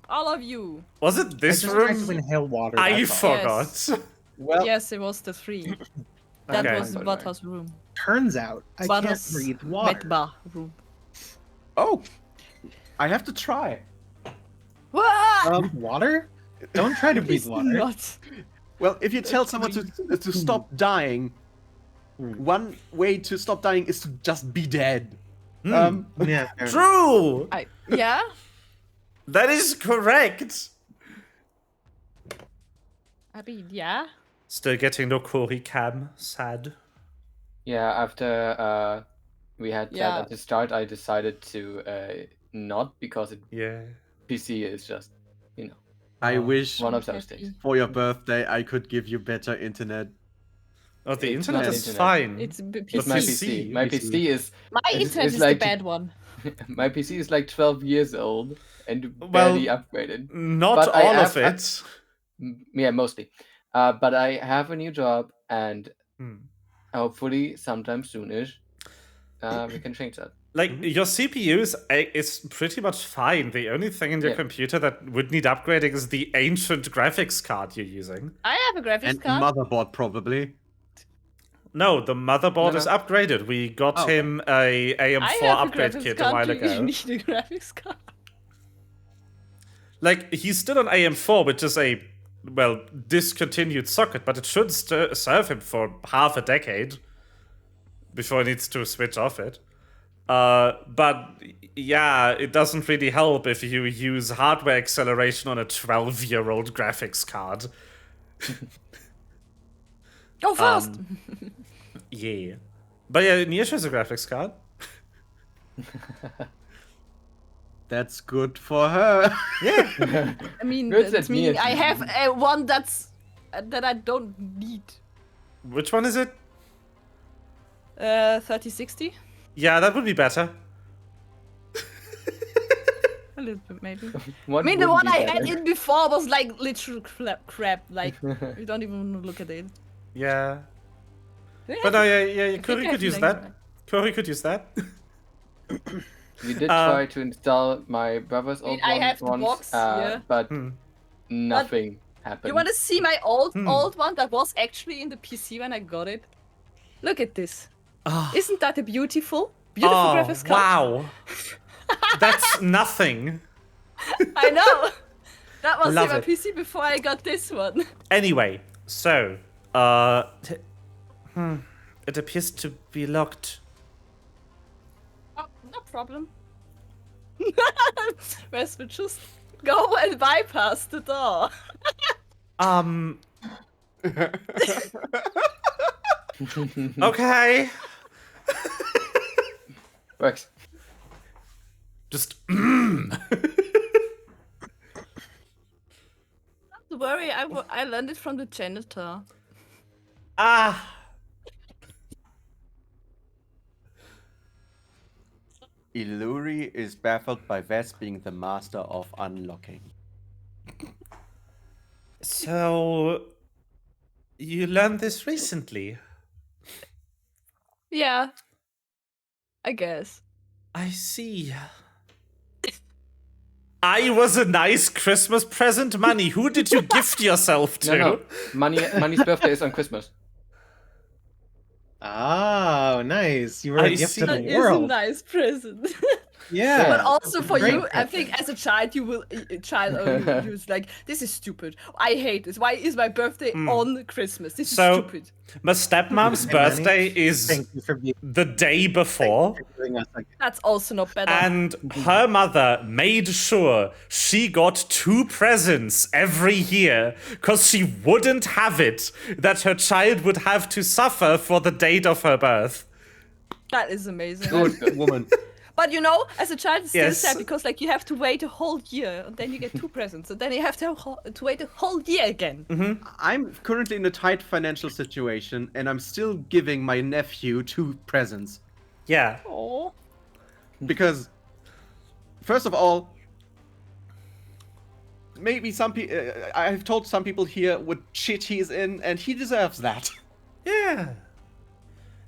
All of you. Was it I this just tried to room? inhale water. I that's all. forgot. Well, Yes, it was the 3. That Okay. was Vatar's room. Turns out I can't Vatar's breathe water. Medba room. oh, I have to try. What? Water? Don't try to breathe It's water. not. Well, if you tell someone to stop dying, one way to stop dying is to just be dead. Hmm. Yeah. fair enough. True! Yeah? That is correct! I mean, yeah. Still getting no Cory cam. Sad. Yeah, after we had Yeah. that at the start, I decided to not because Yeah. PC is just, I wish one of I'm those happy. things. for your birthday I could give you better internet. Oh, the It's internet not is internet. fine. It's It's my PC. PC. My PC is My It's- internet it's is like- the bad one. my PC is like 12 years old and Well, barely upgraded. Not But I all of have- it. Yeah, mostly. But I have a new job, and Hmm. hopefully sometime soonish, we can change that. Like, your CPU is pretty much fine. The only thing in your Yeah. computer that would need upgrading is the ancient graphics card you're using. I have a graphics And card. motherboard probably. No, the motherboard No, is no. upgraded. We got Oh. him a I AM4 have a upgrade graphics kit card. a while Do you ago. need a graphics card? Like, he's still on AM4, which is a, well, discontinued socket, but it should serve him for half a decade before he needs to switch off it. But yeah, it doesn't really help if you use hardware acceleration on a 12-year-old graphics card. Go fast! Yeah. But yeah, Nisha has a graphics card. That's good for her. Yeah. I mean, Good that's that me meaning and I you- have one that I don't need. Which one is it? 3060? Yeah, that would be better. A little bit, maybe. What I mean, the would one be I had better? in before was like literal crap. Like, you don't even look at it. Yeah. Yeah, But no, yeah, I think Cory I could have use an that. extra. Cory could use that. We did try to install my brother's mean, old I one have the once, box here. but Hmm. nothing happened. You want to see my old Hmm. one that was actually in the PC when I got it? Look at this. Isn't that a beautiful graphics card? Wow. That's nothing. I know. That was in Love my it. PC before I got this one. Anyway, so, it appears to be locked. Oh, no problem. Wes would just go and bypass the door. Okay. Works. Just, Don't worry, I learned it from the janitor. ah. Illumhyr is baffled by Vess being the master of unlocking. So, you learned this recently? Yeah. I guess. I see. I was a nice Christmas present, Money. Who did you gift yourself to? No. Money's birthday is on Christmas. Oh, nice. You were I a gift see. to That the is a world. nice present. Yeah. But also for Great you, I present. think as a child, you will, you was like, this is stupid. I hate this. Why is my birthday on Christmas? This So- is stupid. My stepmom's Hey, Manny. birthday is Thank you for being the day before. giving us a That's also not better. And her mother made sure she got 2 presents every year because she wouldn't have it that her child would have to suffer for the date of her birth. That is amazing. Good woman. But you know, as a child, it's still Yes. sad because like you have to wait a whole year and then you get 2 presents and then you have to wait a whole year again. I'm currently in a tight financial situation, and I'm still giving my nephew 2 presents. Yeah. Oh. Because, first of all, maybe some people, I've told some people here what shit he's in, and he deserves that. Yeah.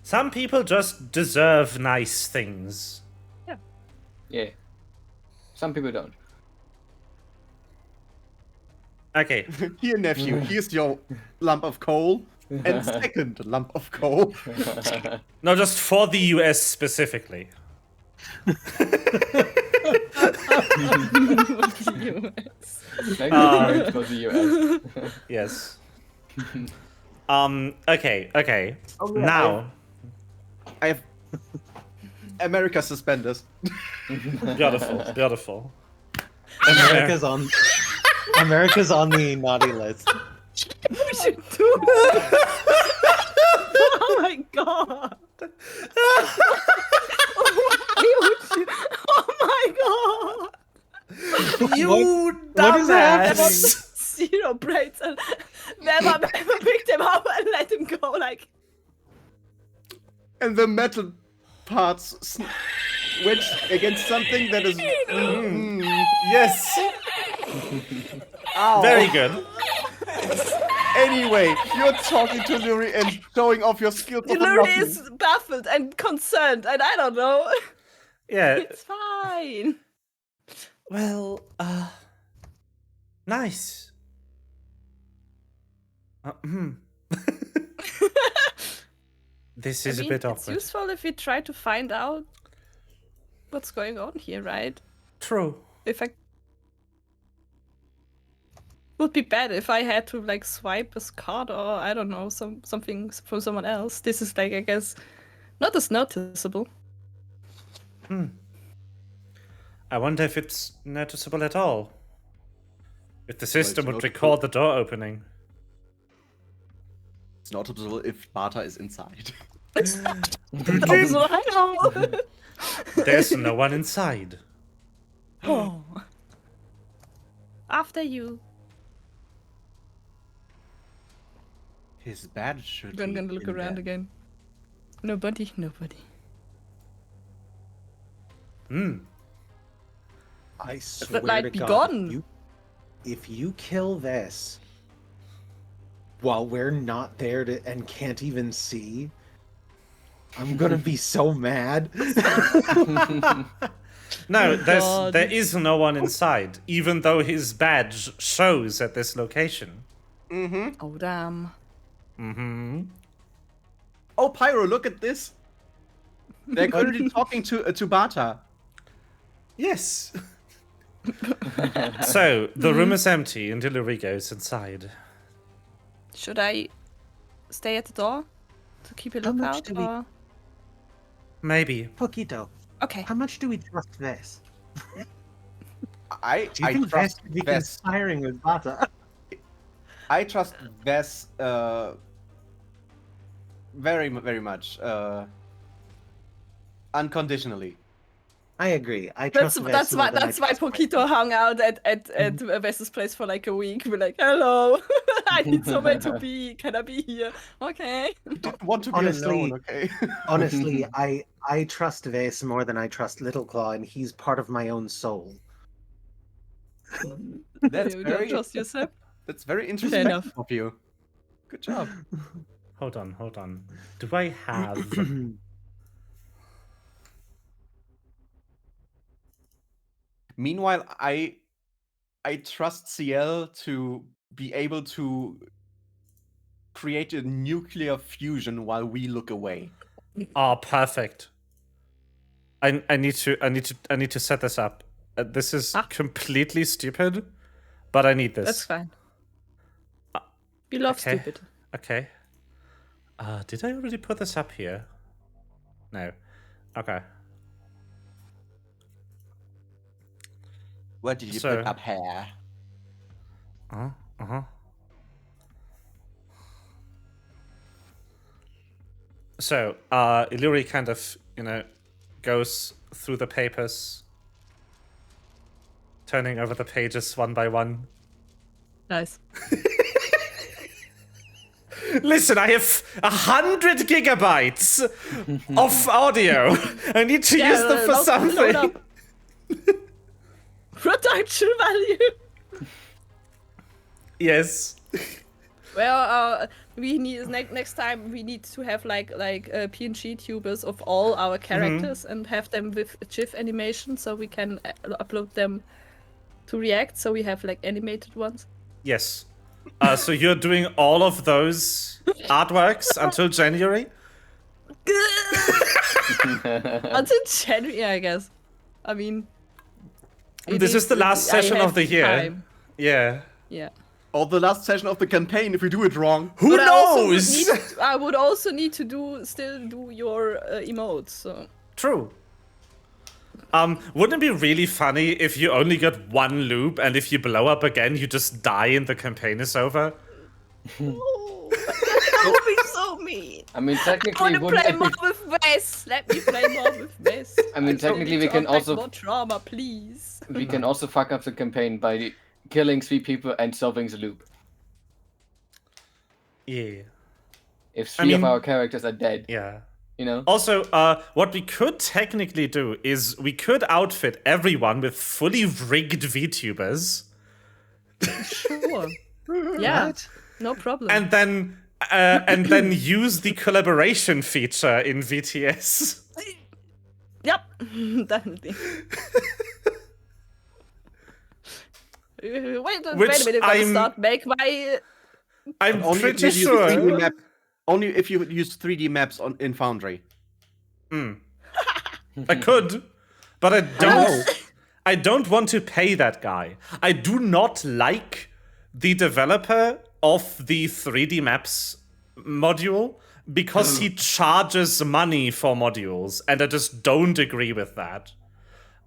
Some people just deserve nice things. Yeah. Some people don't. Okay. Here, nephew, here's your lump of coal. And second lump of coal. No, just for the US specifically. Thank you very much for the US. Yes. Okay. Oh, yeah, Now. I have America suspenders. Beautiful. America's on the naughty list. We should do that. Oh my god. Oh my god. You What is happening? dumbass! 0 brains and never picked him up and let him go like And the metal parts went against something that is. Yes! Ow. Very good. Anyway, you're talking to Luri and showing off your skills. for Luri nothing. is baffled and concerned and I don't know. Yeah. It's fine. Well, nice. This is I mean, a bit it's awkward. useful if we try to find out what's going on here, right? True. If I would be bad if I had to like swipe a card or I don't know something from someone else. This is like I guess not as noticeable. I wonder if it's noticeable at all. If the system would noticeable. record the door opening. It's noticeable if Bata is inside. Also, I know. There's no one inside. Oh. After you. His badge should I'm be gonna look in around there. again. Nobody. I swear light to be God, gone. if you kill this while we're not there and can't even see, I'm gonna be so mad. No, God. there is no one inside, even though his badge shows at this location. Oh damn. Oh, Pyro, look at this! They're currently talking to Bata. Yes. So, the room is empty and Illumhyr goes inside. Should I stay at the door to keep a How much lookout? do we- Or... Maybe. Poquito, Okay. how much do we trust this? I Do you think Vess trust would be Vess. conspiring with Bata? I trust Vess very much. Unconditionally. I agree. I trust Vess more than I That's why trust Poquito hung out at Vess's place for like a week. We're like, hello, I need somewhere to be. Can I be here? Okay. Didn't want to be Honestly- alone, okay? Honestly, I trust Vess more than I trust Little Claw, and he's part of my own soul. That's You very, don't trust yourself. that's very Fair interesting enough. of you. Good job. Hold on. Do I have... Meanwhile, I trust CL to be able to create a nuclear fusion while we look away. Oh, perfect. I need to set this up. This is completely stupid, but I need this. That's fine. You love okay. stupid. Okay. Did I already put this up here? No. Okay. What did you So- put up here? So, Illumhyr kind of, goes through the papers, turning over the pages one by one. Nice. Listen, I have 100 gigabytes of audio. I need to use them for load something. up. Production value. Yes. Well, we need next time we need to have like PNG tubers of all our characters and have them with GIF animation so we can upload them to React. So we have like animated ones. Yes. So you're doing all of those artworks until January? Until January, I guess. I mean, This is the last session of the year. time. Yeah. Yeah. Or the last session of the campaign if we do it wrong. Who But knows? I would also need to still do your emotes. So. True. Wouldn't it be really funny if you only got one loop and if you blow up again, you just die and the campaign is over? Oh, that would be so mean. I mean, I technically, want to play more with Wes. Let me play more with Wes. I mean, technically, we can also more trauma, please. we can also fuck up the campaign by killing 3 people and solving the loop. Yeah. If 3 of mean- our characters are dead, Yeah. you know. Also, what we could technically do is we could outfit everyone with fully rigged VTubers Sure. Yeah. What? No problem. and then use the collaboration feature in VTS. Yep, definitely. Wait a Which minute, I'm- start make my. I'm Only if pretty you use 3D sure. map. Only if you use 3D maps in Foundry. I could, but I don't. I don't want to pay that guy. I do not like the developer of the 3D Maps module because he charges money for modules, and I just don't agree with that.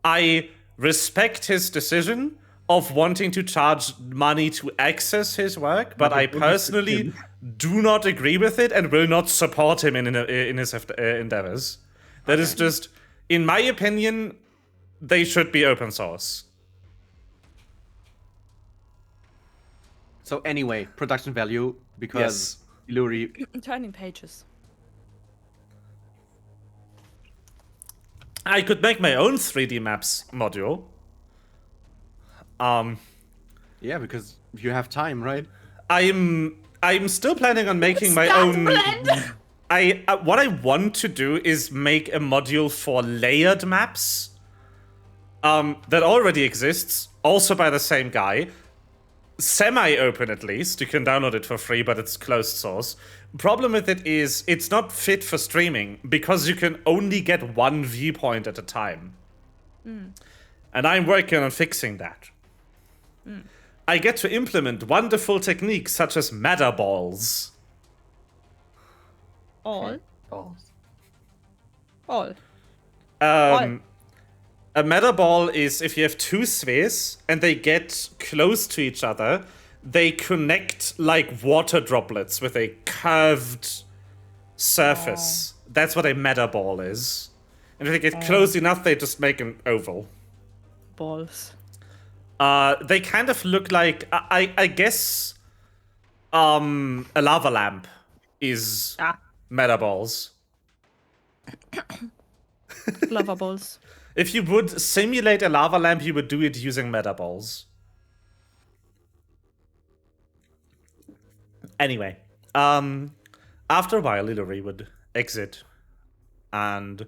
I respect his decision of wanting to charge money to access his work, but I personally do not agree with it and will not support him in his endeavors. That is just, in my opinion, they should be open source. So anyway, production value because Illumhyr. Turning pages. I could make my own 3D Maps module. Yeah, because you have time, right? I'm still planning on making my own. What I want to do is make a module for layered maps. That already exists, also by the same guy. Semi-open at least. You can download it for free, but it's closed source. Problem with it is it's not fit for streaming because you can only get one viewpoint at a time. And I'm working on fixing that. I get to implement wonderful techniques such as meta balls. All. Balls. All. A meta ball is if you have 2 spheres and they get close to each other, they connect like water droplets with a curved surface. That's what a meta ball is. And if they get close enough, they just make an oval. Balls. They kind of look like I guess a lava lamp is meta balls. Lava balls. If you would simulate a lava lamp, you would do it using meta balls. Anyway, after a while, Illumhyr would exit and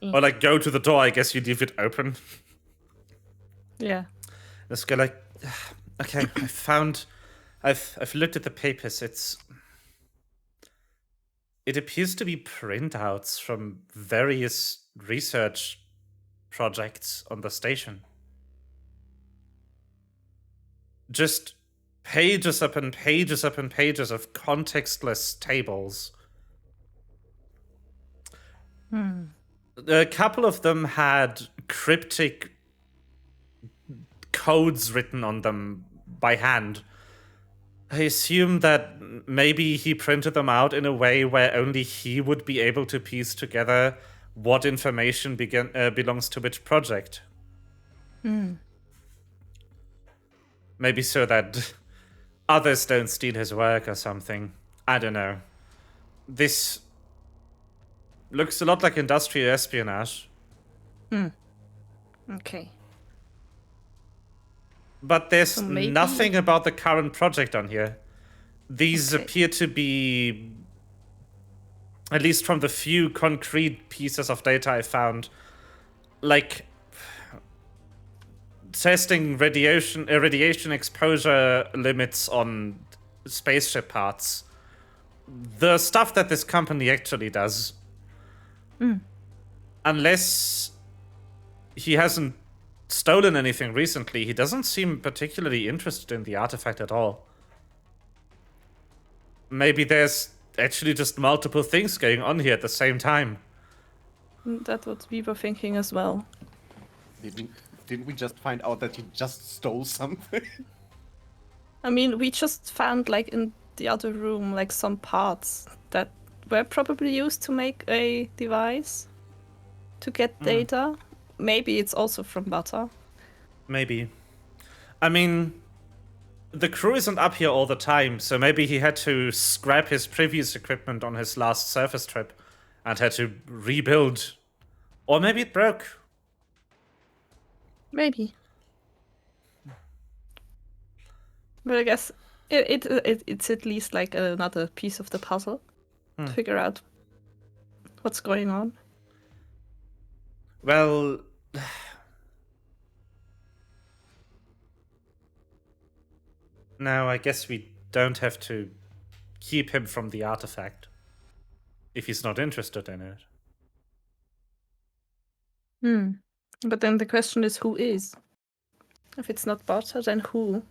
or like go to the door. I guess you leave it open. Yeah. Let's go like, okay, I've looked at the papers. It appears to be printouts from various research projects on the station. Just pages up and pages up and pages of contextless tables. A couple of them had cryptic codes written on them by hand. I assume that maybe he printed them out in a way where only he would be able to piece together what information belongs to which project. Maybe so that others don't steal his work or something. I don't know. This looks a lot like industrial espionage. Okay. But there's So maybe- nothing about the current project on here. These Okay. appear to be, at least from the few concrete pieces of data I found, like testing radiation exposure limits on spaceship parts. The stuff that this company actually does. Unless he hasn't stolen anything recently, he doesn't seem particularly interested in the artifact at all. Maybe there's actually just multiple things going on here at the same time. That's what we were thinking as well. Didn't we just find out that he just stole something? I mean, we just found, like, in the other room, like, some parts that were probably used to make a device to get data. Maybe it's also from Butter. Maybe. I mean, the crew isn't up here all the time, so maybe he had to scrap his previous equipment on his last surface trip and had to rebuild. Or maybe it broke. Maybe. But I guess it's at least like another piece of the puzzle to figure out what's going on. Well, no, I guess we don't have to keep him from the artifact if he's not interested in it. But then the question is, who is? If it's not Butter, then who?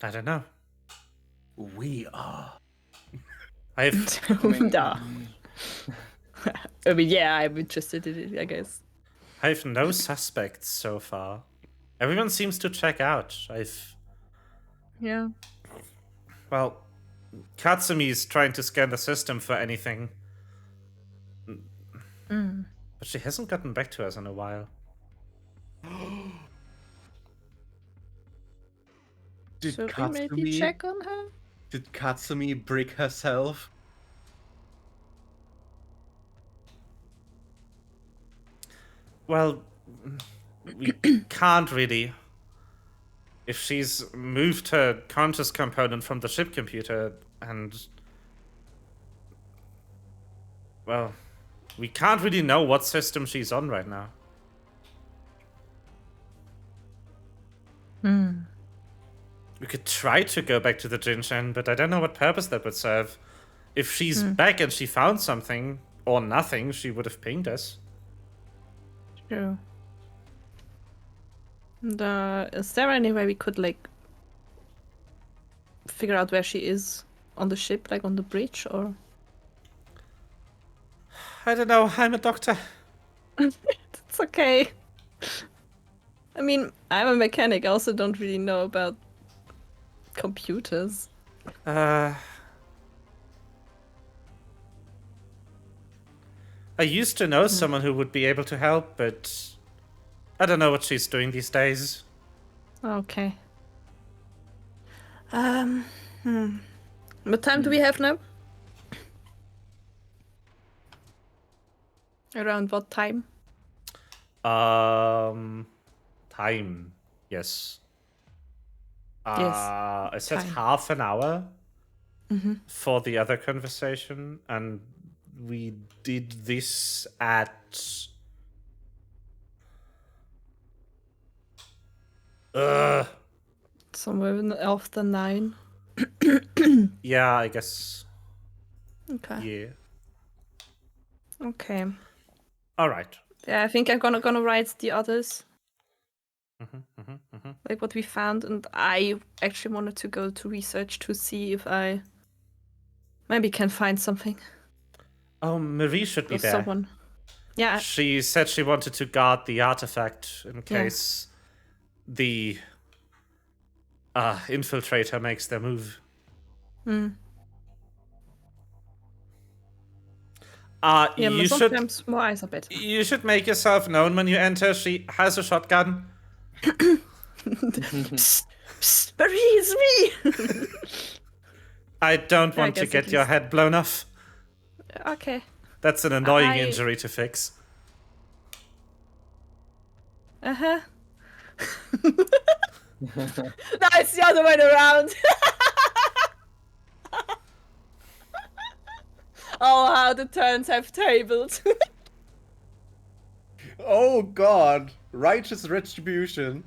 I don't know. We are. I've Nah. I mean, yeah, I'm interested in it, I guess. I've no suspects so far. Everyone seems to check out. Yeah. Well, Katsumi's trying to scan the system for anything. But she hasn't gotten back to us in a while. Did Should we maybe check on her? Did Katsumi brick herself? Well, we can't really. If she's moved her conscious component from the ship computer and... Well, we can't really know what system she's on right now. We could try to go back to the Jinshan, but I don't know what purpose that would serve. If she's back and she found something, or nothing, she would have pinged us. True. And, is there any way we could, like, figure out where she is on the ship, like on the bridge, or? I don't know, I'm a doctor. It's okay. I mean, I'm a mechanic. I also don't really know about computers. I used to know someone who would be able to help, but I don't know what she's doing these days. Okay. What time do we have now? Around what time? Time. Yes. Yes, I said time. half an hour for the other conversation, and we did this at... Somewhere after 9. Yeah, I guess. Okay. Yeah. Okay. All right. Yeah, I think I'm gonna write the others. Like what we found, and I actually wanted to go to research to see if I maybe can find something. Oh, Marie should be Or there. someone. Yeah. She said she wanted to guard the artifact in case the infiltrator makes their move. Yeah, You but should sometimes more eyes are better. you should make yourself known when you enter. She has a shotgun. Psst, psst, Marie, it's me! I don't want to guess get at your least- head blown off. Okay. That's an annoying I- injury to fix. Uh-huh. No, it's the other way around. Oh, how the turns have tabled. Oh god. Righteous retribution.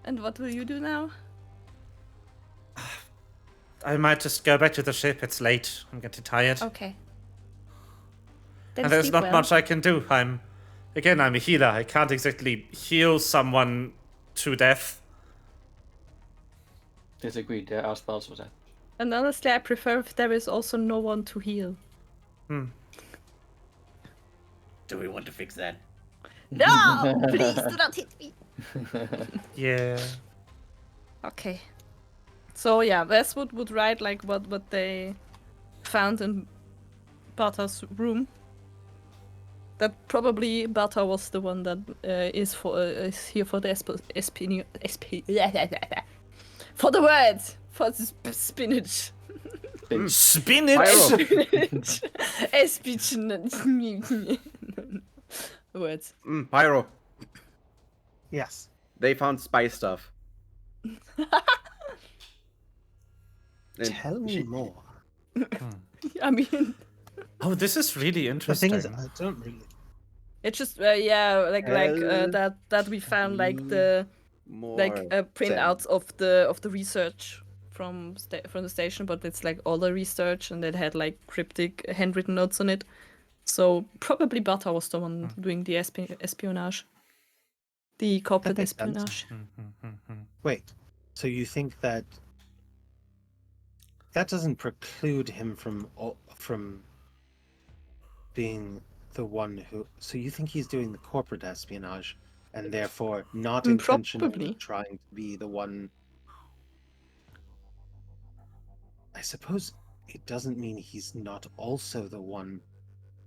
And what will you do now? I might just go back to the ship. It's late. I'm getting tired. Okay. And there's not much I can do. I'm a healer. I can't exactly heal someone to death. Disagree. There are spells for that. And honestly, I prefer if there is also no one to heal. Do we want to fix that? No! Please do not hit me! Yeah. Okay. So yeah, Westwood would write like what they found in Bata's room. That probably Bata was the one that is here for the for the words for the spinach. Spinach! Spinach. Words. Pyro, Yes. they found spy stuff. And Tell me more. I mean, Oh, this is really The interesting. thing is, I don't really. it's just that we found like the more printouts of the research from the station, but it's like all the research and it had like cryptic handwritten notes on it. So probably Bata was the one doing the espionage, the corporate makes sense. espionage. Wait. So you think that doesn't preclude him from being the one who? So you think he's doing the corporate espionage, and therefore not intentionally Probably. trying to be the one? I suppose it doesn't mean he's not also the one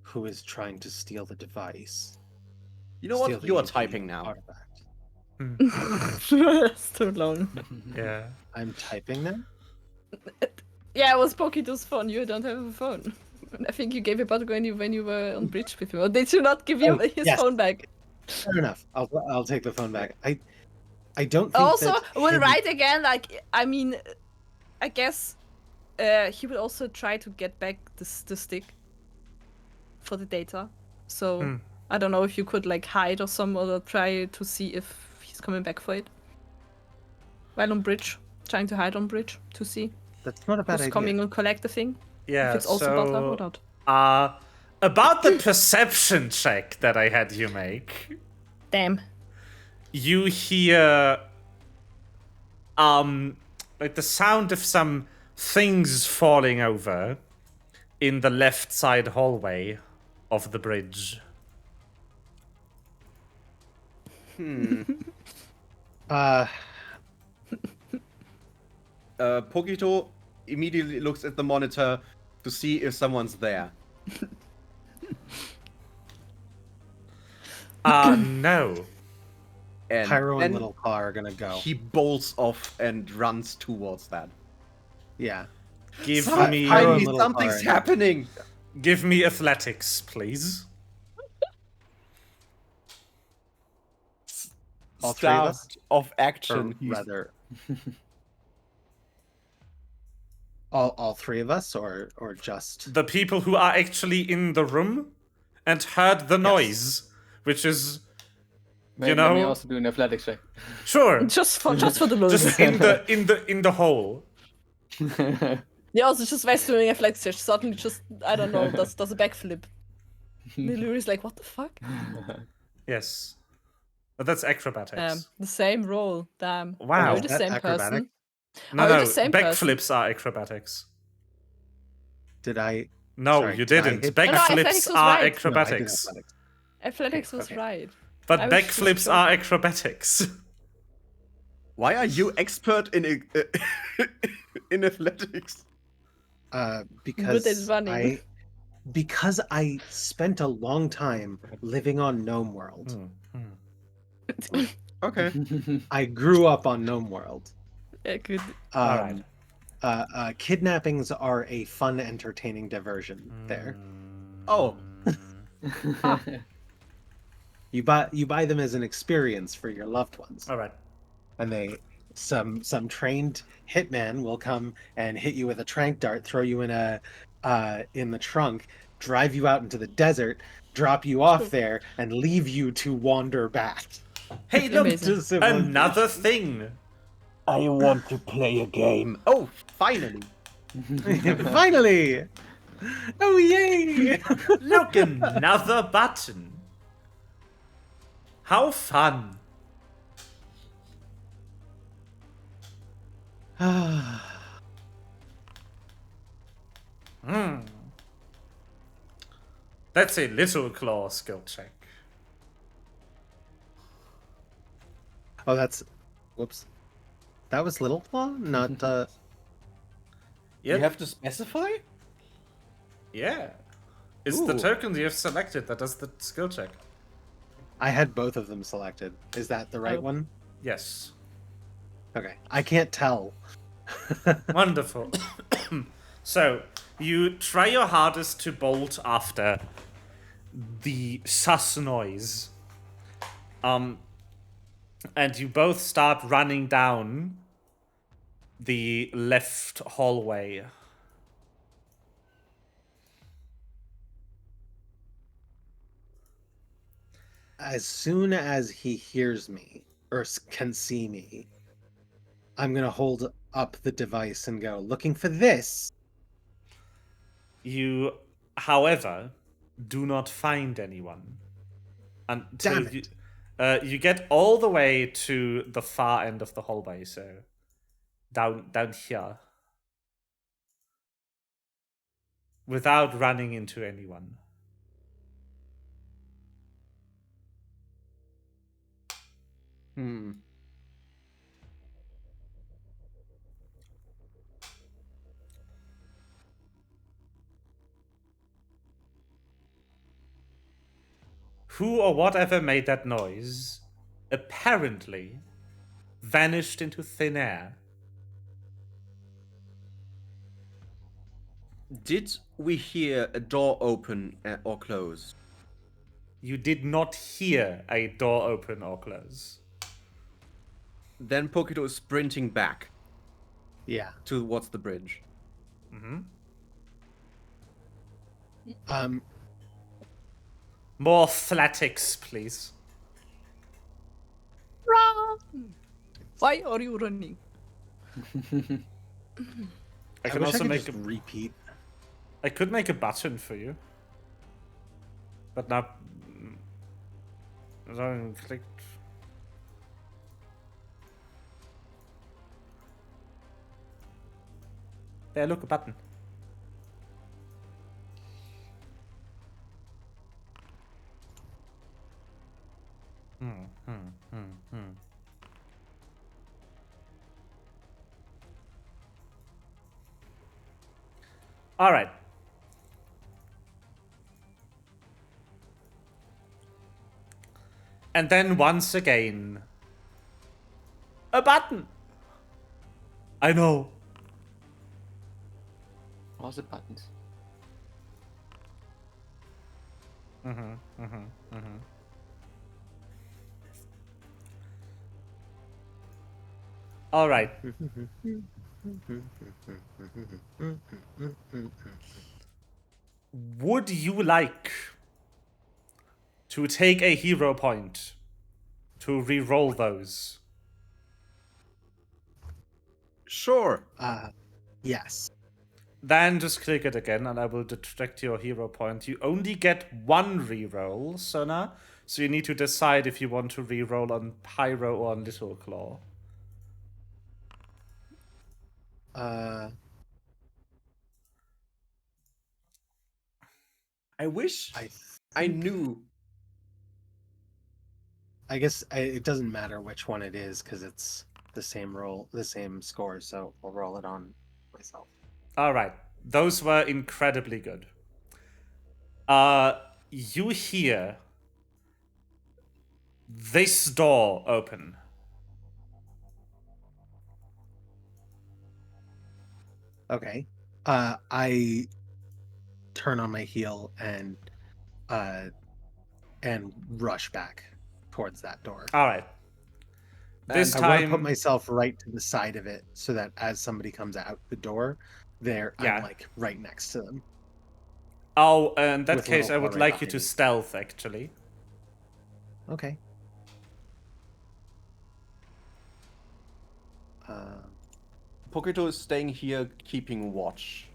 who is trying to steal the device. You know Steal what? the You are EV typing now. artifact. That's too long. Yeah. I'm typing now. Yeah, it was Pokito's phone. You don't have a phone. I think you gave it back when you were on bridge with him. Or did you not give him his yes. phone back? Fair enough. I'll take the phone back. I don't think Also, that we'll him- write again. Like, I mean, I guess he will also try to get back the stick for the data. So I don't know if you could like hide or try to see if he's coming back for it. While on bridge, trying to hide on bridge to see That's not a bad who's idea. coming and collect the thing. Yeah. If it's also Bata or not. About the perception check that I had you make, Damn. you hear like the sound of some things falling over in the left side hallway of the bridge. Pokito immediately looks at the monitor to see if someone's there. No. And Pyro and then Little Claw are gonna go. he bolts off and runs towards that. Yeah. Give Pyro me and Finally, Little something's Claw are- happening. give me athletics, please. All three of us? Start of Or action. rather, all three of us, or just The people who are actually in the room and heard the noise, which is Maybe know- let me also do an athletics check. sure Just for the look. just in the hole. Yeah, also just West doing a flex search. Suddenly just, I don't know, does a backflip. Liluri's like, what the fuck? Yes. But that's acrobatics. The same roll, damn. Wow. Are you Is the that same acrobatic? person? No, Are you no, the same person? backflips are acrobatics. did I? No, Sorry, you did I didn't. hit- No, no, athletics Backflips was are right. No, I did acrobatics. athletics. Athletics was Okay. right. But I was just backflips sure. are acrobatics. Why are you expert in in athletics? Because running. because I spent a long time living on Gnome World. Okay. I grew up on Gnome World. Yeah, good. Alright. Kidnappings are a fun, entertaining diversion there. Oh. You buy them as an experience for your loved ones. All right. And some trained hitman will come and hit you with a tranq dart, throw you in the trunk, drive you out into the desert, drop you off there, and leave you to wander back. Hey, look, Amazing. another thing. I want to play a game. Oh, finally. Finally! Oh yay! Look, another button. How fun. That's a little claw skill check. Oh, whoops. That was Little Claw, not Yep. You have to specify? Yeah. It's the Ooh. token you have selected that does the skill check. I had both of them selected. Is that the right Oh. one? Yes. Okay. I can't tell. Wonderful. So, you try your hardest to bolt after the sus noise. And you both start running down the left hallway. As soon as he hears me or can see me, I'm gonna hold up the device and go, looking for this. You, however, do not find anyone until Damn it. you get all the way to the far end of the hallway. So down here, without running into anyone. Who or whatever made that noise apparently vanished into thin air. Did we hear a door open or close? You did not hear a door open or close. Then Pokito is sprinting back Yeah. towards the bridge. More athletics, please. Run! Why are you running? I can wish also could make just repeat. I could make a button for you. But now I clicked. There, look, a button. All right. And then once again, a button. I know. All the buttons. All right. Would you like to take a hero point to re-roll those? Sure. Yes. Then just click it again and I will detract your hero point. You only get one re-roll, Sona. So you need to decide if you want to re-roll on Pyro or on Little Claw. I wish I knew. I guess it doesn't matter which one it is because it's the same roll, the same score. So I'll roll it on myself. All right. Those were incredibly good. You hear this door open. Okay. I turn on my heel and and rush back towards that door. All right. This I want to put time, myself right to the side of it so that as somebody comes out the door, Yeah. I'm like right next to them. oh, in that With case, I little would Paul like right you to behind me. stealth, actually. Okay. Pokito is staying here, keeping watch.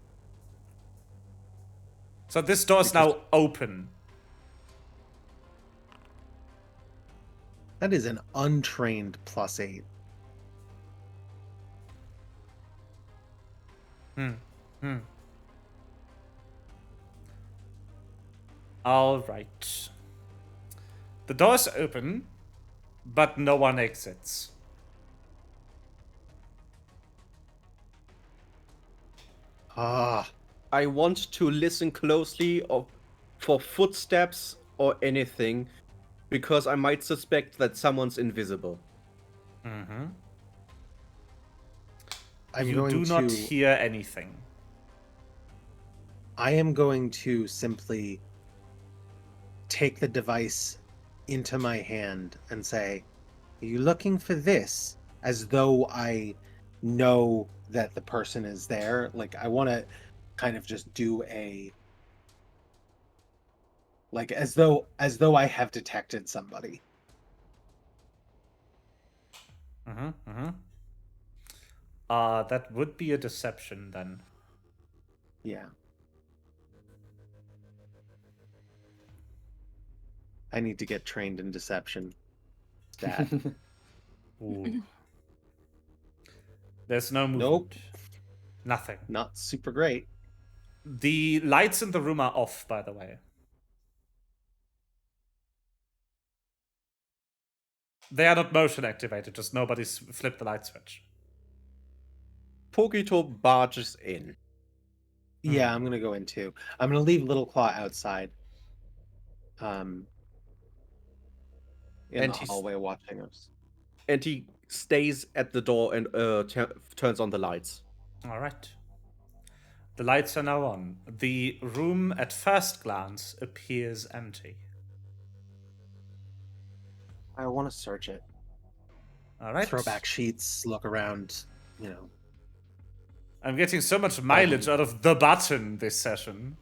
So this door is now open. That is an untrained +8. All right. The door's open, but no one exits. Ah, I want to listen closely for footsteps or anything, because I might suspect that someone's invisible. Mm-hmm. I'm You going do not to. hear anything. I am going to simply take the device into my hand and say, "Are you looking for this?" As though I know that the person is there. Like I want to kind of just do as though I have detected somebody. Mm-hmm. Mm-hmm. That would be a deception then. Yeah. I need to get trained in deception. Stat. Ooh. There's no movement. Nope. Nothing. Not super great. The lights in the room are off, by the way. They are not motion activated, just nobody's flipped the light switch. Pokito barges in. Yeah, I'm gonna go in too. I'm gonna leave Little Claw outside. In And the he's- hallway watching us. And he stays at the door and turns on the lights. All right. The lights are now on. The room, at first glance, appears empty. I want to search it. All right. Throw back sheets, look around, you know. I'm getting so much mileage out of the button this session.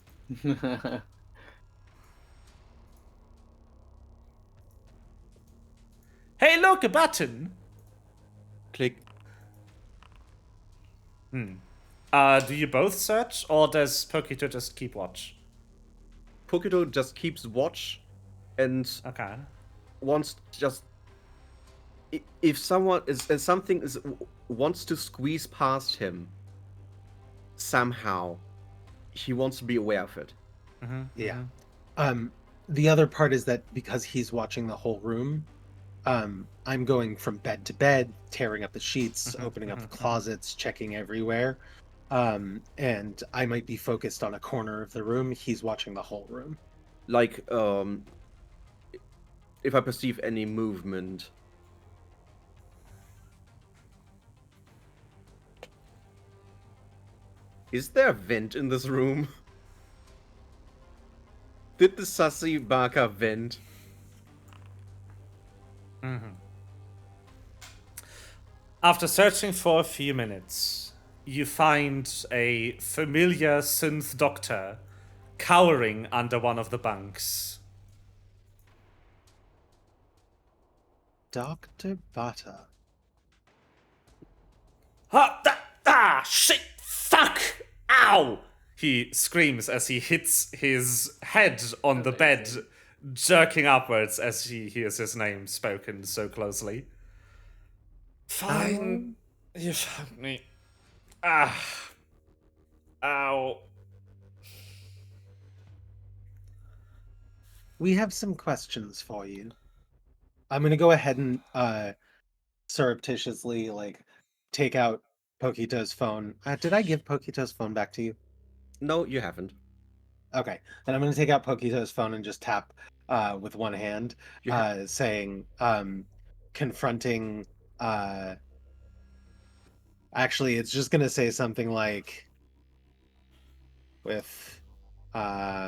Hey, look, a button! Click. Do you both search, or does Pokito just keep watch? Pokito just keeps watch and Okay. wants just if someone is something is wants to squeeze past him somehow, he wants to be aware of it. Yeah. The other part is that because he's watching the whole room, I'm going from bed to bed, tearing up the sheets, opening up the closets, checking everywhere. And I might be focused on a corner of the room. He's watching the whole room. Like, if I perceive any movement. Is there a vent in this room? Did the Sassy Baka vent? After searching for a few minutes, you find a familiar synth doctor cowering under one of the bunks. Dr. Bata. Shit! Fuck! Ow! He screams as he hits his head on the bed, jerking upwards as he hears his name spoken so closely. Fine. You found me. Ow. We have some questions for you. I'm gonna go ahead and surreptitiously take out Pokito's phone. Did I give Pokito's phone back to you? No, you haven't. Okay, then I'm gonna take out Pokito's phone and just tap with one hand, saying confronting. Actually, it's just gonna say something like with Bata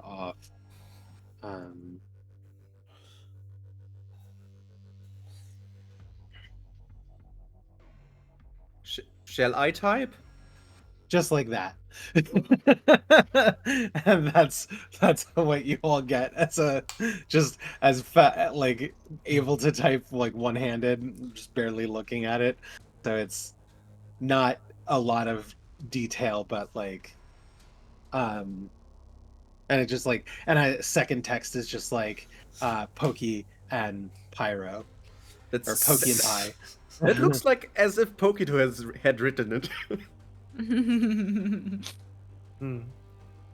off Um, Shall I type? just like that. And that's what you all get as a just as fat, like able to type like one-handed, just barely looking at it. So it's not a lot of detail, but like and it just like, and a second text is just like Pokey and Pyro, or Pokey and Pie. It looks like as if Pokito had written it.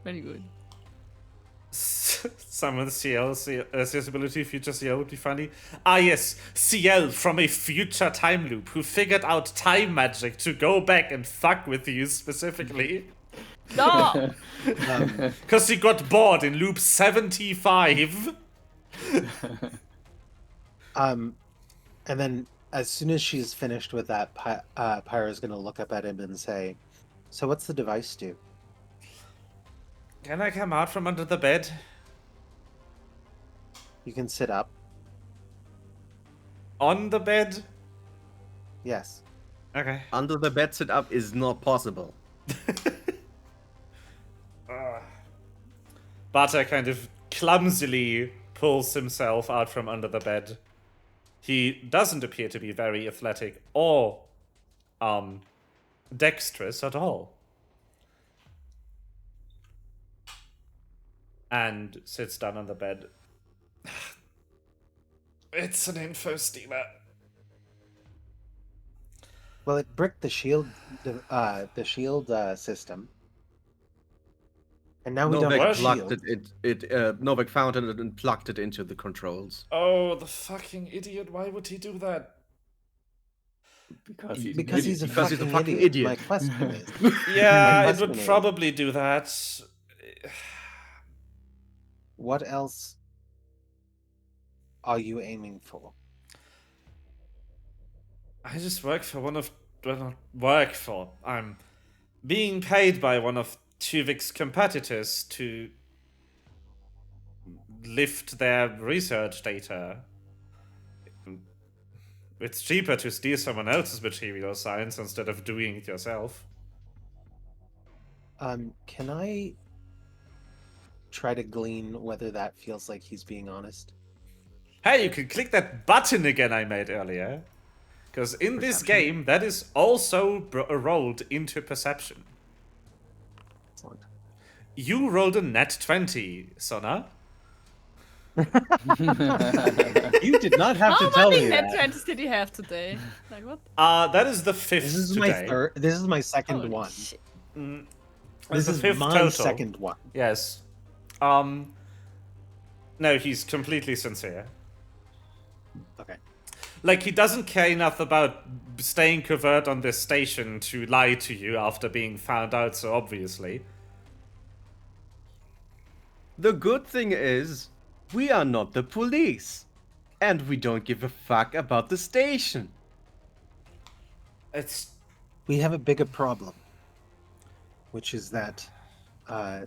Very good. Summon CL, accessibility future CL would be funny. Ah yes, CL from a future time loop who figured out time magic to go back and fuck with you specifically. No! Because he got bored in loop 75. And then as soon as she's finished with that, Pyro's gonna look up at him and say, "So what's the device do?" Can I come out from under the bed? You can sit up. On the bed? Yes. Okay. Under the bed sit up is not possible. Bata kind of clumsily pulls himself out from under the bed. He doesn't appear to be very athletic or dexterous at all. And sits down on the bed. It's an info stealer. Well, it bricked the shield system, and now we don't have Novak a plugged shield. Novak found it and plugged it into the controls. Oh, the fucking idiot. Why would he do that? Because He's a Because he's a fucking fucking idiot. idiot. My question is, Yeah, My it would husband probably do that. what else are you aiming for? I just work for one of... Well, not work for. I'm being paid by one of Tuvik's competitors to lift their research data. It's cheaper to steal someone else's material science instead of doing it yourself. Can I try to glean whether that feels like he's being honest? Hey, you can click that button again I made earlier. Because in this game, that is also rolled into perception. Excellent. You rolled a net 20, Sona. You did not have to How tell many me net that. 20s did you have today? Like what? That is the fifth This is today. my third. This is my second Holy one. shit. That's This the is fifth my total. second one. Yes. No, he's completely sincere. Okay. Like, he doesn't care enough about staying covert on this station to lie to you after being found out so obviously. The good thing is, we are not the police. And we don't give a fuck about the station. It's... We have a bigger problem, which is that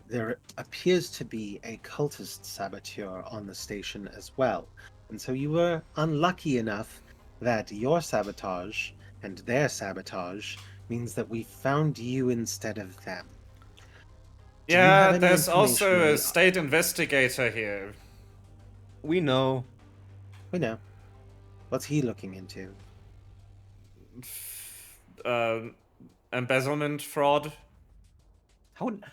there appears to be a cultist saboteur on the station as well. And so you were unlucky enough that your sabotage and their sabotage means that we found you instead of them. Do you have Yeah, any there's also a information state investigator here. We know. we know. What's he looking into? Embezzlement fraud.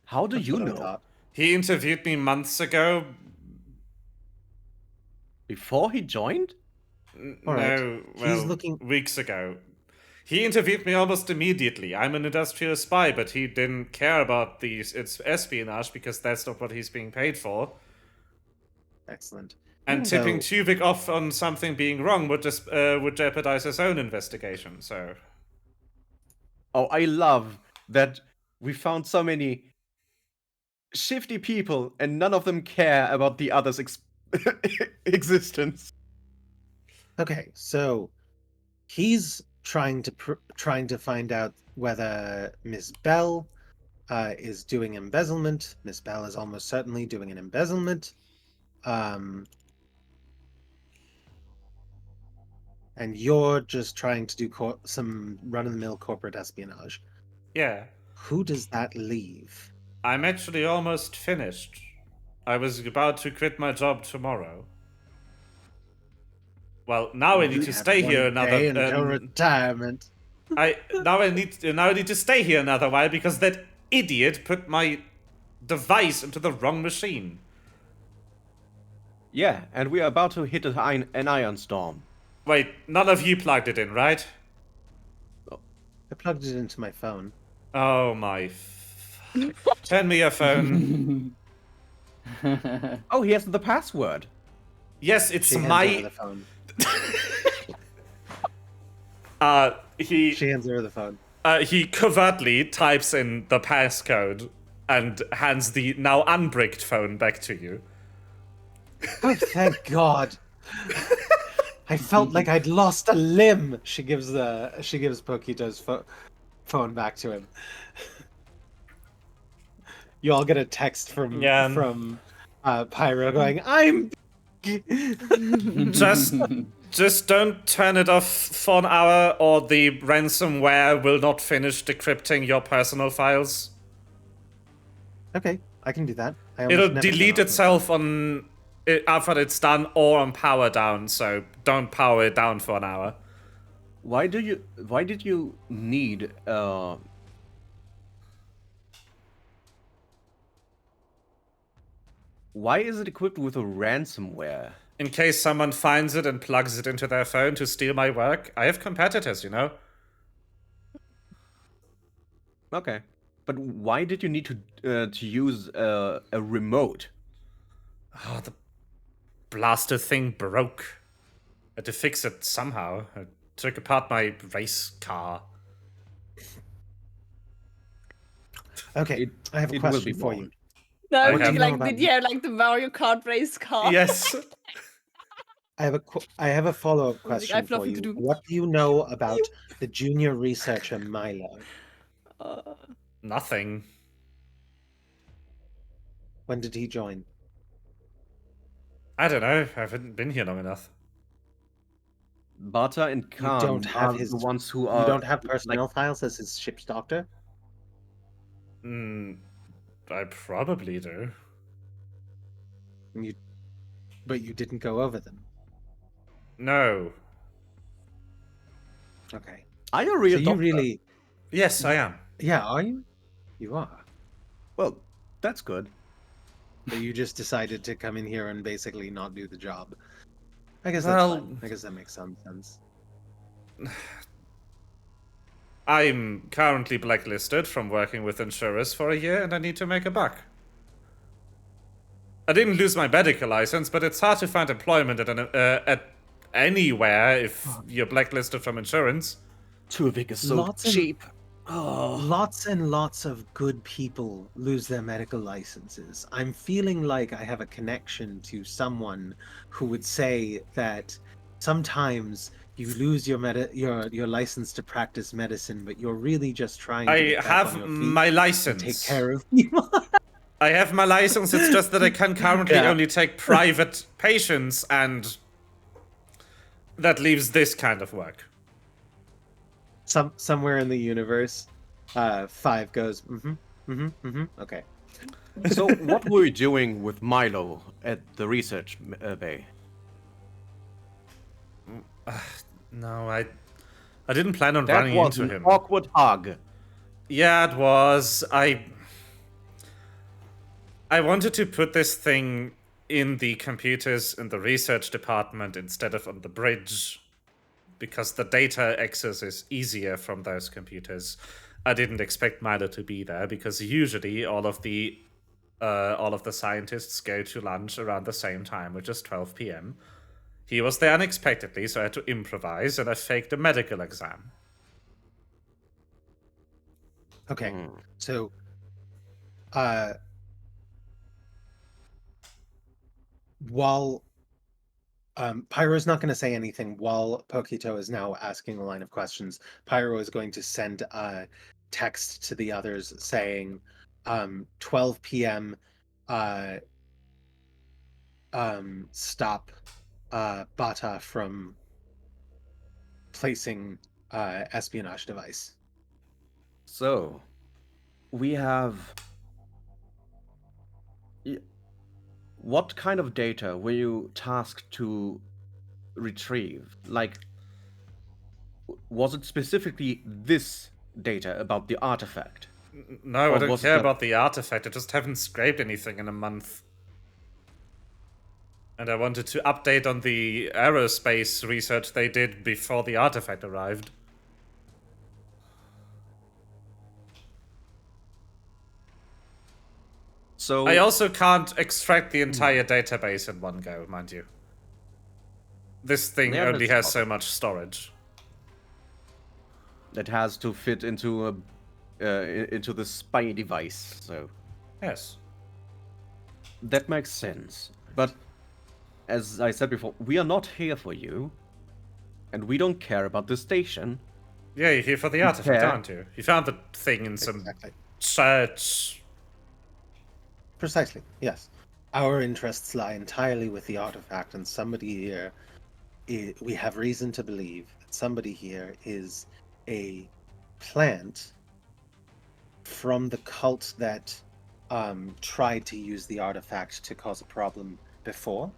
How do That's you what I know? thought. He interviewed me months ago. Before he joined? All right. No, He's well, looking- weeks ago. He interviewed me almost immediately. I'm an industrial spy, but he didn't care about its espionage because that's not what he's being paid for. Excellent. And So- tipping Tuvik off on something being wrong would just would jeopardize his own investigation. So Oh, I love that we found so many shifty people and none of them care about the other's existence. Okay, so he's trying to find out whether Miss Bell is doing embezzlement. Miss Bell is almost certainly doing an embezzlement. And you're just trying to do some run-of-the-mill corporate espionage. Yeah. Who does that leave? I'm actually almost finished. I was about to quit my job tomorrow. Well, now I need to have stay one here another. day until retirement. Now I need to stay here another while because that idiot put my device into the wrong machine. Yeah, and we are about to hit an ion storm. Wait, none of you plugged it in, right? I plugged it into my phone. Oh my. Turn me your phone. Oh, he has the password. Yes, it's She hands over my. the phone. She hands over the phone. He covertly types in the passcode and hands the now unbricked phone back to you. Oh, thank God! I felt like I'd lost a limb. She gives Pokito's phone back to him. You all get a text from Pyro going, "I'm." Just don't turn it off for an hour, or the ransomware will not finish decrypting your personal files. Okay, I can do that. It'll delete itself after it's done, or on power down. So don't power it down for an hour. Why did you need Why is it equipped with a ransomware? In case someone finds it and plugs it into their phone to steal my work. I have competitors, you know. Okay, but why did you need to use a remote? Oh, the blaster thing broke. I had to fix it somehow. I took apart my race car. Okay, I have a question for you. No, I but have- like, did you have like the Mario Kart race car? Yes. I have a follow-up I question have for nothing you. to do. What do you know about the junior researcher Milo? Nothing. When did he join? I don't know. I haven't been here long enough. Bata and You Khan don't have are his. the ones who You are. don't have personnel files as his ship's doctor. I probably do. But you didn't go over them. No. Okay. Are you a real So you doctor? really? Yes, I am. Yeah, are you? You are. Well, that's good. But you just decided to come in here and basically not do the job. I guess Well- that's fine. I guess that makes some sense. I'm currently blacklisted from working with insurers for a year, and I need to make a buck. I didn't lose my medical license, but it's hard to find employment at anywhere if you're blacklisted from insurance. Tuvik is so Lots and- cheap. Oh. Lots and lots of good people lose their medical licenses. I'm feeling like I have a connection to someone who would say that sometimes you lose your license to practice medicine, but you're really just trying to I get back on have your feet my and license. take care of people. I have my license, it's just that I can currently Yeah. only take private patients, and that leaves this kind of work. Somewhere in the universe, 5 goes, okay. So, what were you doing with Milo at the research bay? No, I didn't plan on That running was into an him. awkward hug. Yeah, it was. I wanted to put this thing in the computers in the research department instead of on the bridge, because the data access is easier from those computers. I didn't expect Milo to be there, because usually all of the scientists go to lunch around the same time, which is 12 p.m. He was there unexpectedly, so I had to improvise, and I faked a medical exam. Okay, so, while Pyro's not going to say anything while Pokito is now asking a line of questions, Pyro is going to send a text to the others saying, 12 p.m. stop Bata from placing espionage device. So, we have. What kind of data were you tasked to retrieve? Like, was it specifically this data about the artifact? No, I Or don't was it care just- about the artifact. I just haven't scraped anything in a month. And I wanted to update on the aerospace research they did before the artifact arrived. So I also can't extract the entire database in one go, mind you. This thing Yeah, only that's has so much storage. that has to fit into the spy device. So Yes. that makes sense. But as I said before, we are not here for you, and we don't care about the station. Yeah, you're here for the artifact, care. aren't you? You found the thing in some Exactly. church. Precisely, yes. Our interests lie entirely with the artifact, and somebody here, we have reason to believe that somebody here is a plant from the cult that tried to use the artifact to cause a problem before,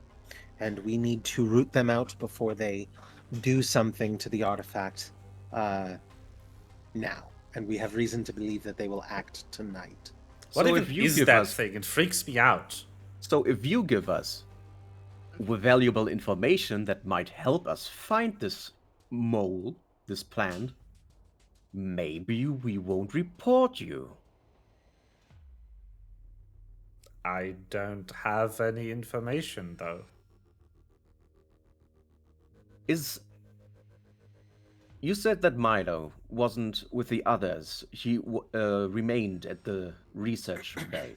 and we need to root them out before they do something to the artifact now. And we have reason to believe that they will act tonight. What So even if you is give that us- thing? It freaks me out. So if you give us valuable information that might help us find this mole, this plant, maybe we won't report you. I don't have any information, though. You said that Milo wasn't with the others. He remained at the research bay.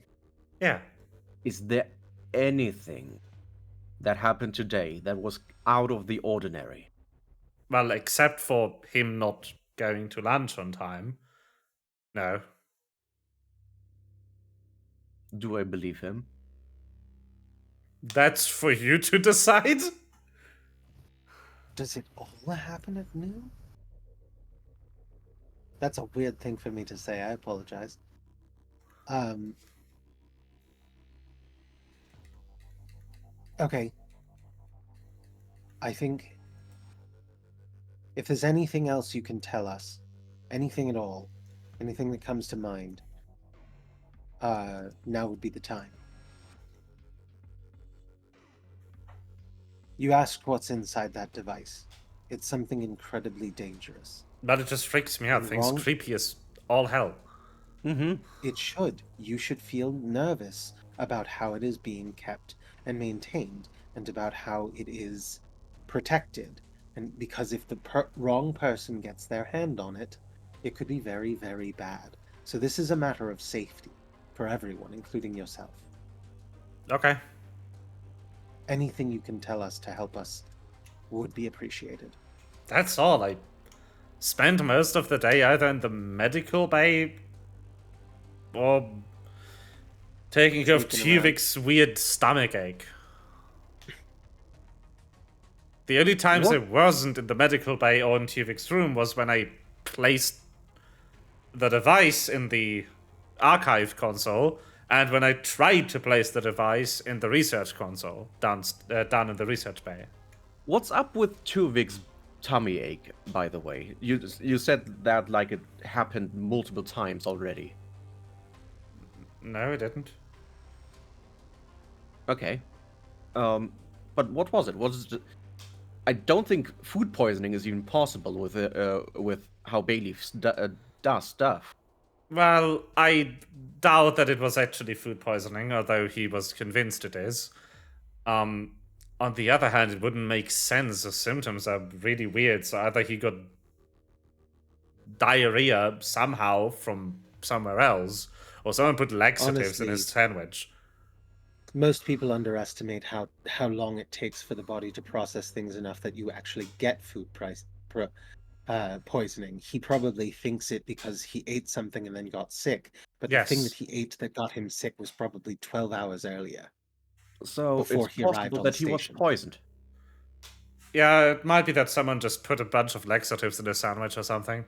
Yeah. Is there anything that happened today that was out of the ordinary? Well, except for him not going to lunch on time. No. Do I believe him? That's for you to decide? Does it all happen at noon? That's a weird thing for me to say. I apologize. Okay. I think if there's anything else you can tell us, anything at all, anything that comes to mind, now would be the time. You asked what's inside that device. It's something incredibly dangerous. But it just freaks me out. I'm Things wrong? creepy as all hell. Mm-hmm. It should. You should feel nervous about how it is being kept and maintained, and about how it is protected. And because if the wrong person gets their hand on it, it could be very, very bad. So this is a matter of safety for everyone, including yourself. Okay. Anything you can tell us to help us would be appreciated. That's all. I spent most of the day either in the medical bay or taking care of Sneaking around. Tuvik's weird stomach ache. The only times I wasn't in the medical bay or in Tuvik's room was when I placed the device in the archive console, and when I tried to place the device in the research console down in the research bay. What's up with Tuvik's tummy ache, by the way? You said that like it happened multiple times already. No, it didn't. Okay. But what was it? I don't think food poisoning is even possible with how Bailey does stuff. Well, I doubt that it was actually food poisoning, although he was convinced it is. On the other hand, it wouldn't make sense. The symptoms are really weird. So either he got diarrhea somehow from somewhere else, or someone put laxatives in his Honestly, sandwich. most people underestimate how long it takes for the body to process things enough that you actually get food poisoning. He probably thinks it because he ate something and then got sick, but the thing Yes. that he ate that got him sick was probably 12 hours earlier. So Before it's he arrived possible on that the he was station. poisoned. Yeah, it might be that someone just put a bunch of laxatives in a sandwich or something.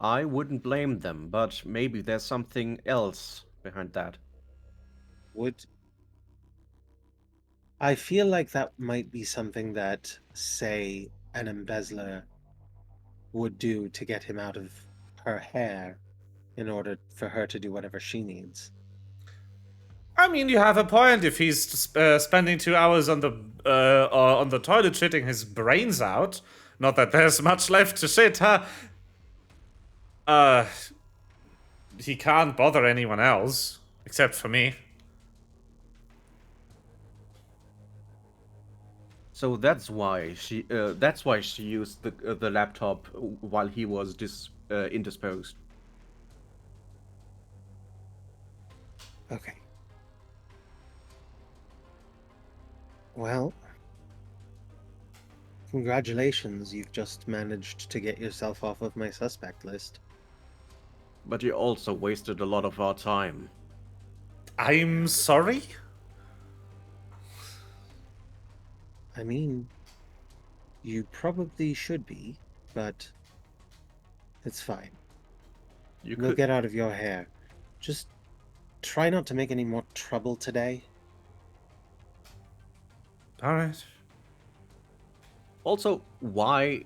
I wouldn't blame them, but maybe there's something else behind that. I feel like that might be something that, say, an embezzler would do to get him out of her hair in order for her to do whatever she needs. I mean, you have a point. If he's spending 2 hours on the toilet shitting his brains out, not that there's much left to shit, huh? He can't bother anyone else except for me. So that's why she used the laptop while he was indisposed. Okay. Well, congratulations, you've just managed to get yourself off of my suspect list. But you also wasted a lot of our time. I'm sorry? I mean, you probably should be, but it's fine. We'll get out of your hair. Just try not to make any more trouble today. Alright. Also, why?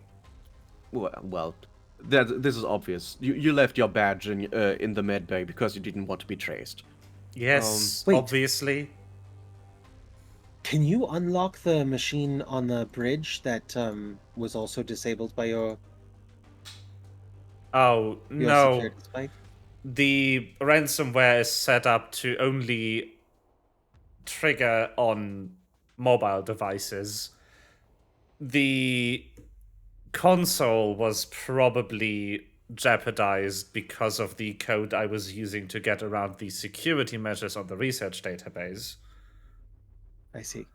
Well, this is obvious. You left your badge in the med bay because you didn't want to be traced. Yes, Wait. obviously. Can you unlock the machine on the bridge that was also disabled by your Oh, no. security spike? The ransomware is set up to only trigger on mobile devices. The console was probably jeopardized because of the code I was using to get around the security measures on the research database. I see.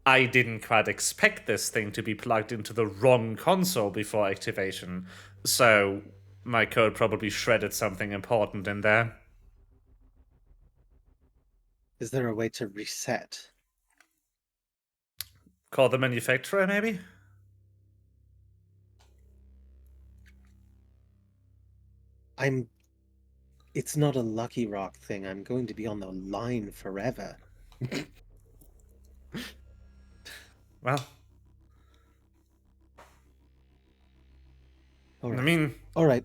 I didn't quite expect this thing to be plugged into the wrong console before activation, so my code probably shredded something important in there. Is there a way to reset? Call the manufacturer, maybe? It's not a Lucky Rock thing. I'm going to be on the line forever. Well, All right. I mean, All right.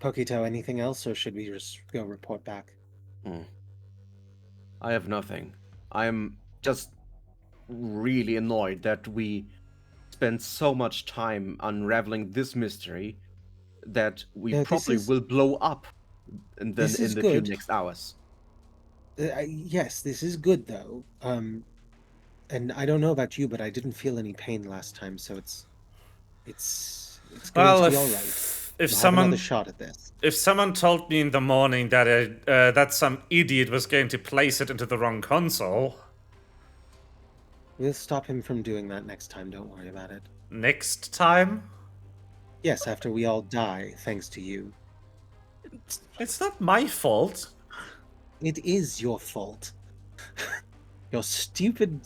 Pokito, anything else, or should we just go report back? I have nothing. I'm just really annoyed that we spent so much time unraveling this mystery that we probably will blow up in the few good. next hours. Yes, this is good though. And I don't know about you, but I didn't feel any pain last time, so it's going to be all right. If We'll have someone another shot at this. If someone told me in the morning that that some idiot was going to place it into the wrong console, We'll stop him from doing that next time. Don't worry about it. next time, Yes, after we all die, thanks to you. it's not my fault. It is your fault. Your stupid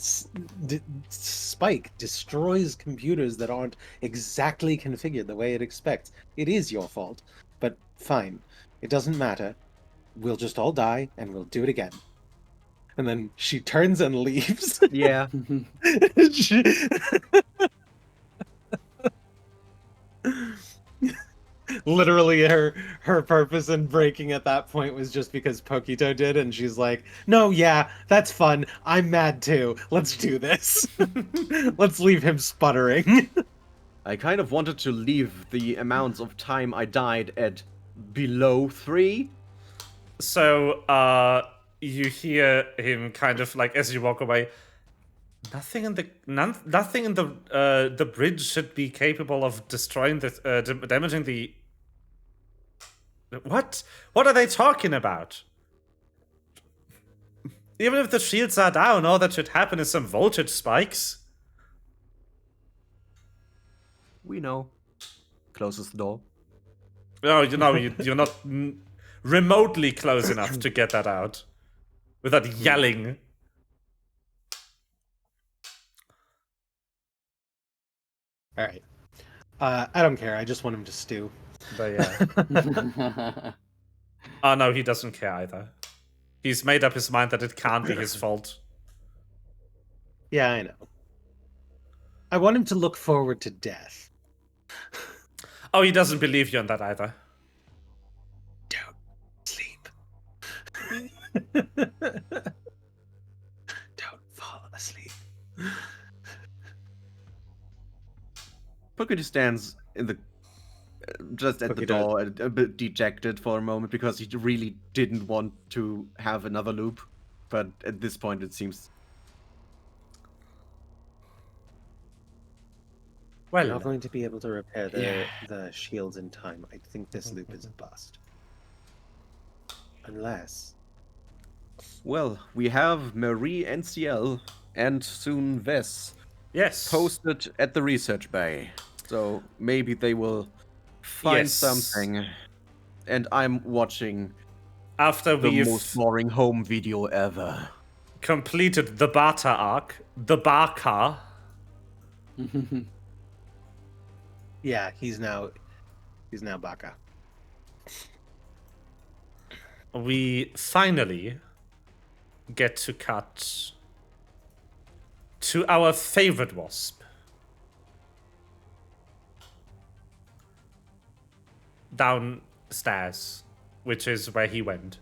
spike destroys computers that aren't exactly configured the way it expects. It is your fault. But fine. It doesn't matter. We'll just all die, and we'll do it again. And then she turns and leaves. Yeah. Literally, her purpose in breaking at that point was just because Pokito did, and she's like, "No, yeah, that's fun. I'm mad too. Let's do this. Let's leave him sputtering." I kind of wanted to leave the amounts of time I died at below 3. So, you hear him kind of like as you walk away. Nothing in the bridge should be capable of destroying the damaging the. What? What are they talking about? Even if the shields are down, all that should happen is some voltage spikes. We know. Closes the door. Oh, you're not remotely close enough to get that out. without yelling. All right. I don't care. I just want him to stew. But yeah. Oh no, he doesn't care either. He's made up his mind that it can't be his fault. Yeah, I know. I want him to look forward to death. Oh, he doesn't believe you on that either. Don't sleep. Don't fall asleep. Pokey stands in the just at the Pokey door, a bit dejected for a moment because he really didn't want to have another loop, but at this point it seems. We're not Well, going to be able to repair the shields in time. I think this loop is a bust. Unless... Well, we have Marie and CL and soon Vess yes. posted at the research bay. So maybe they will find Yes. something. And I'm watching After the we've most boring home video ever. completed the Bata arc, the Baka, Yeah, he's now Baka. we finally get to cut to our favorite wasp. Downstairs, which is where he went.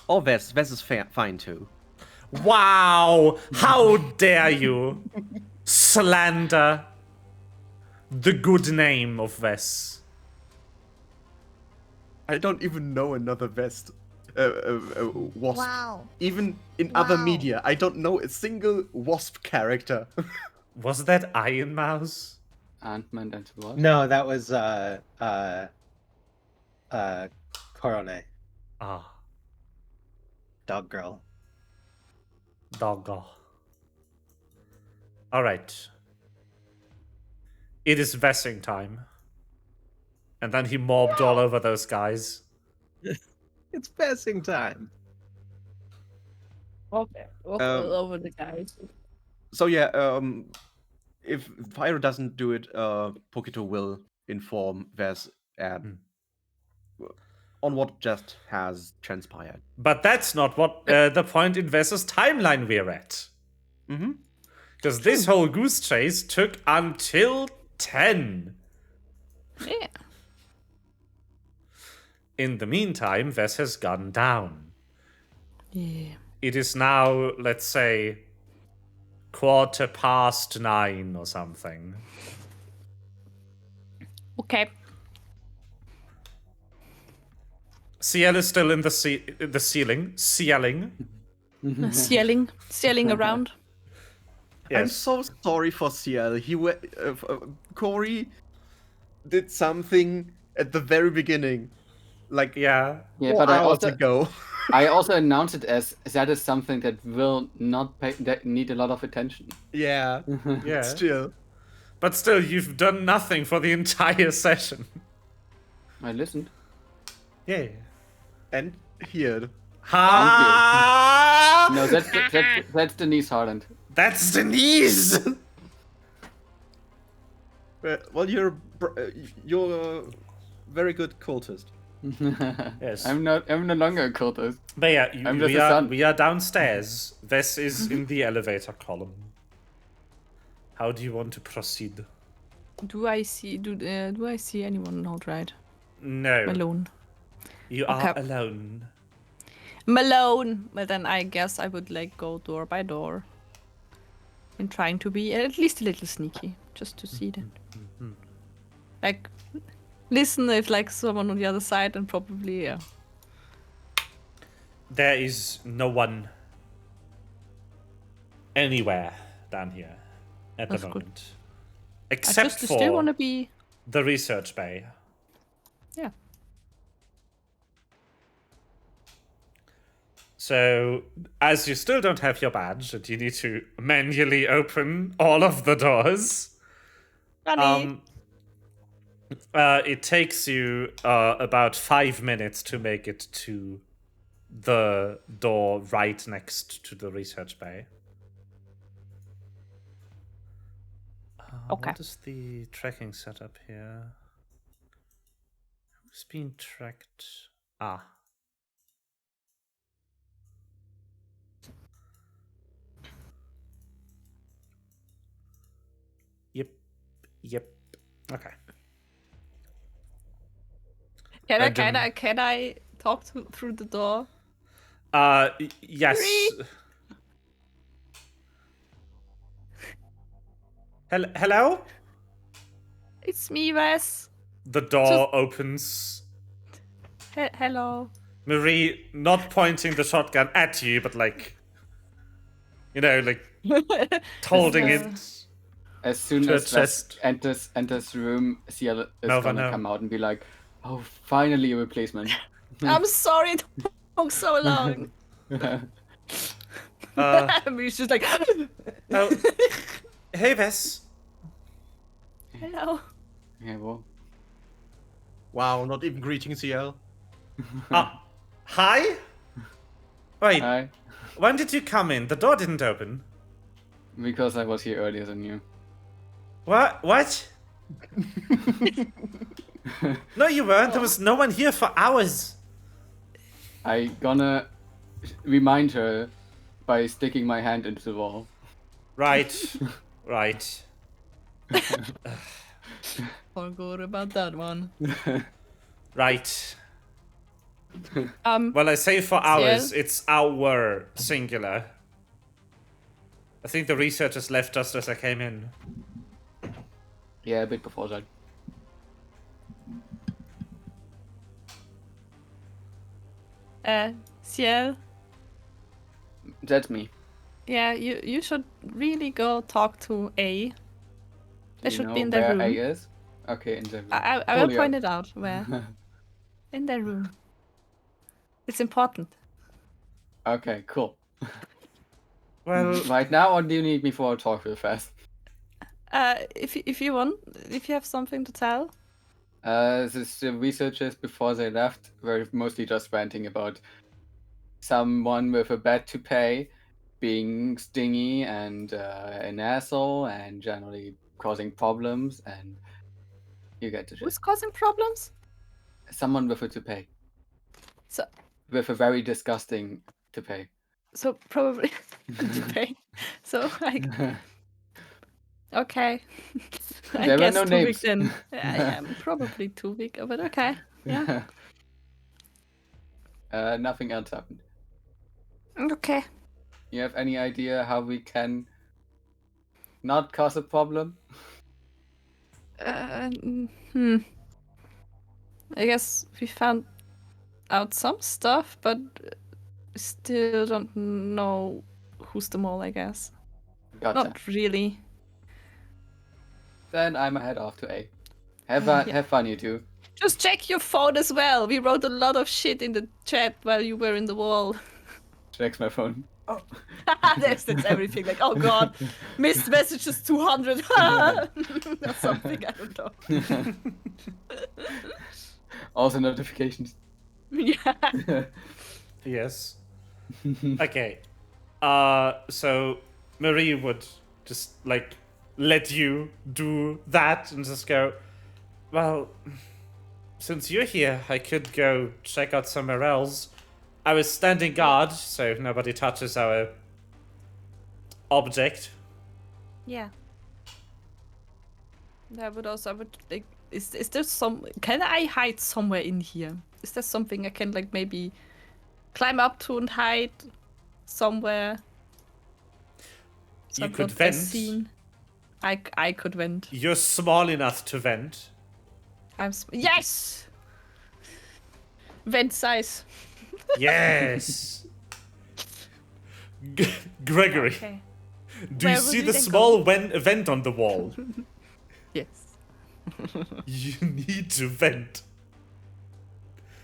Oh, Vess is fine too. Wow! How dare you slander the good name of Vess? I don't even know another Vest. Wasp. Wow. Even in other Wow. media, I don't know a single Wasp character. Was that Iron Mouse? Ant-Man and the Wasp. No, that was Korone, Ah, dog girl. doggo. Alright. It is Vessing time. And then he mobbed all over those guys. It's passing time. Okay. Walk Um, all over the guys. So yeah, if Pyro doesn't do it, Pokito will inform Vess on what just has transpired. But that's not what the point in Vess's timeline we're at. Mm-hmm. Because this whole goose chase took until 10. Yeah. In the meantime, Vess has gone down. Yeah. It is now, let's say, 9:15 or something. Okay. CL is still in the ceiling, CLing. Sailing around. I'm so sorry for CL. Corey did something at the very beginning, like Yeah. Yeah, 4 but hours ago. I also announced it as that is something that will not that need a lot of attention. Yeah, Yeah. still. But still, you've done nothing for the entire session. I listened. Yeah. And here. Ha! No, that's Denise Harland. That's Denise! Well, you're a very good cultist. Yes. I'm no longer a cultist. But yeah, I'm just a son. we are downstairs. Vess is in the elevator column. How do you want to proceed? Do I see anyone outright? No. Malone. You Okay. are alone. Malone. Well, then I guess I would like go door by door. And trying to be at least a little sneaky, just to see that. Like, listen if like someone on the other side, and probably yeah. There is no one anywhere down here at That's the good. moment. I Except just still for want to be. the research bay. Yeah. So, as you still don't have your badge, and you need to manually open all of the doors, it takes you about 5 minutes to make it to the door right next to the research bay. Okay. What is the tracking setup here? Who's being tracked? Ah. Yep. Okay. Can I talk through the door? Yes. Hello? It's me, Wes. The door opens. Hello. Marie not pointing the shotgun at you, but like, like holding it As soon to her as Wes chest. enters the room, Ciel is Nova, gonna no. come out and be like, "Oh, finally a replacement." I'm sorry it took so long. He's just like, Oh, hey, Vess. hello. Yeah, well. Wow, not even greeting CL. Hi? Wait, Hi. when did you come in? The door didn't open. Because I was here earlier than you. What? No, you weren't. There was no one here for hours. I gonna remind her by sticking my hand into the wall. Right. Forgot about that one. Right. Um, Well, I say for hours, Ciel? it's our singular. I think the researchers left just as I came in. Yeah, a bit before that. Ciel, That's me. yeah, you should really go talk to A. They You should know be in their where room. A is? Okay, in the room. I will Totally point up. it out where. In their room. It's important. Okay, cool. Well, Right now, or do you need me for a talk real fast? If you want, if you have something to tell. The researchers before they left were mostly just ranting about someone with a bet to pay being stingy and an asshole and generally causing problems, and you get the Who's gist. causing problems? Someone with a toupee. So With a very disgusting toupee. so probably debate. So like okay. I There were guess no 2 names. weeks in. I am probably 2 weeks, but okay. Yeah. Nothing else happened. Okay. You have any idea how we can not cause a problem? I guess we found out some stuff, but still don't know who's the mole, I guess. Gotcha. Not really. Then I'm head off to A. Have Yeah. have fun, you two. Just check your phone as well. We wrote a lot of shit in the chat while you were in the wall. Checks my phone. Oh. That's everything. Like, oh god, missed messages 200. Or something, I don't know. Also notifications. Yeah. yes. Okay. So Marie would just like let you do that and just go, well, since you're here, I could go check out somewhere else. I was standing guard, so nobody touches our object. Yeah. I would like. Is there some? Can I hide somewhere in here? Is there something I can like maybe climb up to and hide somewhere? So You I'm could not vent. as seen. I could vent. You're small enough to vent. Yes. Vent size. Yes. Gregory, Okay. do Where you would see we the then small vent on the wall? Yes. You need to vent.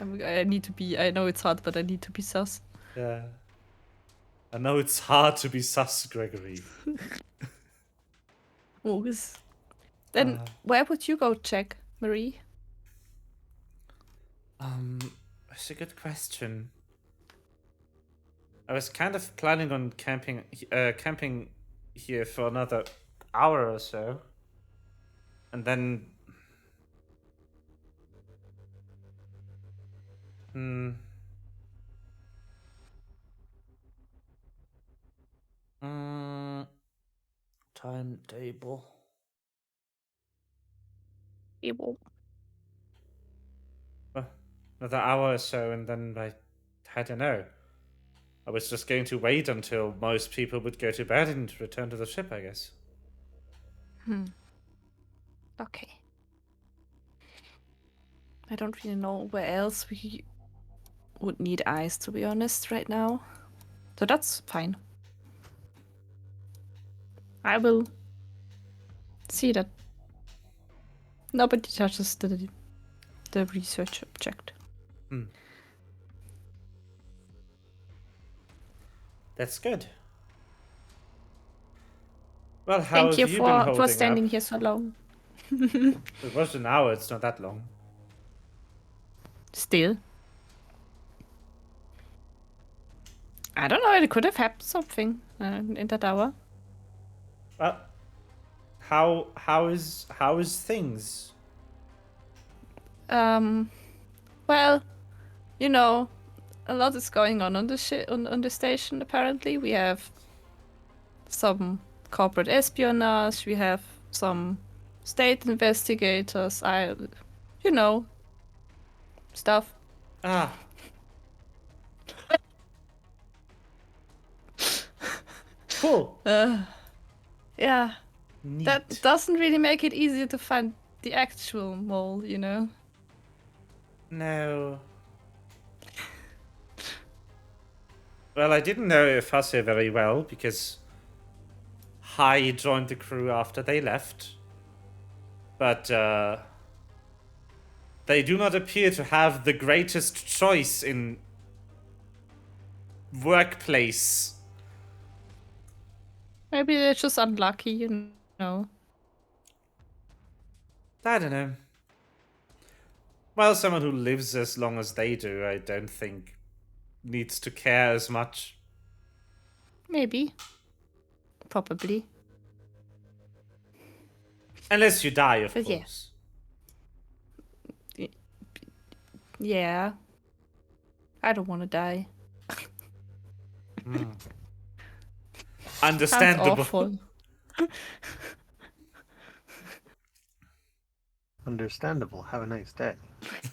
I need to be. I know it's hard, but I need to be sus. Yeah. I know it's hard to be sus, Gregory. Always. Then where would you go check, Marie? That's a good question. I was kind of planning on camping here for another hour or so. And then... Timetable. Well, another hour or so, and then I don't know. I was just going to wait until most people would go to bed and return to the ship, I guess. Okay. I don't really know where else we would need eyes, to be honest, right now. So that's fine. I will see that nobody touches the research object. That's good. Well, how Thank you have you been holding for standing up? here so long. It was an hour, it's not that long. Still. I don't know, it could have happened something in that hour. Well, how is things? Well, you know, a lot is going on on the station. Apparently, we have some corporate espionage. We have some state investigators. Stuff. Ah. Cool. Yeah. Neat. That doesn't really make it easier to find the actual mole, you know. No. Well, I didn't know Fasir very well because Hai joined the crew after they left. But they do not appear to have the greatest choice in workplace. Maybe they're just unlucky, you know. I don't know. Well, someone who lives as long as they do, I don't think needs to care as much. Maybe. Probably. Unless you die, of But yeah. course. Yeah. I don't want to die. Understandable. Sounds awful. Understandable. Have a nice day.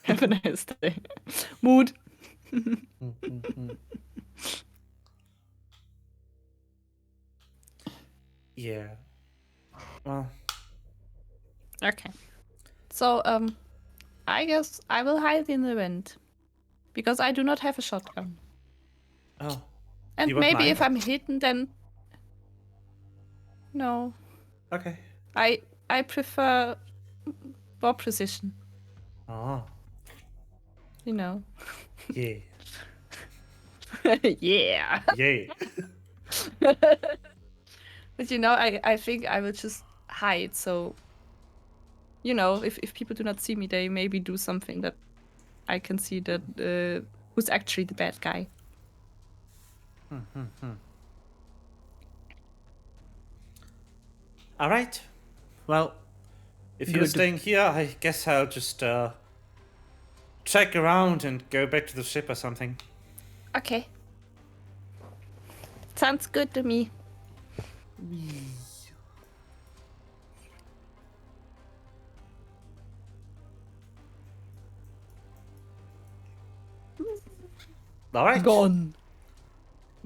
Have a nice day. Mood. Yeah. Well. Okay. So, I guess I will hide in the vent. Because I do not have a shotgun. Oh. And You want maybe mine? if I'm hidden, then... No. Okay. I prefer more precision. Oh. You know. Yeah. Yeah. Yeah. But you know, I think I will just hide, so... You know, if people do not see me, they maybe do something that I can see that who's actually the bad guy. All right. Well, if you're staying here, I guess I'll just check around and go back to the ship or something. Okay. Sounds good to me. All right. Gone.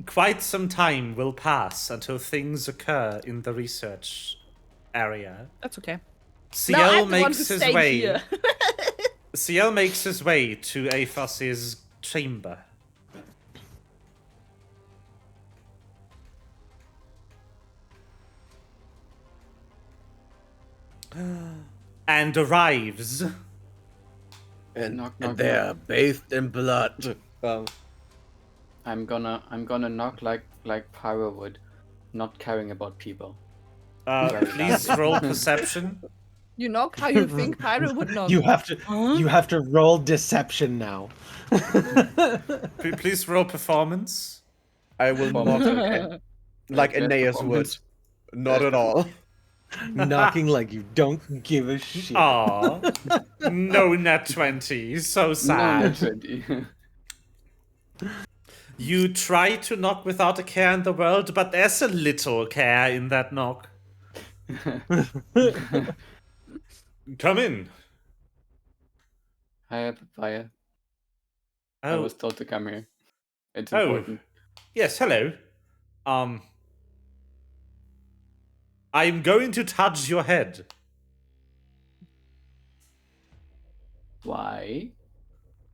Quite some time will pass until things occur in the research area. That's okay. Ciel No, I'm the one makes who's his staying way. here. Ciel makes his way to Aphos's chamber. And arrives. And, Knock, and knock, they knock. are bathed in blood. I'm gonna knock like Pyro would, not caring about people. Please roll perception. You knock how you think Pyro would knock. You have to roll deception now. Please roll performance. I will Performance, not okay. like Best Aeneas would. performance. Not at all. Knocking like you don't give a shit. Aw. No nat 20. So No, sad. not 20. You try to knock without a care in the world, but there's a little care in that knock. Come in. I have fire. I Oh, was told to come here. It's Oh. important. yes, hello. I'm going to touch your head. Why?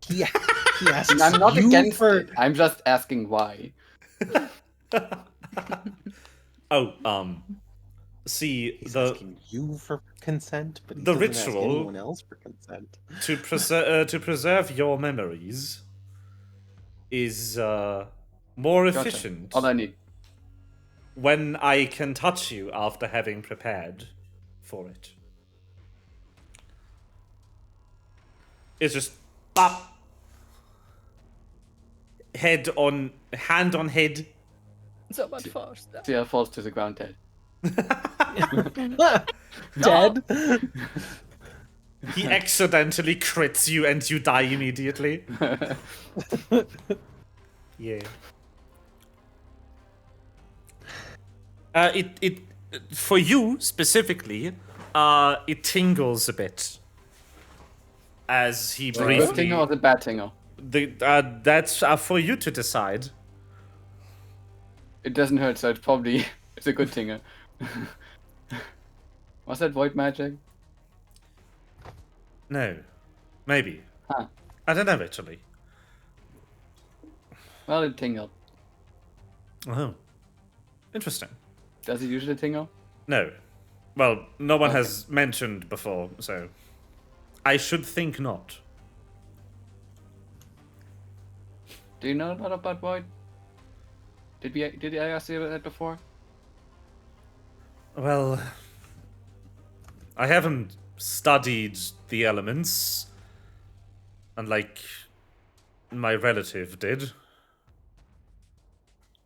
He asks I'm not you against for it. I'm just asking why. Oh, see, he's the asking you for consent, but he the doesn't ask ritual- anyone else for consent. to preserve your memories is more Gotcha. efficient All I need. when I can touch you after having prepared for it. It's just bop. Hand on head. So much force. Sia falls to the ground dead. Dead? He accidentally crits you and you die immediately. Yeah. It for you specifically, it tingles a bit as he The good briefly. tingle or the bad tingle? That's for you to decide. It doesn't hurt, so it's probably it's a good tingle. Was that void magic? No, maybe. Huh. I don't know actually. Well, it tingled. Oh, interesting. Does it usually tingle? No, well, no one Okay. has mentioned before, so I should think not. Do you know a lot about void? Did I ask you that before? Well, I haven't studied the elements, unlike my relative did.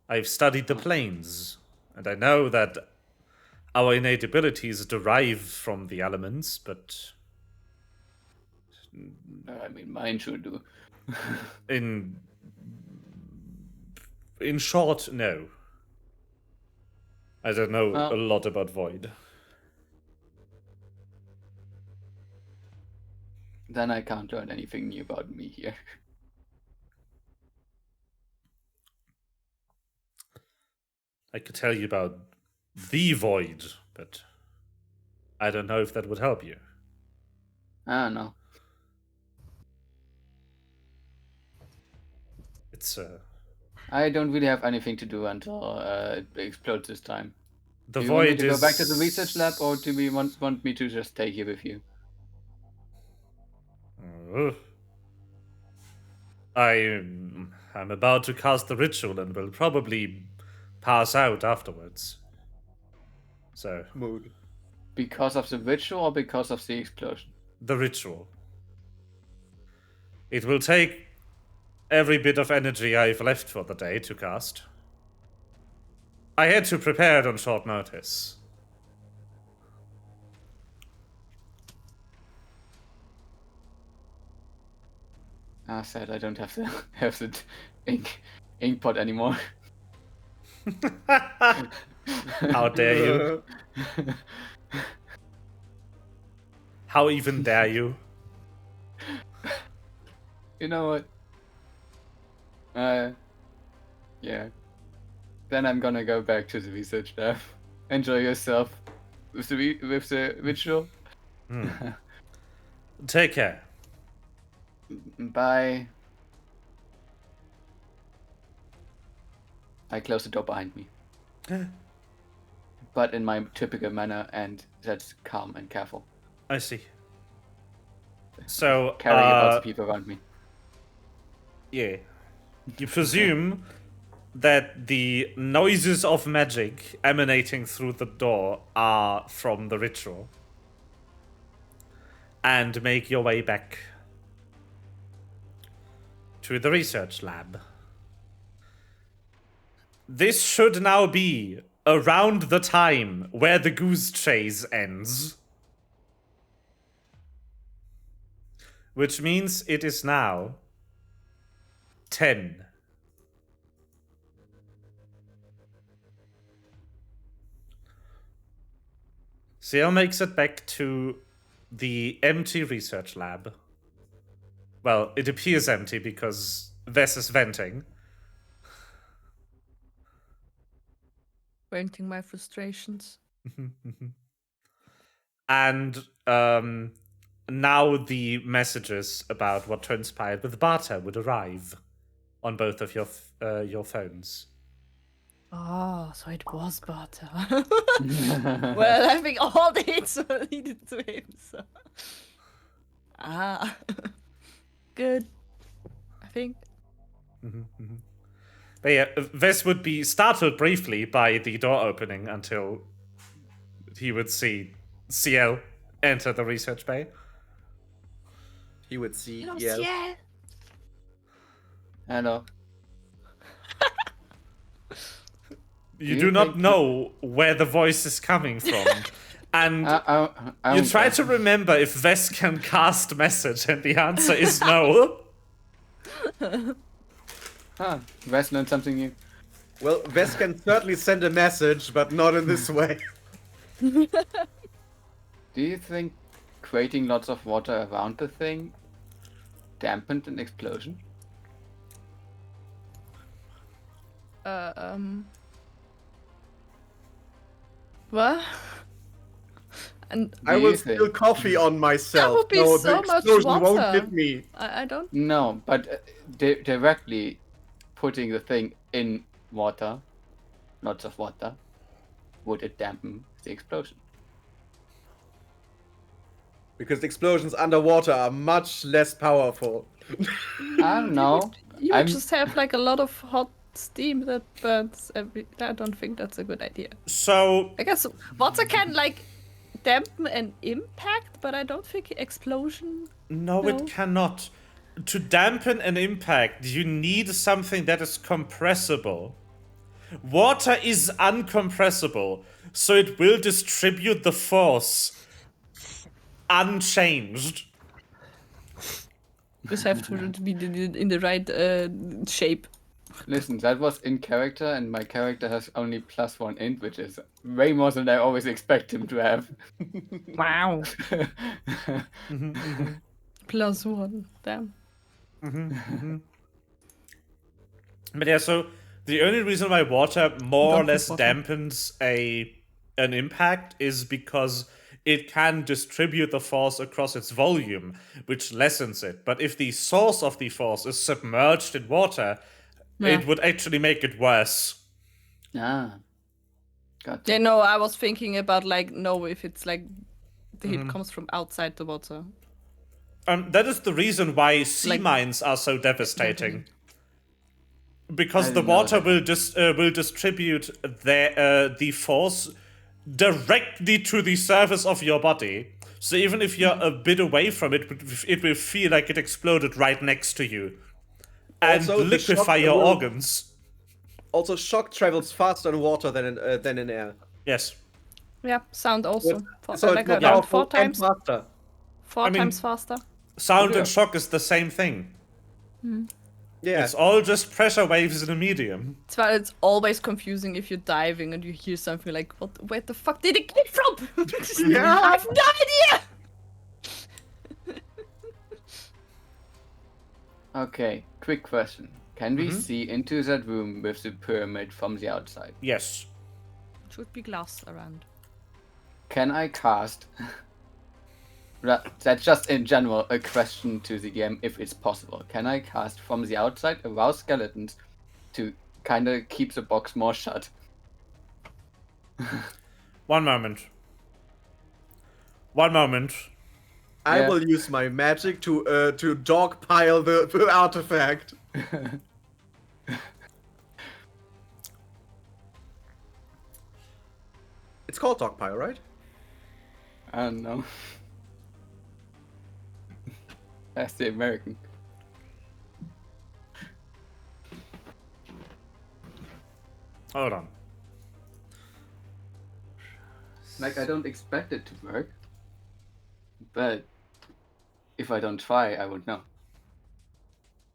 I've studied the planes, and I know that our innate abilities derive from the elements, but I mean, mine should do. in short, no. I don't know Well- a lot about Void. Then I can't learn anything new about me here. I could tell you about the Void, but I don't know if that would help you. I don't know. It's I don't really have anything to do until it explodes this time. the Do you want me Void to is go back to the research lab, or do we want me to just stay here with you? I'm about to cast the ritual and will probably pass out afterwards. So, Mood. Because of the ritual or because of the explosion? the ritual. It will take every bit of energy I've left for the day to cast. I had to prepare it on short notice. Ah, sad. I don't have the have the ink pot anymore. How dare you? How even dare you? You know what? Yeah. Then I'm gonna go back to the research lab. Enjoy yourself with the ritual. Take care. Bye. I close the door behind me. But in my typical manner, and that's calm and careful. I see. So, Caring about the people around me. yeah. You presume that the noises of magic emanating through the door are from the ritual. And make your way back to the research lab. This should now be around the time where the goose chase ends. Which means it is now 10. Ciel makes it back to the empty research lab. Well, it appears empty because Vess is venting. Venting my frustrations. And now the messages about what transpired with Barter would arrive on both of your phones. Oh, so it was Barter. Well, I think all the hits were leading to him, so. Good. I think. But yeah, Vess would be startled briefly by the door opening until he would see Ciel enter the research bay. He would see Hello, Yel. Ciel. Hello. You Do do you not think know where the voice is coming from. And I you try to remember if Vess can cast message, and the answer is no. Wes learned something new. Well, Vess can certainly send a message, but not in this way. Do you think creating lots of water around the thing dampened an explosion? What? And I Do will you think- spill coffee on myself. would be no, so the much explosion won't water. hit me. I don't. No, but directly putting the thing in water, lots of water, would it dampen the explosion? Because explosions underwater are much less powerful. I don't know. You I'm- just have like a lot of hot steam that burns every. I don't think that's a good idea. So I guess water can like dampen an impact, but I don't think explosion. no, No. it cannot. To dampen an impact, you need something that is compressible. Water is uncompressible, so it will distribute the force unchanged. Just have to be in the right shape. Listen, that was in character, and my character has only +1 int, which is way more than I always expect him to have. Wow. +1. Damn. But yeah, so the only reason why water more or Don't less put water. dampens an impact is because it can distribute the force across its volume, which lessens it. But if the source of the force is submerged in water, it would actually make it worse. Got Yeah, no, I was thinking about like no, if it's like the hit comes from outside the water. That is the reason why sea Like- mines are so devastating. Because I the didn't know water that. will distribute the force directly to the surface of your body. So even if you're a bit away from it, it will feel like it exploded right next to you. And Also, the shock liquefy your will- organs. Also, shock travels faster in water than in air. Yes. Yeah, sound also. So Like it's more around powerful 4 times, and faster. 4 I mean- times faster. Sound Yeah. and shock is the same thing. Yeah. It's all just pressure waves in a medium. That's why it's always confusing if you're diving and you hear something like, "What? Where the fuck did it come from?" Yeah. I have no idea. Okay, quick question. Can we see into that room with the pyramid from the outside? Yes. Should be glass around. Can I cast... That's just in general a question to the game, if it's possible. Can I cast from the outside arouse skeletons to kind of keep the box more shut? One moment. One moment. I Yeah. will use my magic to dogpile the artifact. It's called dogpile, right? I don't know. That's the American. Hold on. Like, I don't expect it to work, but if I don't try, I won't know.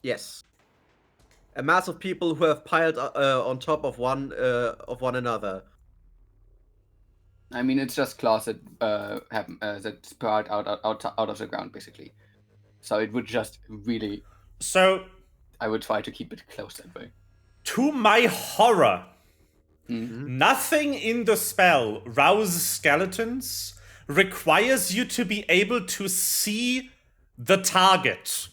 Yes. A mass of people who have piled on top of one another. I mean, it's just claws that that sprout out of the ground, basically. So it would just really. So, I would try to keep it close that way. to my horror, Mm-hmm. nothing in the spell Rouse Skeletons requires you to be able to see the target.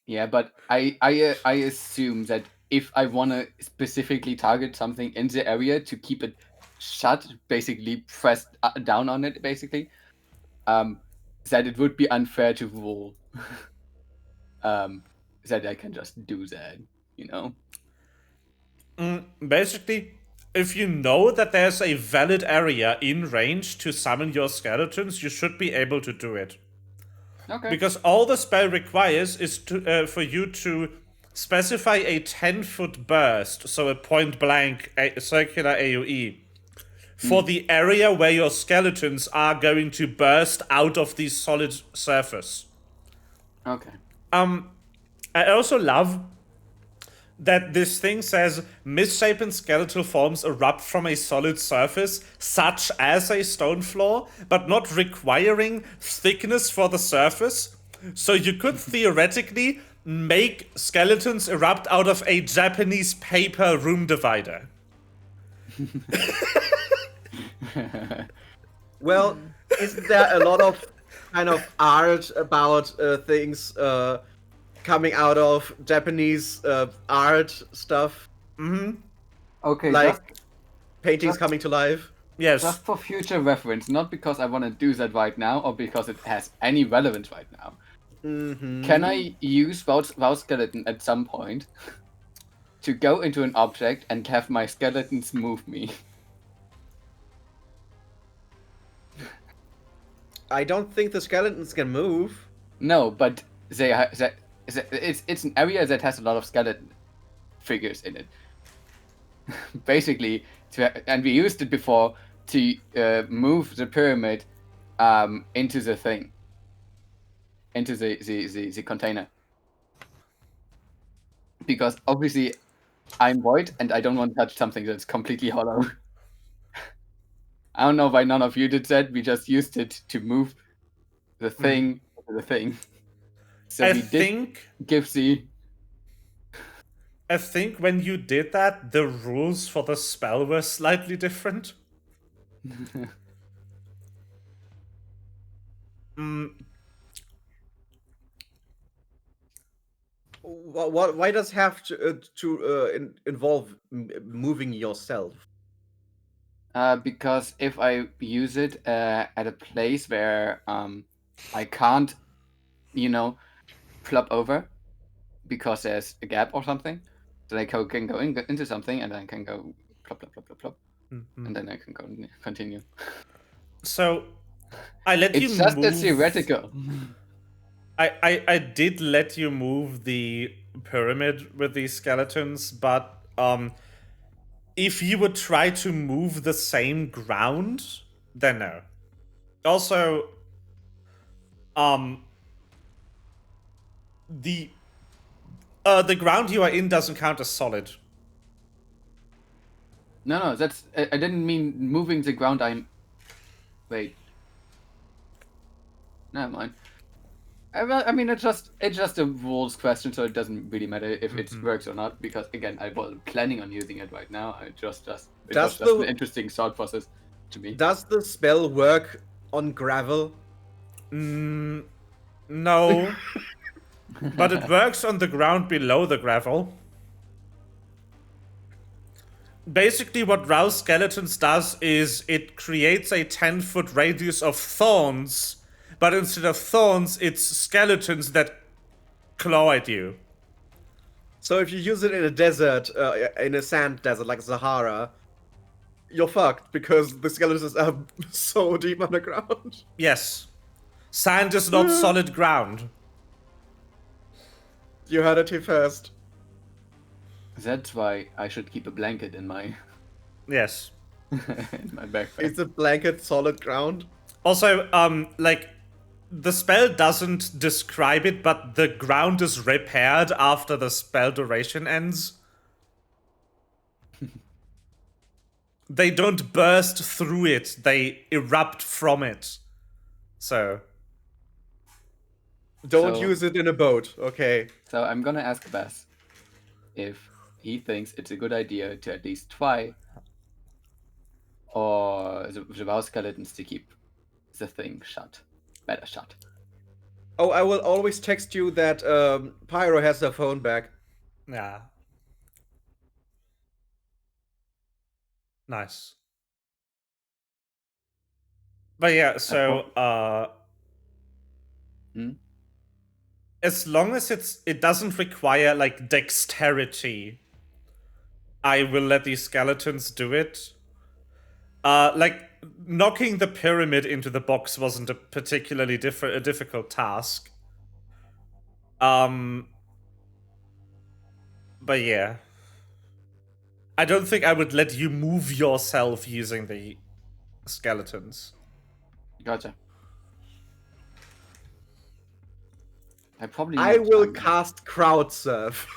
Yeah, but I assume that if I want to specifically target something in the area to keep it shut, basically press down on it, basically, that it would be unfair to roll. That I can just do that, you know? Basically, if you know that there's a valid area in range to summon your skeletons, you should be able to do it. Okay. Because all the spell requires is for you to specify a 10-foot burst, so a point-blank circular AoE, for the area where your skeletons are going to burst out of the solid surface. Okay. I also love that this thing says misshapen skeletal forms erupt from a solid surface, such as a stone floor, but not requiring thickness for the surface. So you could theoretically make skeletons erupt out of a Japanese paper room divider. Well, isn't there a lot of kind of art about things coming out of Japanese art stuff? Okay, Like paintings coming to life? Yes. just for future reference, not because I want to do that right now or because it has any relevance right now. Can I use Wow Skeleton at some point to go into an object and have my skeletons move me? I don't think the skeletons can move. No, but it's an area that has a lot of skeleton figures in it. Basically, and we used it before to move the pyramid into the thing, into the container. Because obviously, I'm void and I don't want to touch something that's completely hollow. I don't know why none of you did that. We just used it to move the thing to the thing. So I we think give the. I think when you did that, the rules for the spell were slightly different. Why does it have to involve moving yourself? Because if I use it at a place where I can't, flop over because there's a gap or something, then I can go into something and then I can go plop, plop, plop, plop, plop, and then I can go continue. So, I let you It's just move. a theoretical. I did let you move the pyramid with these skeletons, but if you would try to move the same ground, then no. Also, the ground you are in doesn't count as solid. No, that's I didn't mean moving the ground. Wait. Never mind. I mean, it's just a rules question, so it doesn't really matter if it works or not. Because again, I wasn't planning on using it right now. It was just an interesting thought process to me. Does the spell work on gravel? No. But it works on the ground below the gravel. Basically, what Rouse Skeletons does is it creates a 10-foot radius of thorns, but instead of thorns, it's skeletons that claw at you. So if you use it in a desert, in a sand desert like Sahara, you're fucked because the skeletons are so deep underground. Yes. Sand is not solid ground. You heard it here first. That's why I should keep a blanket in my Yes. in my backpack. Is a blanket solid ground? Also, like, the spell doesn't describe it, but the ground is repaired after the spell duration ends. They don't burst through it, they erupt from it. So. Don't So- use it in a boat, okay. So I'm gonna ask Bess if he thinks it's a good idea to at least try, or the bow skeletons to keep the thing shut. Better shut. Oh, I will always text you that Pyro has her phone back. Yeah. Nice. But yeah, so as long as it doesn't require like dexterity, I will let these skeletons do it. Like knocking the pyramid into the box wasn't a particularly difficult task. But yeah. I don't think I would let you move yourself using the skeletons. Gotcha. I probably. I need will time. cast crowd surf.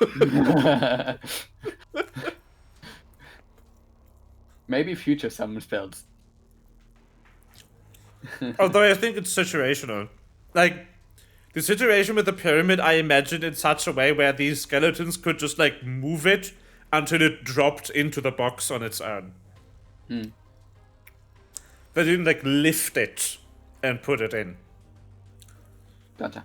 Maybe future summon spells. Although I think it's situational. Like, the situation with the pyramid, I imagined in such a way where these skeletons could just, like, move it until it dropped into the box on its own. They didn't, like, lift it and put it in. Gotcha.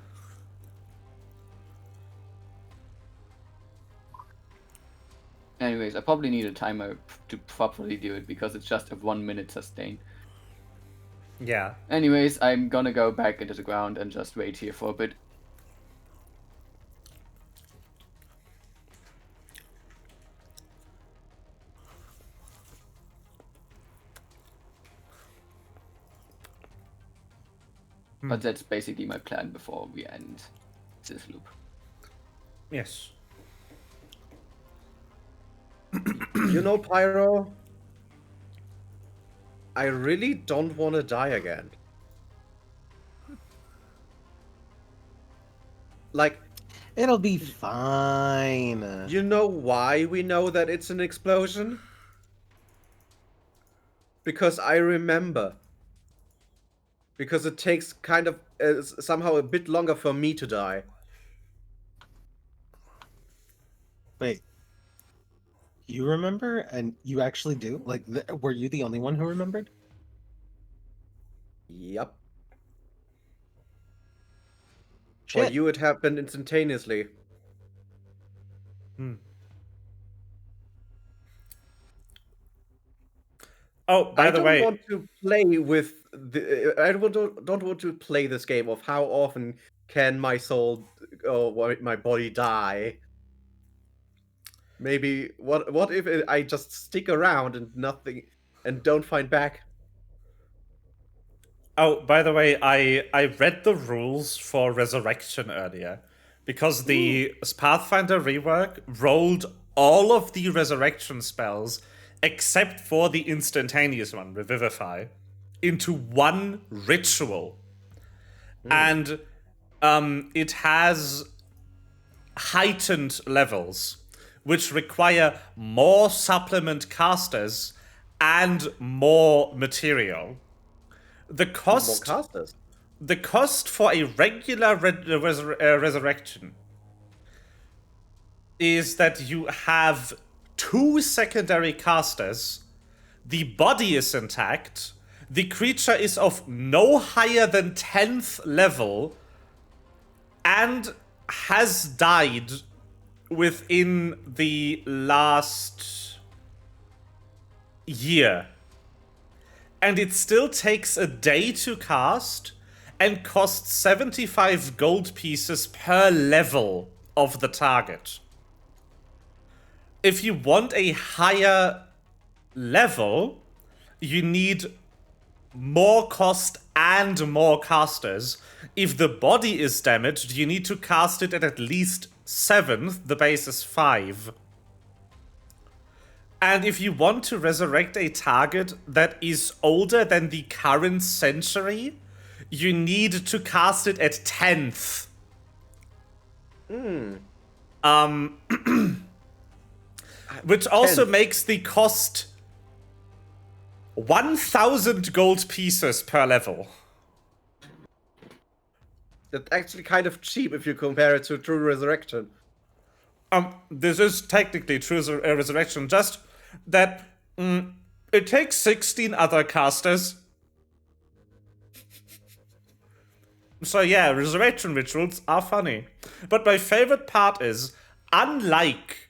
Anyways, I probably need a timer to properly do it because it's just a 1 minute sustain. Yeah. Anyways, I'm gonna go back into the ground and just wait here for a bit. But that's basically my plan before we end this loop. Yes. You know, Pyro, I really don't want to die again. Like, It'll be fine. you know why we know that it's an explosion? Because I remember. Because it takes kind of somehow a bit longer for me to die. Wait. You remember? And you actually do? Like, were you the only one who remembered? Yep. Shit. For you, it happened instantaneously. Oh, by the way, I don't want to play with the. Don't want to play this game of how often can my soul or my body die. Maybe what if I just stick around and nothing and don't find back? Oh, by the way, I read the rules for Resurrection earlier because the Pathfinder rework rolled all of the Resurrection spells except for the instantaneous one, Revivify, into one ritual. And it has heightened levels, which require more supplement casters and more material. The cost, More casters. the cost for a regular resurrection is that you have 2 secondary casters, the body is intact, the creature is of no higher than 10th level, and has died within the last year. And it still takes a day to cast and costs 75 gold pieces per level of the target. If you want a higher level, you need more cost and more casters. If the body is damaged, you need to cast it at least 7th, the base is 5. And if you want to resurrect a target that is older than the current century, you need to cast it at 10th. Which also makes the cost 1,000 gold pieces per level. That's actually kind of cheap if you compare it to True Resurrection. This is technically True Resurrection, just that it takes 16 other casters. So yeah, resurrection rituals are funny. But my favorite part is, unlike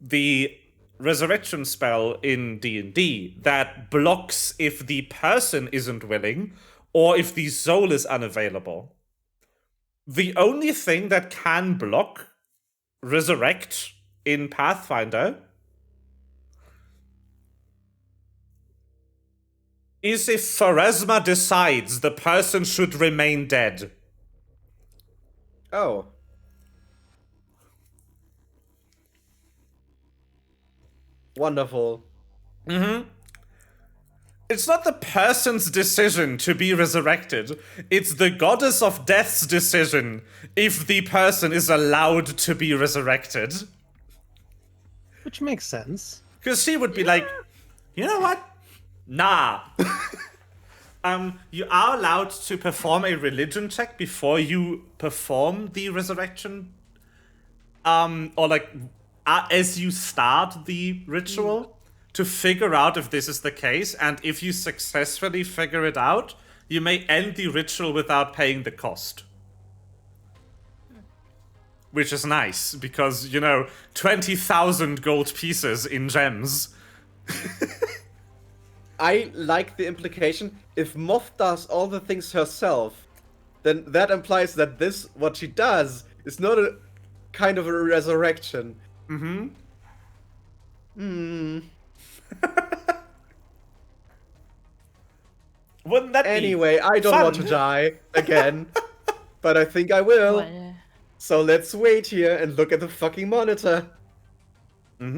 the resurrection spell in D&D that blocks if the person isn't willing or if the soul is unavailable, the only thing that can block resurrect in Pathfinder is if Pharasma decides the person should remain dead. Oh. Wonderful. It's not the person's decision to be resurrected. It's the goddess of death's decision if the person is allowed to be resurrected. Which makes sense. Because she would be like, you know what? Nah. You are allowed to perform a religion check before you perform the resurrection. Or like, as you start the ritual. To figure out if this is the case, and if you successfully figure it out, you may end the ritual without paying the cost. Which is nice, because, 20,000 gold pieces in gems. I like the implication. If Moth does all the things herself, then that implies that what she does, is not a kind of a resurrection. Wouldn't that Anyway, be I don't fun? want to die again, but I think I will. So let's wait here and look at the fucking monitor. Like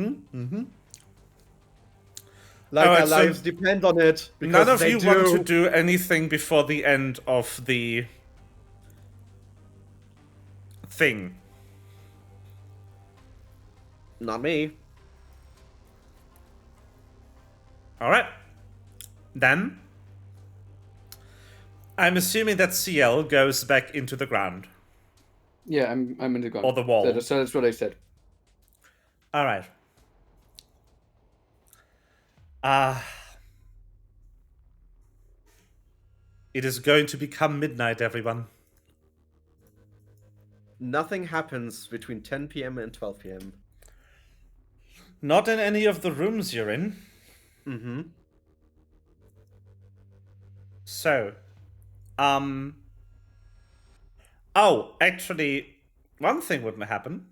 Alright, our so lives depend on it. None of they you want to do anything before the end of the thing. Not me. Alright. Then, I'm assuming that CL goes back into the ground. Yeah, I'm in the ground. Or the wall. So that's what I said. Alright. It is going to become midnight, everyone. Nothing happens between 10 p.m. and 12 p.m. Not in any of the rooms you're in. So, oh, actually, one thing wouldn't happen.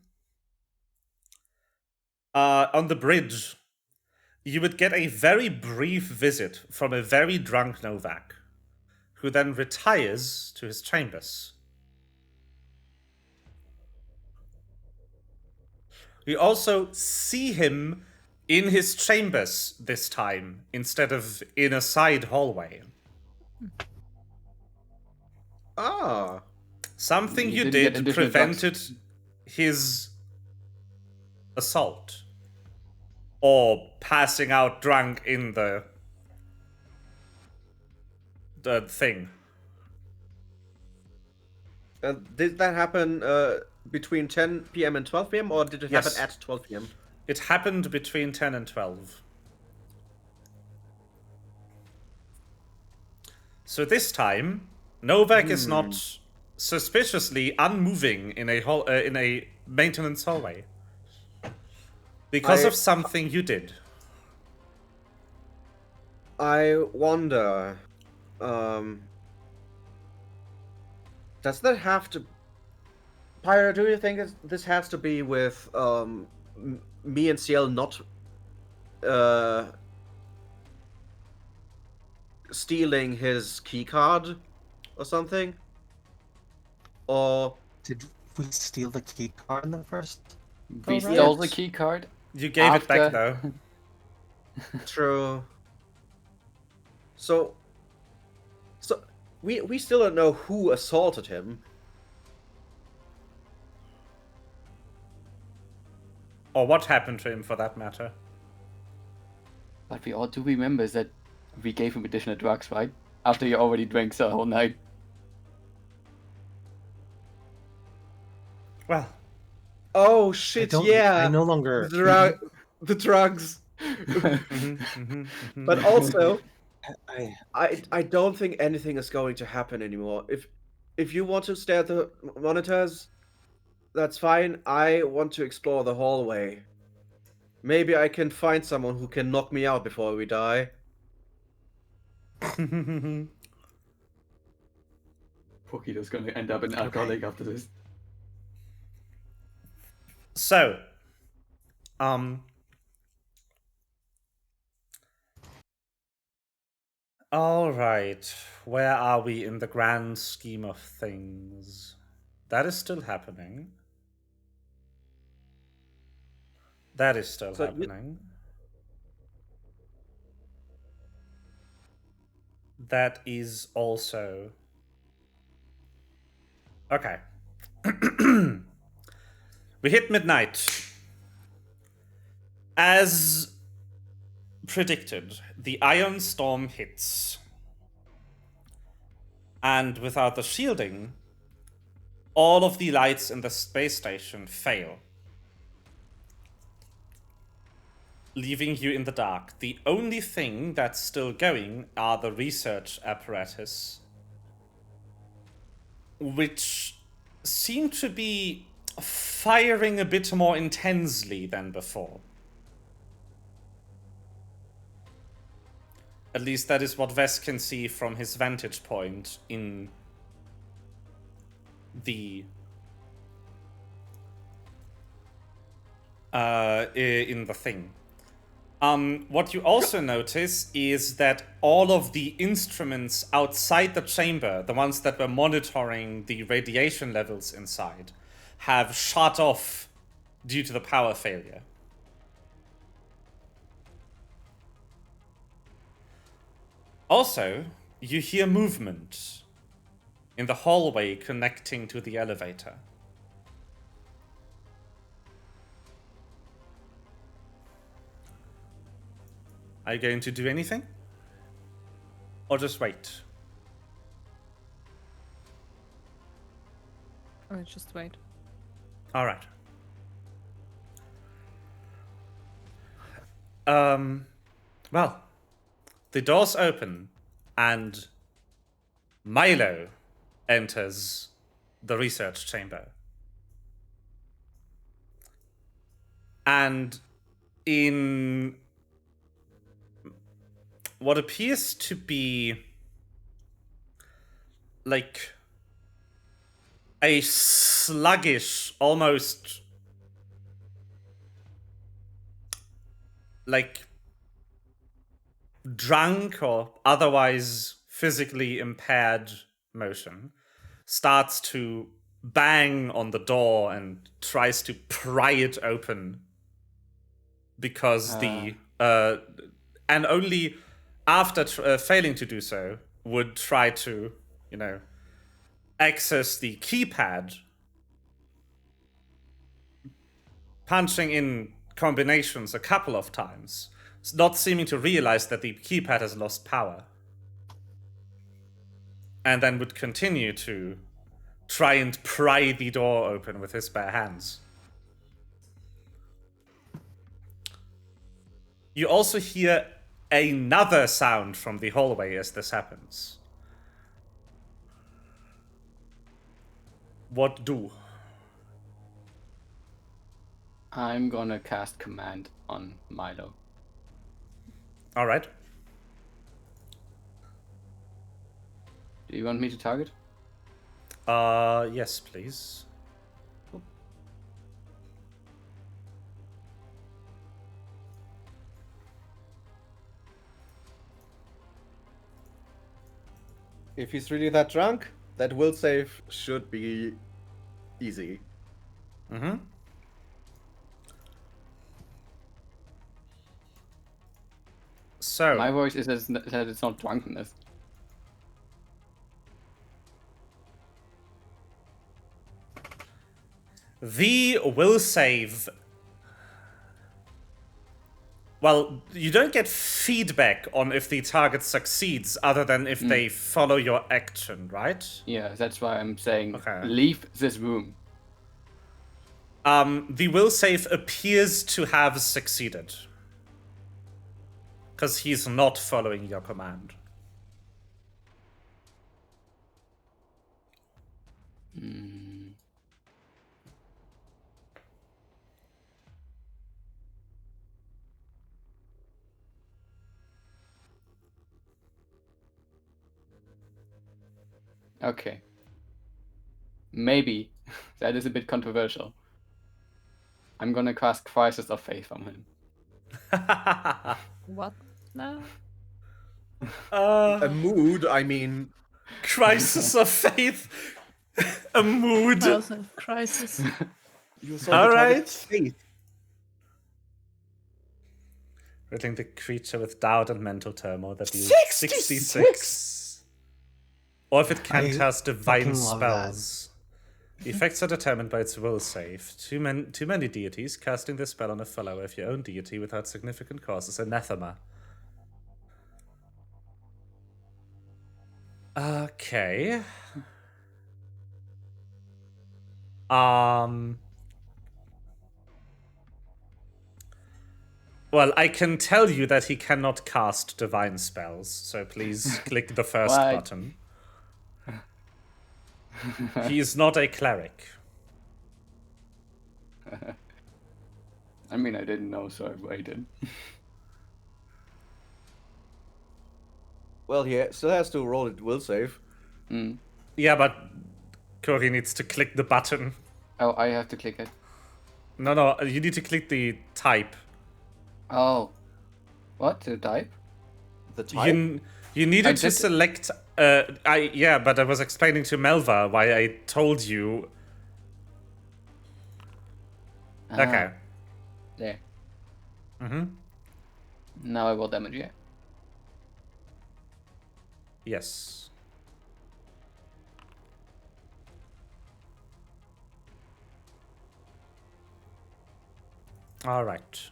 On the bridge, you would get a very brief visit from a very drunk Novak, who then retires to his chambers. You also see him in his chambers this time, instead of in a side hallway. Ah. Something You you didn't get did additional prevented his assault. Or passing out drunk in the thing. Did that happen between 10 p.m. and 12 p.m. or did it Yes. happen at 12 p.m.? It happened between 10 and 12. So this time, Novak is not suspiciously unmoving in a maintenance hallway. Because of something you did. I wonder, does that have to... Pyro, do you think this has to be with me and CL not stealing his keycard or something? Or... Did we steal the key card in the first? We Oh, right. stole the key card. You gave it back After- though. True. So we still don't know who assaulted him. Or what happened to him, for that matter. But we all do remember is that we gave him additional drugs, right? After he already drank the whole night. Well, Oh shit! I no longer. The drugs. But also, I don't think anything is going to happen anymore. If you want to stare at the monitors, that's fine. I want to explore the hallway. Maybe I can find someone who can knock me out before we die. Pokito's gonna end up an alcoholic after this. So, all right. Where are we in the grand scheme of things? That is still happening. That is still happening. That is also... Okay. We hit midnight. As predicted, the Iron Storm hits. And without the shielding, all of the lights in the space station fail, leaving you in the dark. The only thing that's still going are the research apparatus, which seem to be firing a bit more intensely than before. At least that is what Ves can see from his vantage point in the thing. What you also notice is that all of the instruments outside the chamber, the ones that were monitoring the radiation levels inside, have shut off due to the power failure. Also, you hear movement in the hallway connecting to the elevator. Are you going to do anything? Or just wait? Or just wait. Alright. Well, the doors open and Milo enters the research chamber. And in what appears to be like a sluggish, almost like drunk or otherwise physically impaired motion, starts to bang on the door and tries to pry it open because and only after failing to do so would try to, access the keypad, punching in combinations a couple of times, not seeming to realize that the keypad has lost power. And then would continue to try and pry the door open with his bare hands. You also hear another sound from the hallway as this happens. What do? I'm gonna cast command on Milo. All right. Do you want me to target? Yes, please. If he's really that drunk, that will save should be easy. So, My voice is that it's not drunkenness. the will save. Well, you don't get feedback on if the target succeeds other than if they follow your action, right? Yeah, that's why I'm saying Okay. leave this room. The will save appears to have succeeded. Because he's not following your command. Okay. Maybe. That is a bit controversial. I'm gonna cast Crisis of Faith on him. What? No. A mood, I mean. Crisis of faith. A mood. Also, crisis. You saw All the target right. faith. Riddling the creature with doubt and mental turmoil that deals 66? 66. Or if it can I cast divine fucking love that. spells. The effects are determined by its will save. Too many deities casting this spell on a follower of your own deity without significant cause is anathema. Okay. Well, I can tell you that he cannot cast divine spells, so please click the first What? button. He is not a cleric. I mean, I didn't know, so I waited. Well, he still has to roll it will save. Yeah, but Cory needs to click the button. Oh, I have to click it. No, you need to click the type. Oh. What? To type? The type? You needed I to did- select. Yeah, but I was explaining to Melva why I told you. Okay. There. Mm-hmm. Now I will damage you. Yes. All right.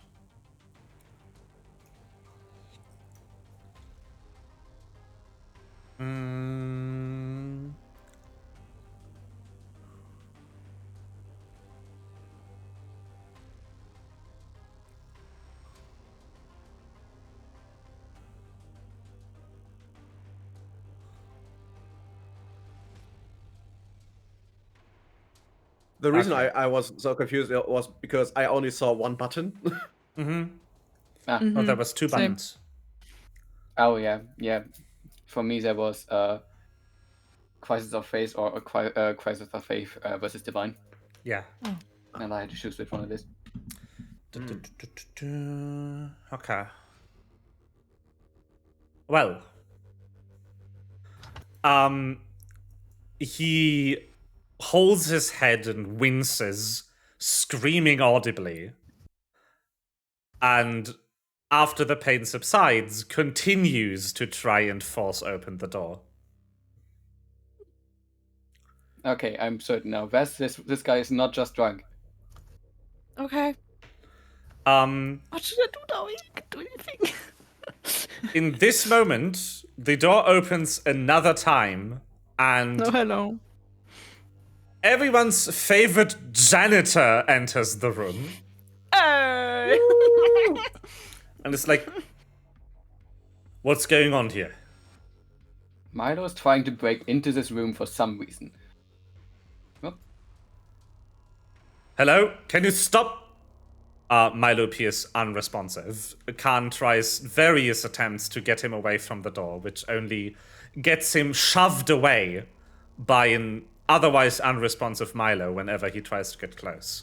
The reason Okay. I was so confused was because I only saw one button. Oh, there was two Same. buttons. Oh, yeah. For me, there was Crisis of Faith or Crisis of Faith versus Divine. Yeah. And I had to choose which one it is. Okay. Well. He holds his head and winces, screaming audibly. And after the pain subsides, continues to try and force open the door. Okay, I'm certain now. This guy is not just drunk. Okay. What should I do now? I can't do anything. In this moment, the door opens another time, and No, hello. everyone's favorite janitor enters the room. Hey! And it's like, what's going on here? Milo is trying to break into this room for some reason. Oh, Hello? Can you stop? Milo appears unresponsive. Khan tries various attempts to get him away from the door, which only gets him shoved away by an otherwise unresponsive Milo whenever he tries to get close.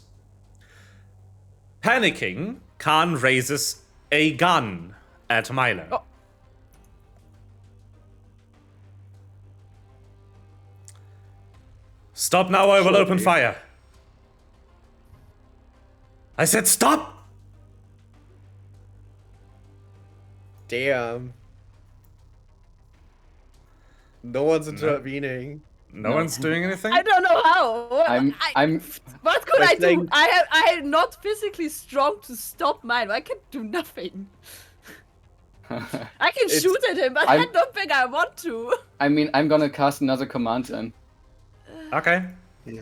Panicking, Khan raises a gun at Milo. Oh. Stop now, or I will open Surely. fire. I said stop! Damn. No one's intervening. No one's doing anything? I don't know how. I'm What could By I do? saying- I am not physically strong to stop mine. I can do nothing. I can It's- shoot at him, but I don't think I want to. I mean, I'm gonna cast another command then. Okay. Yeah.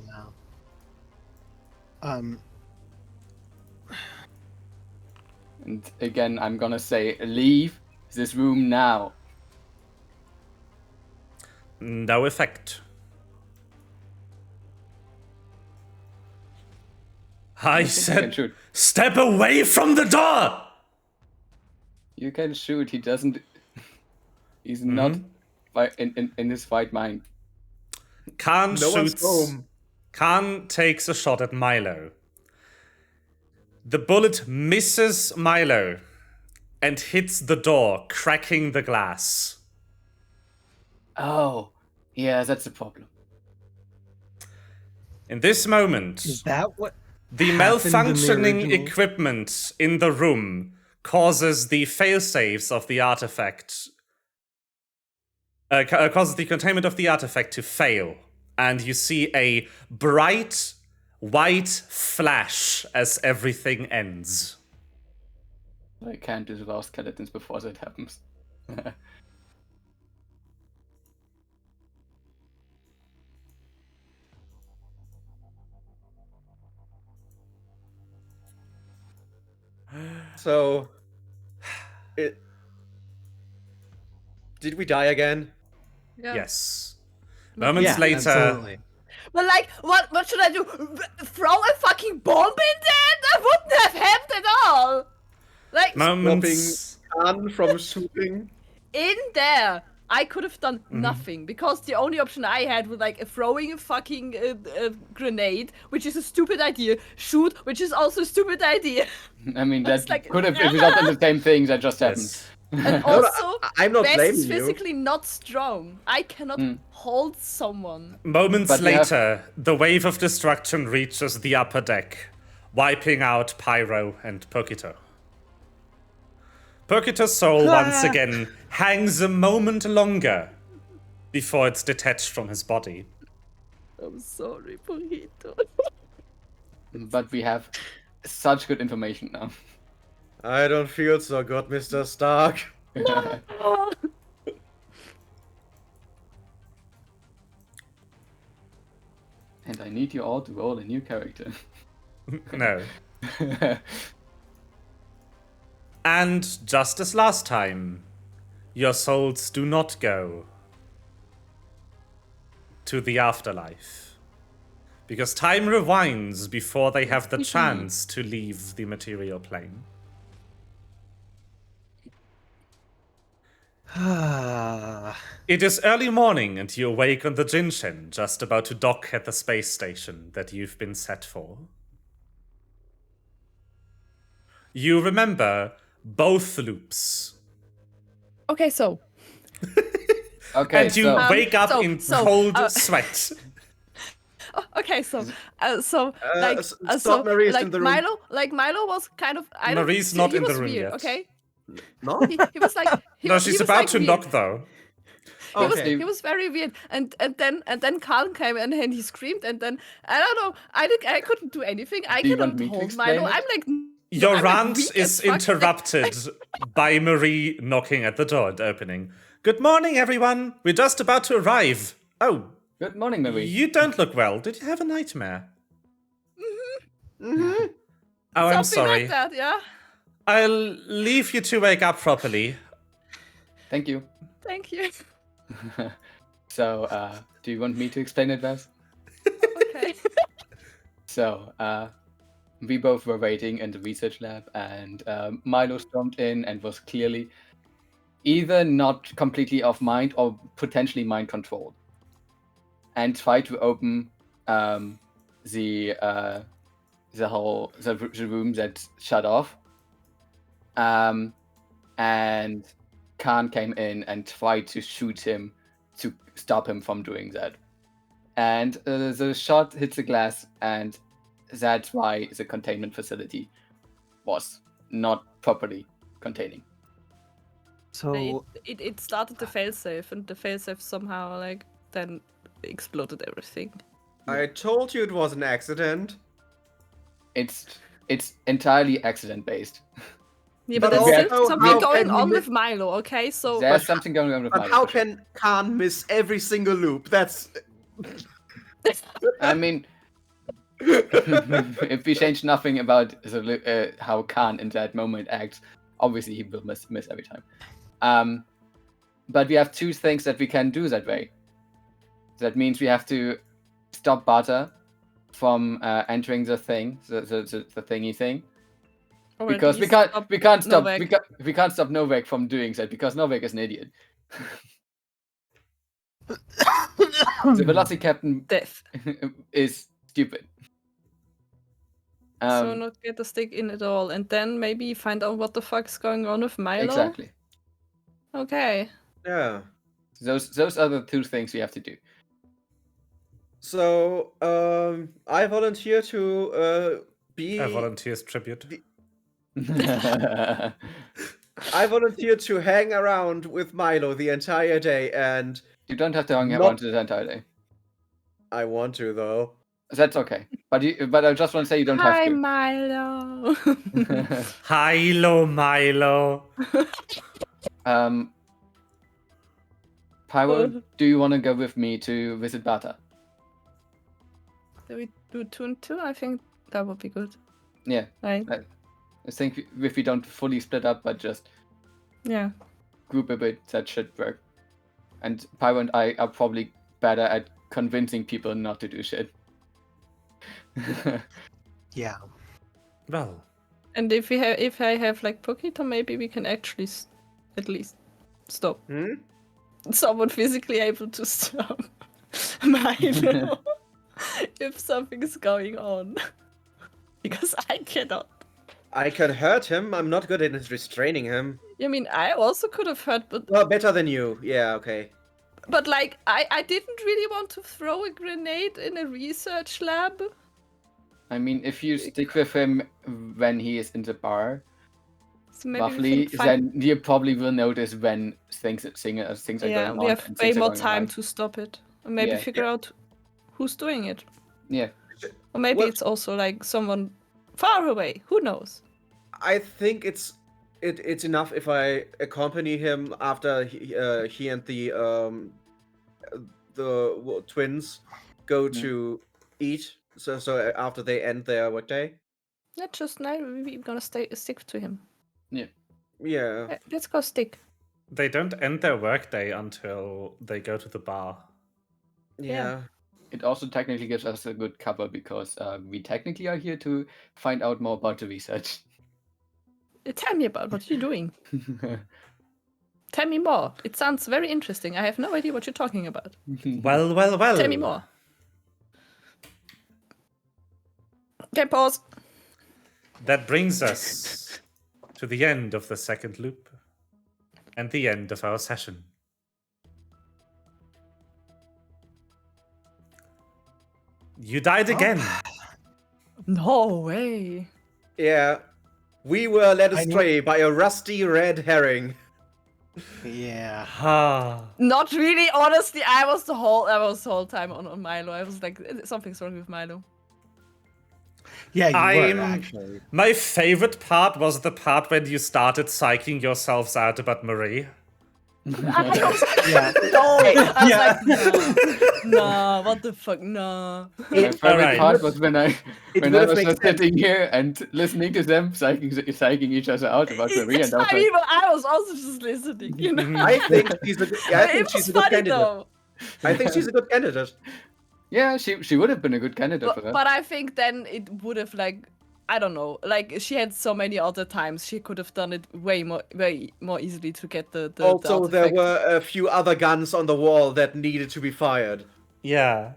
And again, I'm gonna say, leave this room now. No effect. I You can said, shoot. step away from the door! You can shoot. He doesn't. He's not in his right mind. Khan No one's shoots. home. Khan takes a shot at Milo. The bullet misses Milo and hits the door, cracking the glass. Oh, yeah, that's the problem. In this moment, Is that what the happened in the malfunctioning original? equipment in the room causes the failsafes of the artifact, causes the containment of the artifact to fail, and you see a bright white flash as everything ends. I can't disavow skeletons before that happens. So, did we die again? Yeah. Yes. Moments Yeah, later, absolutely. But like, what should I do? Throw a fucking bomb in there? That wouldn't have helped at all. Like moments. Khan from shooting. in there, I could have done nothing because the only option I had was like throwing a fucking grenade, which is a stupid idea. Shoot, which is also a stupid idea. I mean, That's that like- could have resulted in the same thing that just happened. Yes. And No, no, also, I'm not Bess blaming is you. physically not strong. I cannot hold someone. Moments But we have- later, the wave of destruction reaches the upper deck, wiping out Pyro and Pokito. Pokito's soul once again hangs a moment longer before it's detached from his body. I'm sorry, Pokito. But we have such good information now. I don't feel so good, Mr. Stark. And I need you all to roll a new character. No. And just as last time, your souls do not go to the afterlife. Because time rewinds before they have the chance to leave the material plane. It is early morning and you awake on the Jinshin, just about to dock at the space station that you've been set for. You remember both loops. Okay, so Okay, And you so wake up in so, cold sweat. Stop, Marie's in the room. Milo was kind of. I don't, Marie's he not in the was room weird, yet. Okay, No? he was like. No, she's about to knock though. Okay. He was very weird, and then Carl came in and he screamed, and then I don't know. I couldn't do anything. I Do you cannot want me to hold explain Milo. it? I'm like. Your I'm like rant weak is as fuck. interrupted by Marie knocking at the door and opening. Good morning, everyone. We're just about to arrive. Oh, good morning, Marie. you don't look well. Did you have a nightmare? Oh, I'm Something sorry. like that, yeah. I'll leave you to wake up properly. Thank you. Thank you. So, do you want me to explain it, Bess? Okay. So, we both were waiting in the research lab, and Milo stormed in and was clearly either not completely off mind or potentially mind controlled, and tried to open the room that shut off. And Khan came in and tried to shoot him to stop him from doing that. And the shot hits the glass, and that's why the containment facility was not properly containing. So It started the failsafe, and the failsafe somehow like then exploded everything. I told you it was an accident. It's entirely accident based. Yeah, But but there's also, still something how going can he on mi- with Milo, okay? So There's something going on with But Milo. how for sure. can Khan miss every single loop? That's. I mean, if we change nothing about how Khan in that moment acts, obviously he will miss every time. But we have two things that we can do that way. That means we have to stop Bata from entering the thing, the thingy thing. or at Because we least can't stop Novak. we can't stop Novak from doing that because Novak is an idiot. The Velocity Captain Death. is stupid. So not get a stick in at all, and then maybe find out what the fuck's going on with Milo. Exactly. Okay. Yeah. Those are the two things we have to do. So, I volunteer to be. A volunteer's tribute. I volunteer to hang around with Milo the entire day, and You don't have to hang Not- around the entire day. I want to though. That's okay. But I just want to say you don't Hi, have to. Milo. Hilo Milo. Pyro, do you want to go with me to visit Bata? Do we do 2 and 2? I think that would be good. Yeah. Right? I think if we don't fully split up, but just Yeah. group a bit, that should work. And Pyro and I are probably better at convincing people not to do shit. yeah. Well, And if I have like Pokito, maybe we can actually at least stop. Someone physically able to stop Milo if something is going on. Because I cannot. I can hurt him. I'm not good at restraining him. I mean, I also could have hurt, but Well, better than you. Yeah, okay. like I didn't really want to throw a grenade in a research lab. I mean, if you stick with him when he is in the bar, So maybe roughly, we can find... then you probably will notice when things are yeah, going on. we have and way things are more going time right. to stop it. Or maybe Yeah. figure out who's doing it. Yeah. Or maybe Well- it's also like someone far away. Who knows? I think it's enough if I accompany him after he and the twins go to eat. So after they end their workday. Yeah, just now we're gonna stick to him. Yeah. Let's go stick. they don't end their workday until they go to the bar. Yeah. It also technically gives us a good cover because we technically are here to find out more about the research. Tell me about what you're doing. Tell me more. It sounds very interesting. I have no idea what you're talking about. Well, well, well. Tell me more. Okay, pause. That brings us to the end of the second loop and the end of our session. You died again. No way. Yeah. We were led I knew- astray by a rusty red herring. Yeah. Ah. Not really, honestly. I was the whole time on Milo. I was like, something's wrong with Milo. Yeah, you I'm- were actually. My favorite part was the part when you started psyching yourselves out about Marie. Yeah. No! I was Yeah. like, no, what the fuck, no. My favorite Alright. part was when I would've was made just sense. sitting here and listening to them psyching each other out about Marie, and I was I like, mean, but I was also just listening, you know? I think she's a good, I It think was she's a good funny candidate. though. I think she's a good candidate. yeah, she would have been a good candidate for that. But I think then it would have like, I don't know, like she had so many other times she could have done it way more easily to get the Also, there artifact. were a few other guns on the wall that needed to be fired. Yeah.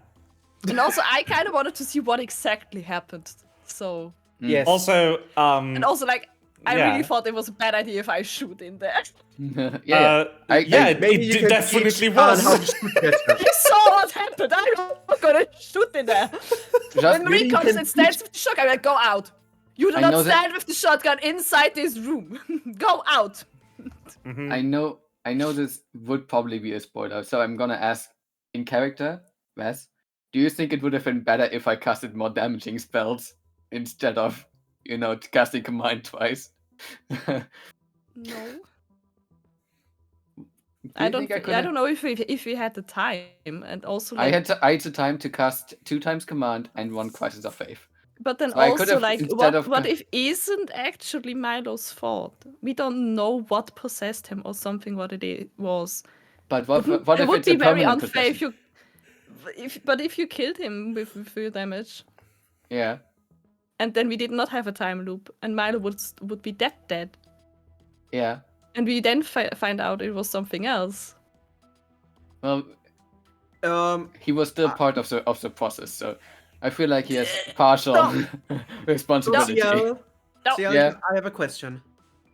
And also I kind of wanted to see what exactly happened. So Yes. Also, and also like I Yeah. really thought it was a bad idea if I shoot in there. yeah, maybe you it can definitely teach Khan how to was. shoot better. I saw what happened. I'm not gonna shoot in there. just When Marie maybe you comes can and stands with the shotgun, I'm like, go out. You do I not know that- stand with the shotgun inside this room. Go out. Mhm. I know this would probably be a spoiler, so I'm gonna ask in character, Wes, do you think it would have been better if I casted more damaging spells instead of, casting command twice? No. Do I you don't. think I could I have? don't know if we had the time, and also I like. had the time to cast 2 times command and 1 crisis of faith. But then So I could also have, like instead of what if isn't actually Milo's fault? We don't know what possessed him or something. What was. But what It if would it's a be very permanent unfair possession? if you killed him with your damage, Yeah. and then we did not have a time loop, and Milo would be dead, Yeah. and we then find out it was something else. Well, Um, he was still part of the process, so I feel like he has partial responsibility. Ciel, No. Ciel, Yeah. I have a question.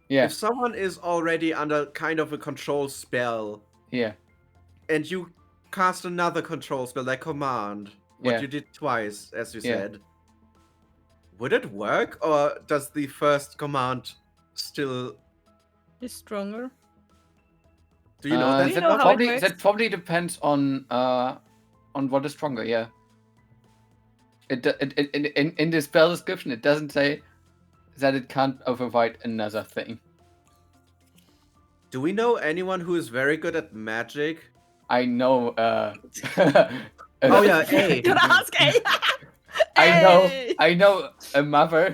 Yeah. If someone is already under kind of a control spell, Yeah. and you cast another control spell like command, what Yeah. you did twice, as you Yeah. said, would it work, or does the first command still? He's stronger. Do you know that? Do you know how it works? That probably depends on what is stronger. Yeah. In the spell description, it doesn't say that it can't override another thing. Do we know anyone who is very good at magic? I know. Oh yeah, A. Gonna ask A. I know a mother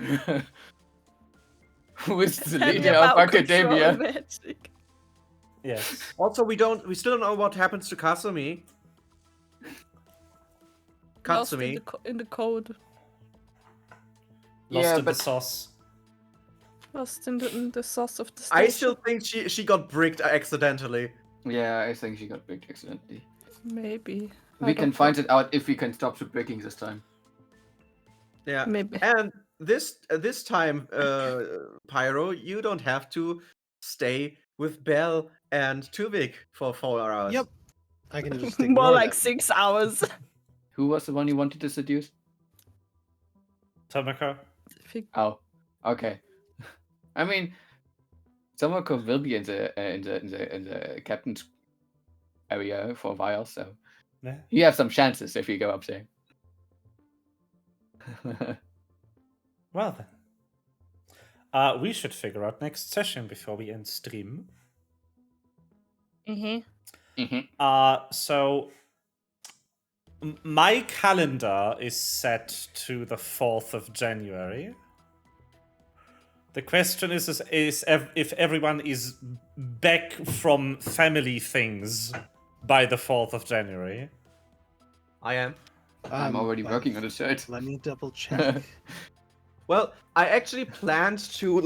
who is the Tell me leader of about control academia. magic. Yes. Also, we still don't know what happens to Kasumi. Lost in Katsumi. the code. Lost Yeah, in but- the sauce. Lost in the sauce of the station. I still think she got bricked accidentally. Yeah, I think she got bricked accidentally. Maybe. We can find it out if we can stop the breaking this time. Yeah. Maybe. And this time, Pyro, you don't have to stay with Belle and Tuvik for 4 hours. Yep. I can just More ignore like them. 6 hours. Who was the one you wanted to seduce? Tomoko. Oh, okay. I mean, Tomoko will be in the captain's area for a while, so Yeah. you have some chances if you go up there. Well then. We should figure out next session before we end stream. So my calendar is set to the 4th of January. The question is if everyone is back from family things by the 4th of January. I am. I'm already but working on the shirt. Let me double check. Well, I actually planned to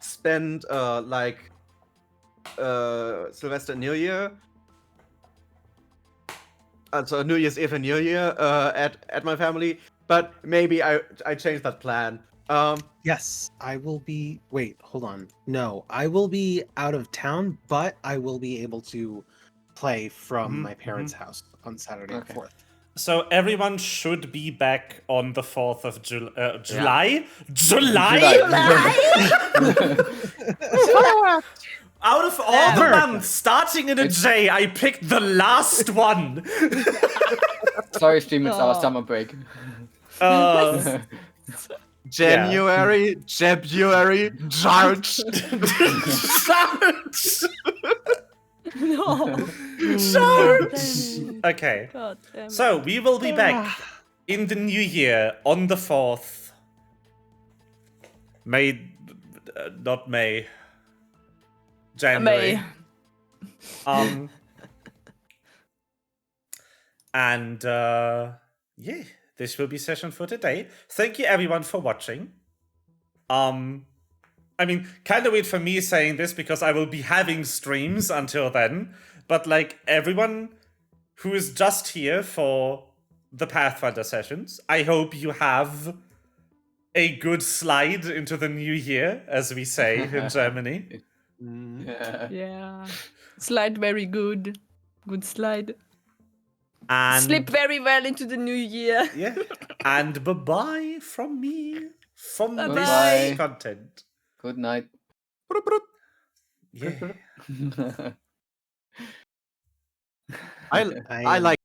spend Sylvester New Year, so New Year's Eve and New Year at my family, but maybe I changed that plan. Yes, I will be. Wait, hold on. No, I will be out of town, but I will be able to play from my parents' house on Saturday Okay. the 4th. So everyone should be back on the 4th of July. July? Out of all the months starting in a J, I picked the last one. Sorry, stream, it's our Oh. summer break. January, February, March. No. Okay. God damn it. So we will be back in the new year on the 4th. Not May. January. May. And yeah, this will be session for today. Thank you everyone for watching. I mean, kind of weird for me saying this because I will be having streams until then, but everyone who is just here for the Pathfinder sessions, I hope you have a good slide into the new year, as we say in Germany. Yeah. Yeah. Slide very good. Good slide. And Slip very well into the new year. yeah, and bye-bye from me from Bye-bye. this content. Good night. Yeah. I like